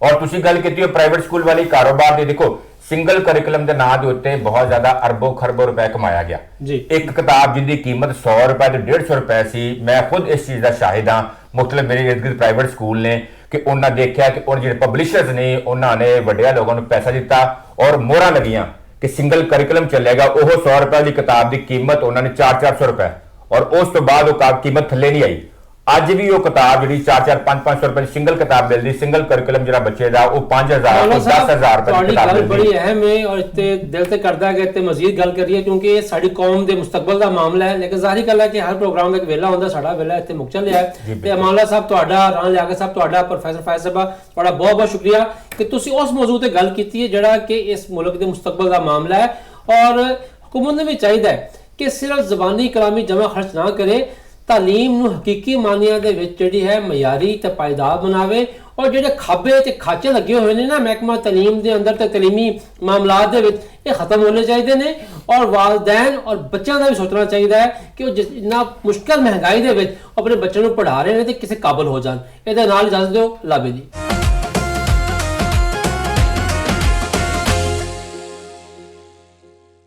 और तुसी गल की प्राइवेट स्कूल वाली कारोबार की, देखो सिंगल करिकुलम के नाम के उत्ते बहुत ज्यादा अरबों खरबों रुपए कमाया गया जी। एक किताब जिंदी कीमत 100 रुपए तो 150 रुपए सी, मैं खुद इस चीज का शाहिद हाँ। मुख्तलिफ मेरे इर्द गिर्द प्राइवेट स्कूल ने कि उन्होंने देखा कि उन जो पब्लिशर्स ने उन्होंने वड्डिया लोगों को पैसा दिता और मोहरा लगियां कि सिंगल करिकुलम चलेगा, वो 100 रुपए की किताब की कीमत उन्होंने 400-400 रुपए, और उस तो बाद वो कीमत थले नहीं आई। ਅੱਜ ਵੀ ਉਹ ਕਿਤਾਬ ਜਿਹੜੀ 4-4 5-500 ਰੁਪਏ ਦੀ ਸਿੰਗਲ ਕਿਤਾਬ ਮਿਲਦੀ, ਸਿੰਗਲ ਕਰਿਕੂਲਮ ਜਿਹੜਾ ਬੱਚੇ ਦਾ ਉਹ 5000 ਤੋਂ 10000 ਰੁਪਏ ਦੀ ਕਿਤਾਬ ਮਿਲਦੀ। ਬੜੀ ਅਹਿਮ ਹੈ ਔਰ ਇੱਥੇ ਦਿਲ ਤੇ ਕਰਦਾ ਹੈ ਕਿ ਮਜ਼ੀਦ ਗੱਲ ਕਰੀਏ ਕਿਉਂਕਿ ਇਹ ਸਾਡੀ ਕੌਮ ਦੇ ਮੁਸਤਕਬਲ ਦਾ ਮਾਮਲਾ ਹੈ। ਲੇਕਿਨ ਜ਼ਾਹਿਰ ਗੱਲ ਹੈ ਕਿ ਹਰ ਪ੍ਰੋਗਰਾਮ ਦਾ ਇੱਕ ਵੇਲਾ ਹੁੰਦਾ, ਸਾਡਾ ਵੇਲਾ ਇੱਥੇ ਮੁੱਕ ਚੱਲਿਆ ਹੈ। ਤੇ ਅਮਾਨੁੱਲਾ ਸਾਹਿਬ ਤੁਹਾਡਾ, ਰਾਣਾ ਲਿਆਕਤ ਸਾਹਿਬ ਤੁਹਾਡਾ, ਪ੍ਰੋਫੈਸਰ ਫਾਇਜ਼ ਸਾਹਿਬ ਤੁਹਾਡਾ ਬਹੁਤ ਬਹੁਤ ਸ਼ੁਕਰੀਆ ਕਿ ਤੁਸੀਂ ਉਸ ਮੌਜੂ ਤੇ ਗੱਲ ਕੀਤੀ ਹੈ ਜਿਹੜਾ ਕਿ ਇਸ ਮੁਲਕ ਦੇ ਮੁਸਤਕਬਲ ਦਾ ਮਾਮਲਾ ਹੈ। ਔਰ ਹੁਕੂਮਤ ਨੂੰ ਵੀ ਚਾਹੀਦਾ ਹੈ ਕਿ ਸਿਰਫ ਜ਼ਬਾਨੀ ਕਲਾਮੀ ਜਮਾ ਖਰਚ ਨਾ ਕਰੇ, ਤਾਲੀਮ ਨੂੰ ਹਕੀਕੀ ਮਾਨੀਆਂ ਦੇ ਵਿੱਚ ਜਿਹੜੀ ਹੈ ਮਿਆਰੀ ਤੇ ਪਾਇਦਾਰ ਬਣਾਵੇ। ਔਰ ਜਿਹੜੇ ਖਾਬੇ ਤੇ ਖਾਚੇ ਲੱਗੇ ਹੋਏ ਨੇ ਨਾ ਮਹਿਕਮਾ ਤਾਲੀਮ ਦੇ ਅੰਦਰ ਤੇ ਤਾਲੀਮੀ ਮਾਮਲਾਤ ਦੇ ਵਿੱਚ, ਇਹ ਖਤਮ ਹੋਣੇ ਚਾਹੀਦੇ ਨੇ। ਔਰ ਵਾਲਿदैन ਔਰ ਬੱਚਿਆਂ ਦਾ ਵੀ ਸੋਚਣਾ ਚਾਹੀਦਾ ਹੈ ਕਿ ਉਹ ਜਿੰਨਾ ਮੁਸ਼ਕਲ ਮਹਿੰਗਾਈ ਦੇ ਵਿੱਚ ਆਪਣੇ ਬੱਚਿਆਂ ਨੂੰ ਪੜ੍ਹਾ ਰਹੇ ਨੇ ਤੇ ਕਿਸੇ ਕਾਬਲ ਹੋ ਜਾਣ। ਇਹਦੇ ਨਾਲ ਇਜਾਜ਼ਤ ਦਿਓ, ਲਾਬੇ ਦੀ।